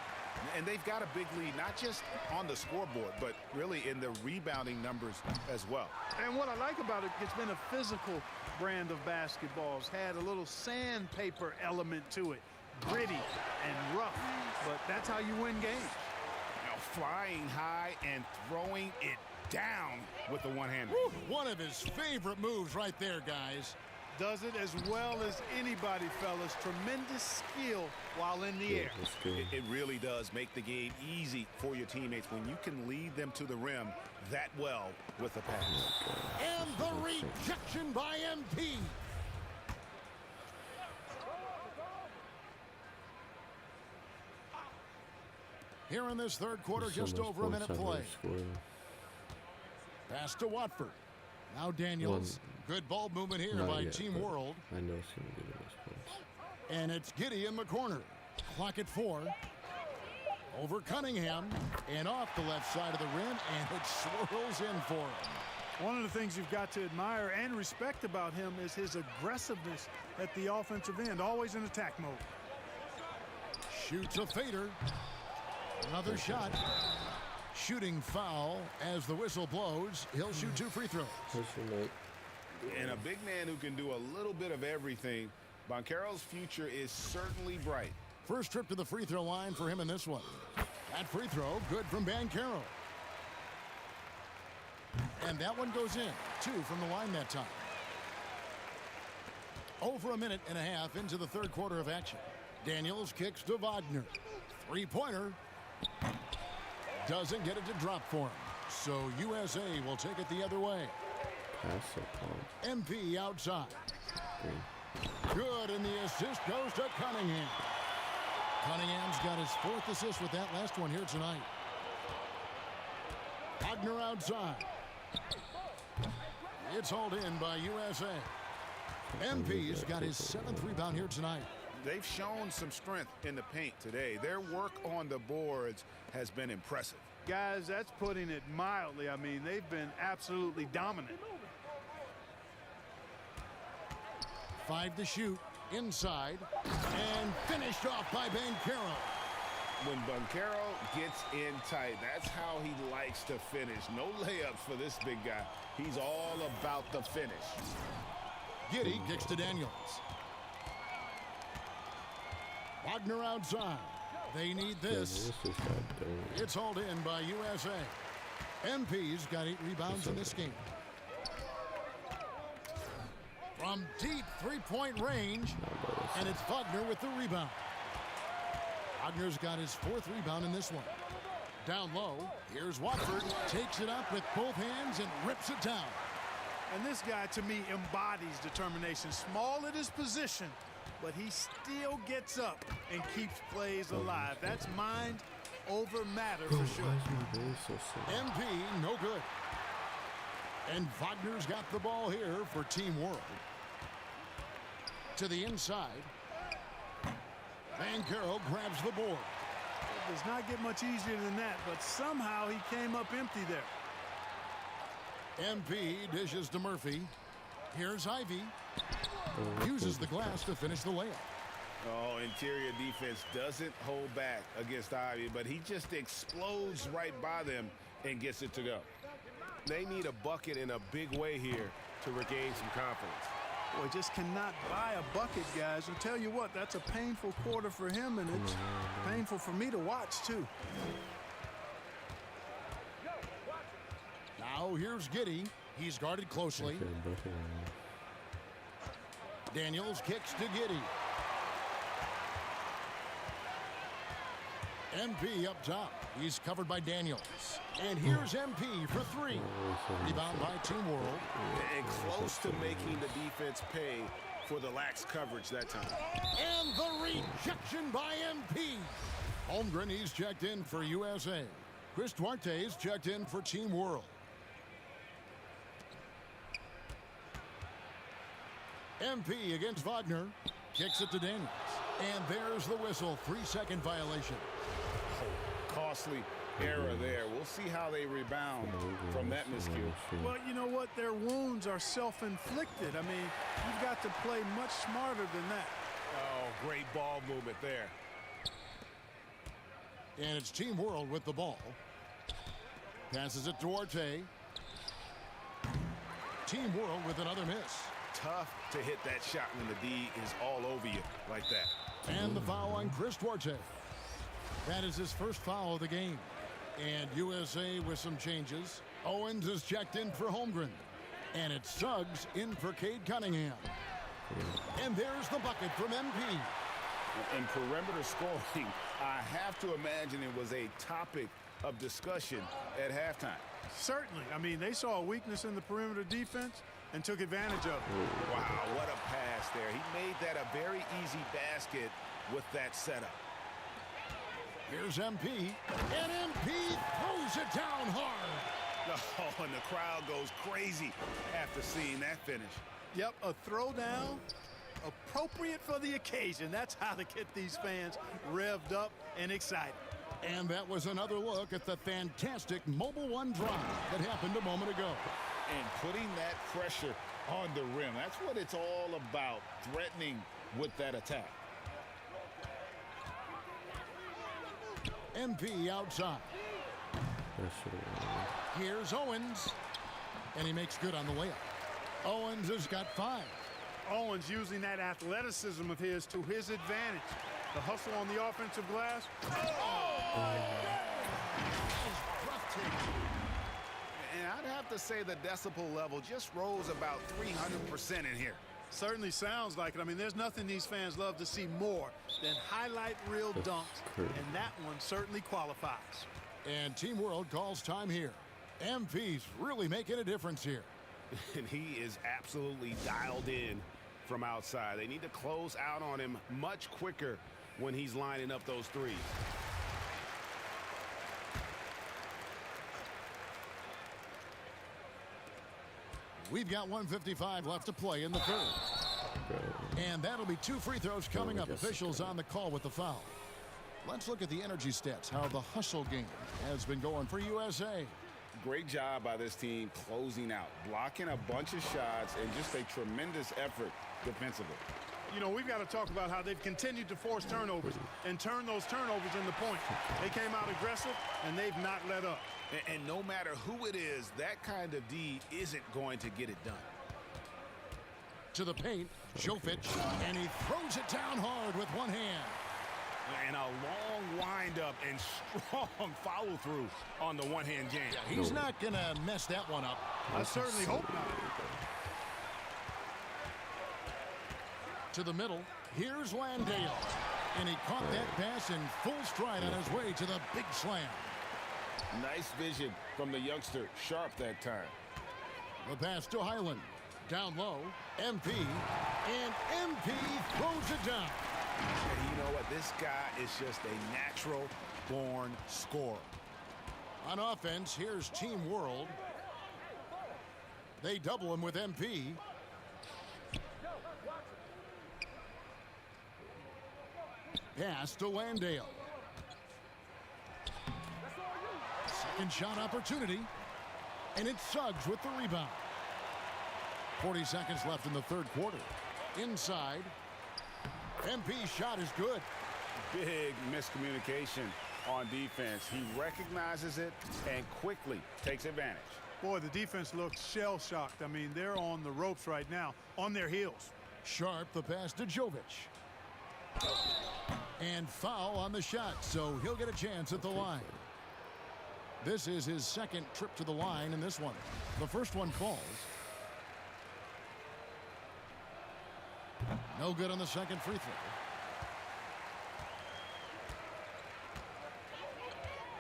And they've got a big lead, not just on the scoreboard, but really in the rebounding numbers as well. And what I like about it, it's been a physical brand of basketball. It's had a little sandpaper element to it. Gritty and rough, but that's how you win games. Now flying high and throwing it down with the one-hander. One of his favorite moves right there, guys. Does it as well as anybody, fellas. Tremendous skill while in the air. It really does make the game easy for your teammates when you can lead them to the rim that well with a pass. And the rejection by MP. Here in this third quarter, just over a minute play. Pass to Watford. Now Daniels. Good ball movement here by Team World. I know it's going to give us points. And it's Giddey in the corner. Clock at 4. Over Cunningham. And off the left side of the rim. And it swirls in for him. One of the things you've got to admire and respect about him is his aggressiveness at the offensive end. Always in attack mode. Shoots a fader. Another shot. Shooting foul as the whistle blows. He'll shoot 2 free throws. And a big man who can do a little bit of everything. Banchero's future is certainly bright. First trip to the free throw line for him in this one. That free throw, good from Banchero. And that one goes in. 2 from the line that time. Over a minute and a half into the third quarter of action. Daniels kicks to Wagner. Three-pointer. Doesn't get it to drop for him. So USA will take it the other way. MP outside. Good, and the assist goes to Cunningham. Cunningham's got his 4th assist with that last one here tonight. Wagner outside. It's hauled in by USA. MP's got his 7th rebound here tonight. They've shown some strength in the paint today. Their work on the boards has been impressive. Guys, that's putting it mildly. I mean, they've been absolutely dominant. 5 to shoot. Inside. And finished off by Banchero. When Banchero gets in tight, that's how he likes to finish. No layups for this big guy. He's all about the finish. Giddey kicks to Daniels. Wagner outside. They need this. It's hauled in by USA. MP's got 8 rebounds in this game. From deep three-point range, and it's Wagner with the rebound. Wagner's got his 4th rebound in this one. Down low, here's Watford, takes it up with both hands and rips it down. And this guy, to me, embodies determination. Small at his position, but he still gets up and keeps plays alive. That's mind over matter for sure. MP, no good. And Wagner's got the ball here for Team World. To the inside. Banchero grabs the board. It does not get much easier than that, but somehow he came up empty there. MP dishes to Murphy. Here's Ivy. Uses the glass to finish the layup. Oh, interior defense doesn't hold back against Ivy, but he just explodes right by them and gets it to go. They need a bucket in a big way here to regain some confidence. Boy, just cannot buy a bucket, guys. I'll tell you what, that's a painful quarter for him, and it's painful for me to watch, too. Now here's Giddey. He's guarded closely. Daniels kicks to Giddey. MP up top. He's covered by Daniels. And here's MP for 3. Rebound by Team World. And close to making the defense pay for the lax coverage that time. And the rejection by MP. Holmgren, he's checked in for USA. Chris Duarte's checked in for Team World. MP against Wagner. Kicks it to Daniels. And there's the whistle. 3-second violation. Costly error there. We'll see how they rebound from that miscue. Well, you know what? Their wounds are self-inflicted. I mean, you've got to play much smarter than that. Oh, great ball movement there. And it's Team World with the ball. Passes it to Duarte. Team World with another miss. Tough to hit that shot when the D is all over you like that. And the foul on Chris Duarte. That is his first foul of the game. And USA with some changes. Owens is checked in for Holmgren. And it's Suggs in for Cade Cunningham. And there's the bucket from MP. In perimeter scoring, I have to imagine it was a topic of discussion at halftime. Certainly. I mean, they saw a weakness in the perimeter defense and took advantage of it. Wow, what a pass there. He made that a very easy basket with that setup. Here's MP, and MP throws it down hard. Oh, and the crowd goes crazy after seeing that finish. Yep, a throwdown appropriate for the occasion. That's how to get these fans revved up and excited. And that was another look at the fantastic Mobile One drive that happened a moment ago. And putting that pressure on the rim, that's what it's all about, threatening with that attack. MP outside. Here's Owens, and he makes good on the layup. Owens has got 5. Owens using that athleticism of his to his advantage. The hustle on the offensive glass. And I'd have to say the decibel level just rose about 300% in here. Certainly sounds like it. I mean, there's nothing these fans love to see more than highlight reel dunks, and that one certainly qualifies. And Team World calls time here. MP's really making a difference here. And he is absolutely dialed in from outside. They need to close out on him much quicker when he's lining up those threes. We've got 1:55 left to play in the third. And that'll be 2 free throws coming up. Officials on the call with the foul. Let's look at the energy stats, how the hustle game has been going for USA. Great job by this team closing out, blocking a bunch of shots, and just a tremendous effort defensively. You know, we've got to talk about how they've continued to force turnovers and turn those turnovers into points. They came out aggressive, and they've not let up. And no matter who it is, that kind of D isn't going to get it done. To the paint, Jovic, and he throws it down hard with one hand. And a long windup and strong follow-through on the one-hand game. Yeah, he's not going to mess that one up. I certainly hope not. To the middle, here's Landale. And he caught that pass in full stride on his way to the big slam. Nice vision from the youngster, Sharp that time. The pass to Highland. Down low, MP. And MP throws it down. And you know what? This guy is just a natural-born scorer. On offense, here's Team World. They double him with MP. Pass to Landale. Second shot opportunity. And it's Suggs with the rebound. 40 seconds left in the third quarter. Inside. MP's shot is good. Big miscommunication on defense. He recognizes it and quickly takes advantage. Boy, the defense looks shell-shocked. I mean, they're on the ropes right now, on their heels. Sharp, the pass to Jovic. And foul on the shot, so he'll get a chance at the line. This is his second trip to the line in this one. The first one falls. No good on the second free throw.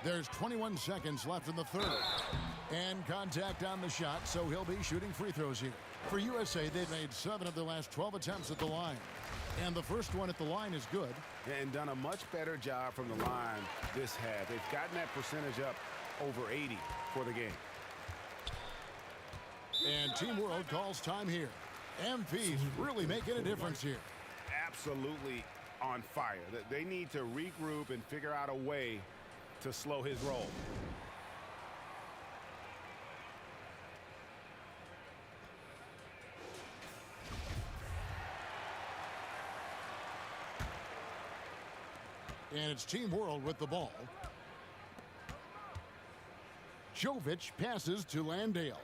There's 21 seconds left in the third. And contact on the shot, so he'll be shooting free throws here. For USA, they've made 7 of their last 12 attempts at the line. And the first one at the line is good. And done a much better job from the line this half. They've gotten that percentage up over 80 for the game. And Team World calls time here. MP's really making a difference here. Absolutely on fire. They need to regroup and figure out a way to slow his roll. And it's Team World with the ball. Jovic passes to Landale.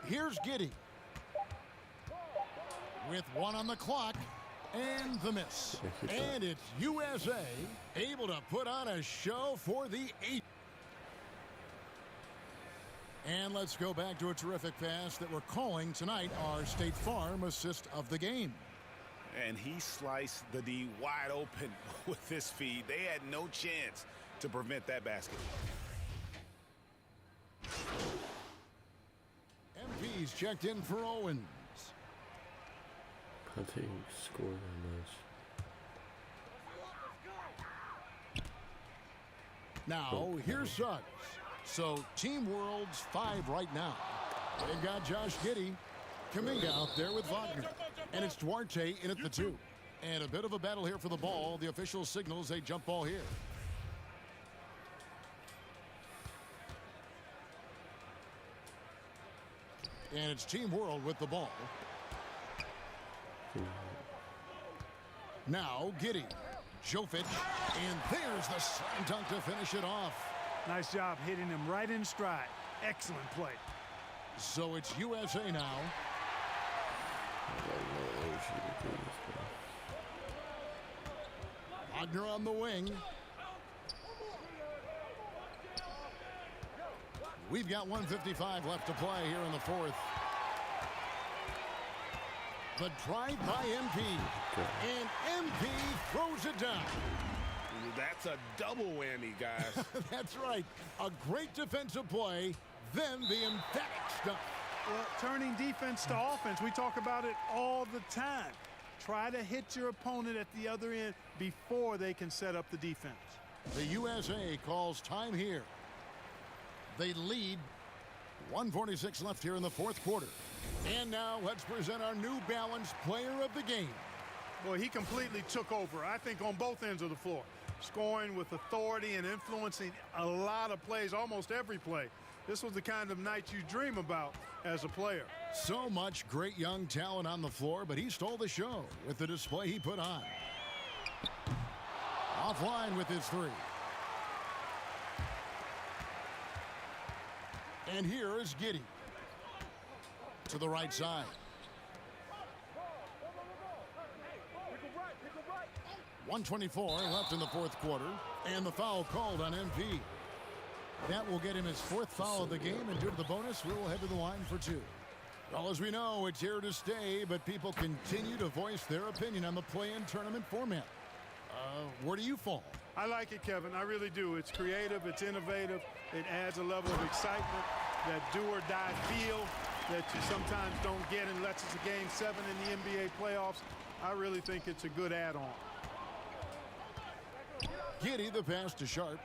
Here's Giddey. With 1 on the clock. And the miss. And it's USA able to put on a show for the 8th. And let's go back to a terrific pass that we're calling tonight our State Farm assist of the game. And he sliced the D wide open with this feed. They had no chance to prevent that basket. MP's checked in for Owens. I think he scored that much. Now, here's Suggs. So, Team World's 5 right now. They've got Josh Giddey, Kuminga out there with Wagner. And it's Duarte in at the 2. And a bit of a battle here for the ball. The official signals a jump ball here. And it's Team World with the ball. Now, Giddey. Jovic. And there's the slam dunk to finish it off. Nice job hitting him right in stride. Excellent play. So it's USA now. Wagner on the wing. We've got 1:55 left to play here in the fourth. The drive by MP. And MP throws it down. That's a double whammy, guys. That's right. A great defensive play, then the emphatic stuff. Well, turning defense to offense, we talk about it all the time. Try to hit your opponent at the other end before they can set up the defense. The USA calls time here. They lead. 1:46 left here in the fourth quarter. And now let's present our New Balance player of the game. Boy, he completely took over, I think, on both ends of the floor. Scoring with authority and influencing a lot of plays, almost every play. This was the kind of night you dream about as a player. So much great young talent on the floor, but he stole the show with the display he put on. Offline with his 3. And here is Giddey. To the right side. .124 left in the fourth quarter, and the foul called on MP. That will get him his 4th foul of the game, and due to the bonus, we will head to the line for 2. Well, as we know, it's here to stay, but people continue to voice their opinion on the play-in tournament format. Where do you fall? I like it, Kevin. I really do. It's creative. It's innovative. It adds a level of excitement, that do-or-die feel that you sometimes don't get unless it's a Game 7 in the NBA playoffs. I really think it's a good add-on. Giddey the pass to Sharp.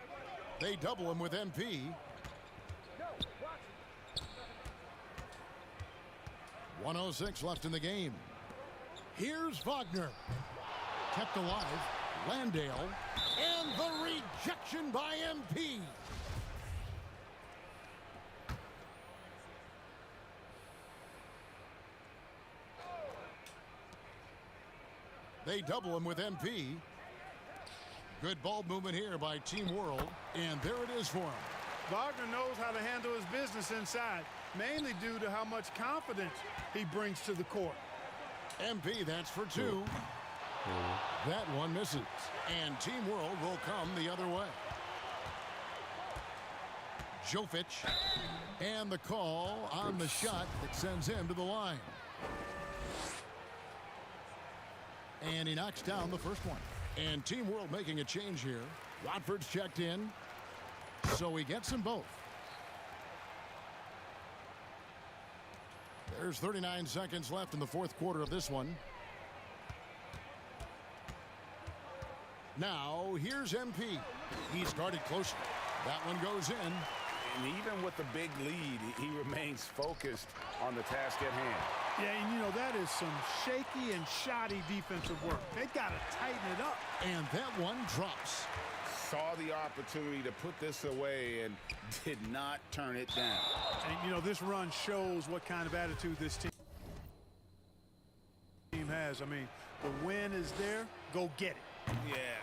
They double him with MP. .106 left in the game. Here's Wagner. Kept alive. Landale. And the rejection by MP. They double him with MP. Good ball movement here by Team World. And there it is for him. Wagner knows how to handle his business inside, mainly due to how much confidence he brings to the court. MP, that's for 2. That one misses. And Team World will come the other way. Jovic. And the call on the shot that sends him to the line. And he knocks down the first one. And Team World making a change here. Watford's checked in. So he gets them both. There's 39 seconds left in the fourth quarter of this one. Now, here's MP. He's guarded closely. That one goes in. And even with the big lead, he remains focused on the task at hand. Yeah, and you know, that is some shaky and shoddy defensive work. They got to tighten it up. And that one drops. Saw the opportunity to put this away and did not turn it down. And, you know, this run shows what kind of attitude this team has. I mean, the win is there. Go get it. Yeah,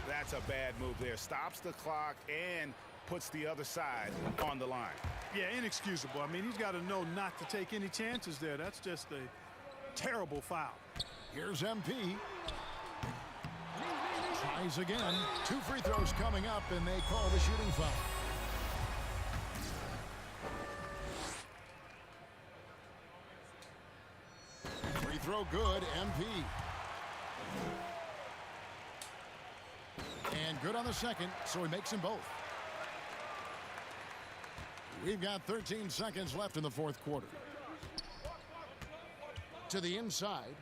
that's a bad move there. Stops the clock and puts the other side on the line. Yeah, inexcusable. I mean, he's got to know not to take any chances there. That's just a terrible foul. Here's MP. Tries again. 2 free throws coming up, and they call the shooting foul. good, MP. And good on the second, so he makes them both. We've got 13 seconds left in the fourth quarter. To the inside.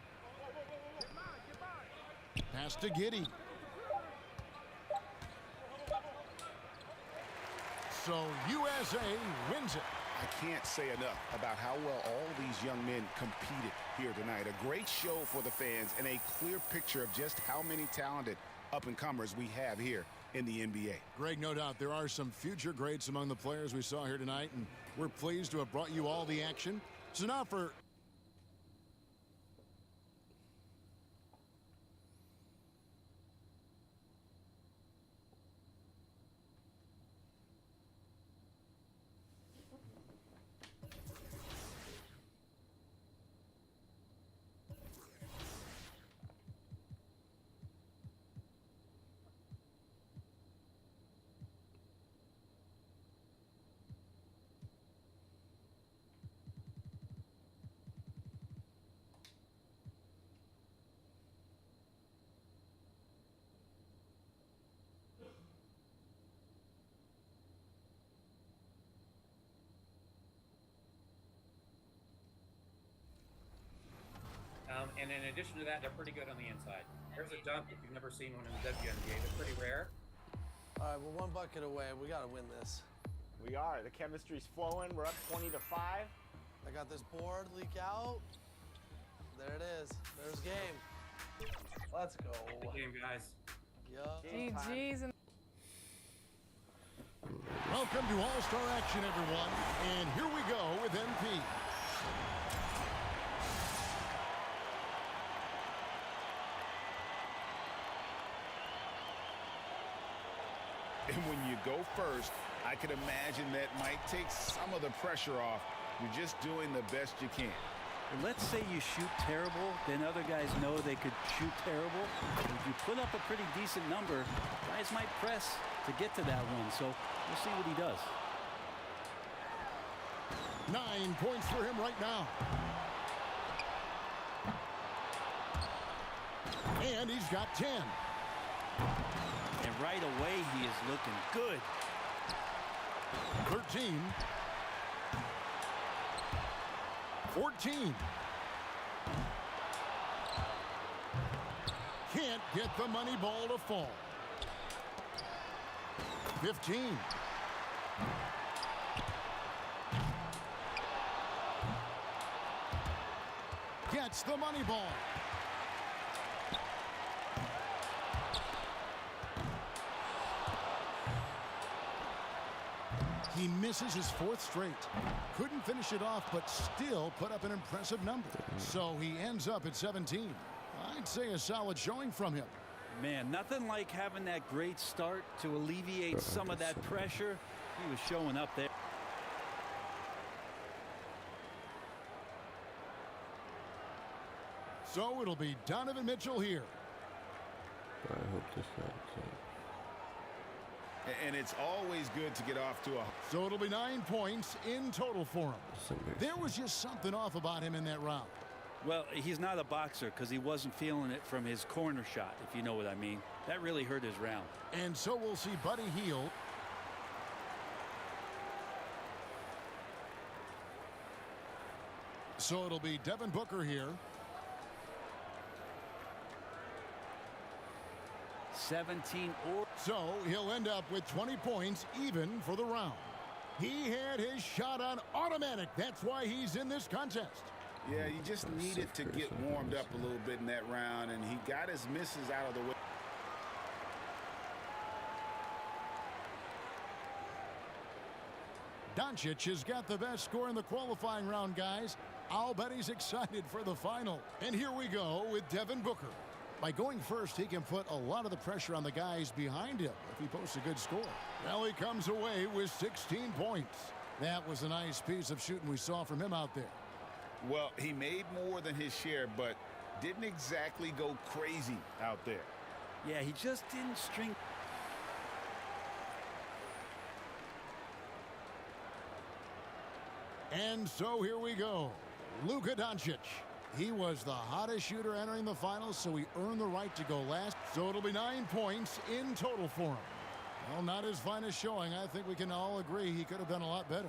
Pass to Giddey. So USA wins it. I can't say enough about how well all these young men competed here tonight. A great show for the fans and a clear picture of just how many talented up-and-comers we have here in the NBA. Greg, no doubt there are some future greats among the players we saw here tonight, and we're pleased to have brought you all the action. So now for... And in addition to that, they're pretty good on the inside. There's a dunk if you've never seen one in the WNBA. They're pretty rare. All right, we're one bucket away. We got to win this. We are. The chemistry's flowing. We're up 20-5. I got this board leak out. There it is. There's game. Let's go. Good game, guys. Yup. GG's. Welcome to All-Star action, everyone. And here we go with MP. And when you go first, I can imagine that might take some of the pressure off. You're just doing the best you can. Let's say you shoot terrible, then other guys know they could shoot terrible. If you put up a pretty decent number, guys might press to get to that one. So we'll see what he does. 9 points for him right now. And he's got 10. And right away, he is looking good. 13. 14. Can't get the money ball to fall. 15. Gets the money ball. He misses his fourth straight. Couldn't finish it off, but still put up an impressive number. So he ends up at 17. I'd say a solid showing from him. Man, nothing like having that great start to alleviate some of that pressure. He was showing up there. So it'll be Donovan Mitchell here. I hope this happens. And it's always good to get off to a... So it'll be 9 points in total for him. There was just something off about him in that round. Well, he's not a boxer because he wasn't feeling it from his corner shot, if you know what I mean. That really hurt his round. And so we'll see Buddy Hield. So it'll be Devin Booker here. 17 or... So he'll end up with 20 points even for the round. He had his shot on automatic. That's why he's in this contest. Yeah, you just needed to get warmed up a little bit in that round, and he got his misses out of the way. Doncic has got the best score in the qualifying round, guys. I'll bet he's excited for the final. And here we go with Devin Booker. By going first, he can put a lot of the pressure on the guys behind him if he posts a good score. Well, he comes away with 16 points. That was a nice piece of shooting we saw from him out there. Well, he made more than his share, but didn't exactly go crazy out there. Yeah, he just didn't string. And so here we go. Luka Doncic. He was the hottest shooter entering the finals, so he earned the right to go last. So it'll be 9 points in total for him. Well, not his finest showing. I think we can all agree he could have done a lot better.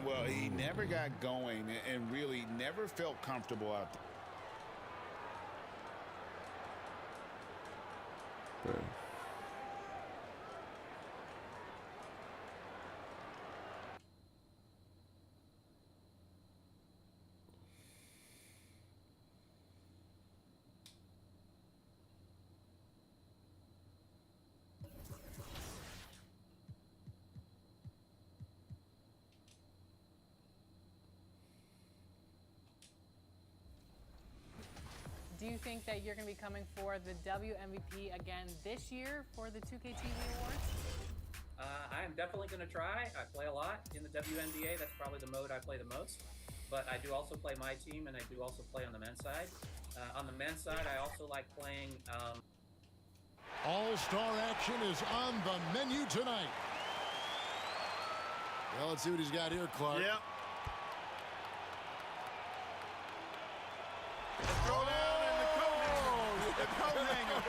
Well, he never got going and really never felt comfortable out there. Right. Do you think that you're going to be coming for the WMVP again this year for the 2K TV Awards? I am definitely going to try. I play a lot in the WNBA. That's probably the mode I play the most. But I do also play my team, and I do also play on the men's side. On the men's side, I also like playing... All-star action is on the menu tonight. Well, let's see what he's got here, Clark. Yep. Throw down in the coat hanger. The coat hanger.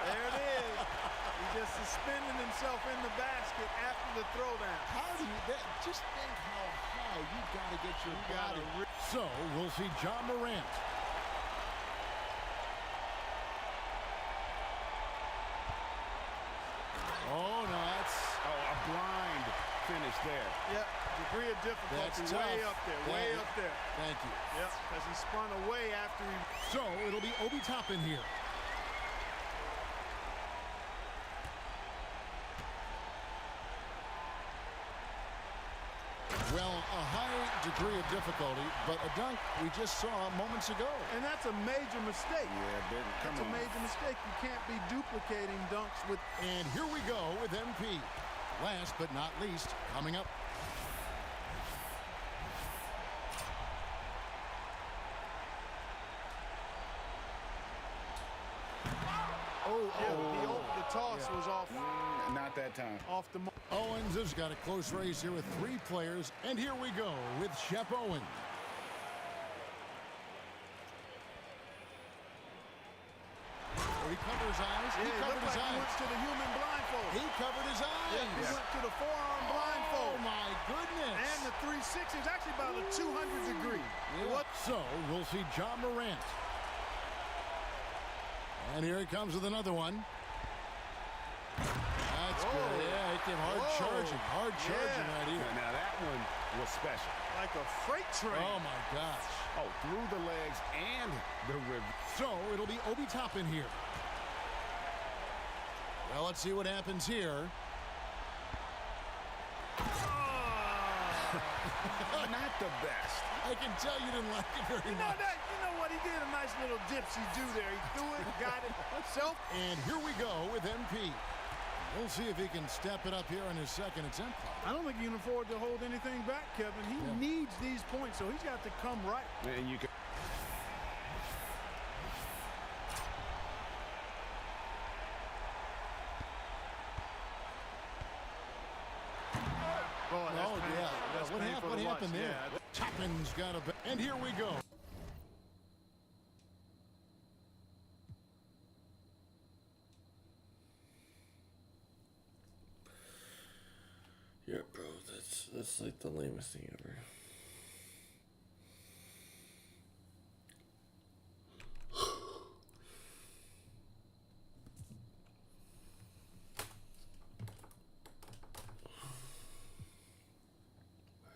There it is. He just suspended himself in the basket after the throwdown. How do you just think how high you got to get your body. So we'll see John Morant. Oh, no, that's a blind finish there. Yep, degree of difficulty way up there, way up there. Thank you. Yep, as he spun away after he... So it'll be Obi Toppin here. Well, a high degree of difficulty, but a dunk we just saw moments ago. And that's a major mistake. Yeah, Ben, that's a major mistake. You can't be duplicating dunks with... And here we go with MP. Last but not least, coming up. The toss was off. Not that time. Off the mark. Owens has got a close race here with 3 players. And here we go with Shep Owens. He covered his eyes. Yeah, He covered his eyes. He went to the human blindfold. He covered his eyes. Yeah, he went to the forearm blindfold. Oh, my goodness. And the 360 is actually about a 200 degree. Yeah. So we'll see John Morant. And here he comes with another one. That's good. Yeah, he came hard charging. Hard charging right here. Now that one was special. Like a freight train. Oh, my gosh. Oh, through the legs and the rib. So it'll be Obi Toppin here. Well, let's see what happens here. Not the best. I can tell you didn't like it very much. You know what? He did a nice little dipsy do there. He threw it, got it himself. And here we go with MP. We'll see if he can step it up here on his second attempt. I don't think he can afford to hold anything back, Kevin. He needs these points, so he's got to come right. And you can... What happened there? Yeah. Toppin's got a... And here we go. Yeah, bro, that's like the lamest thing ever.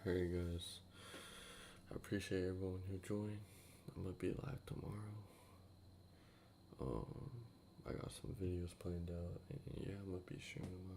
Alright guys, I appreciate everyone who joined. I'm gonna be live tomorrow. I got some videos planned out, and yeah, I'm gonna be streaming tomorrow.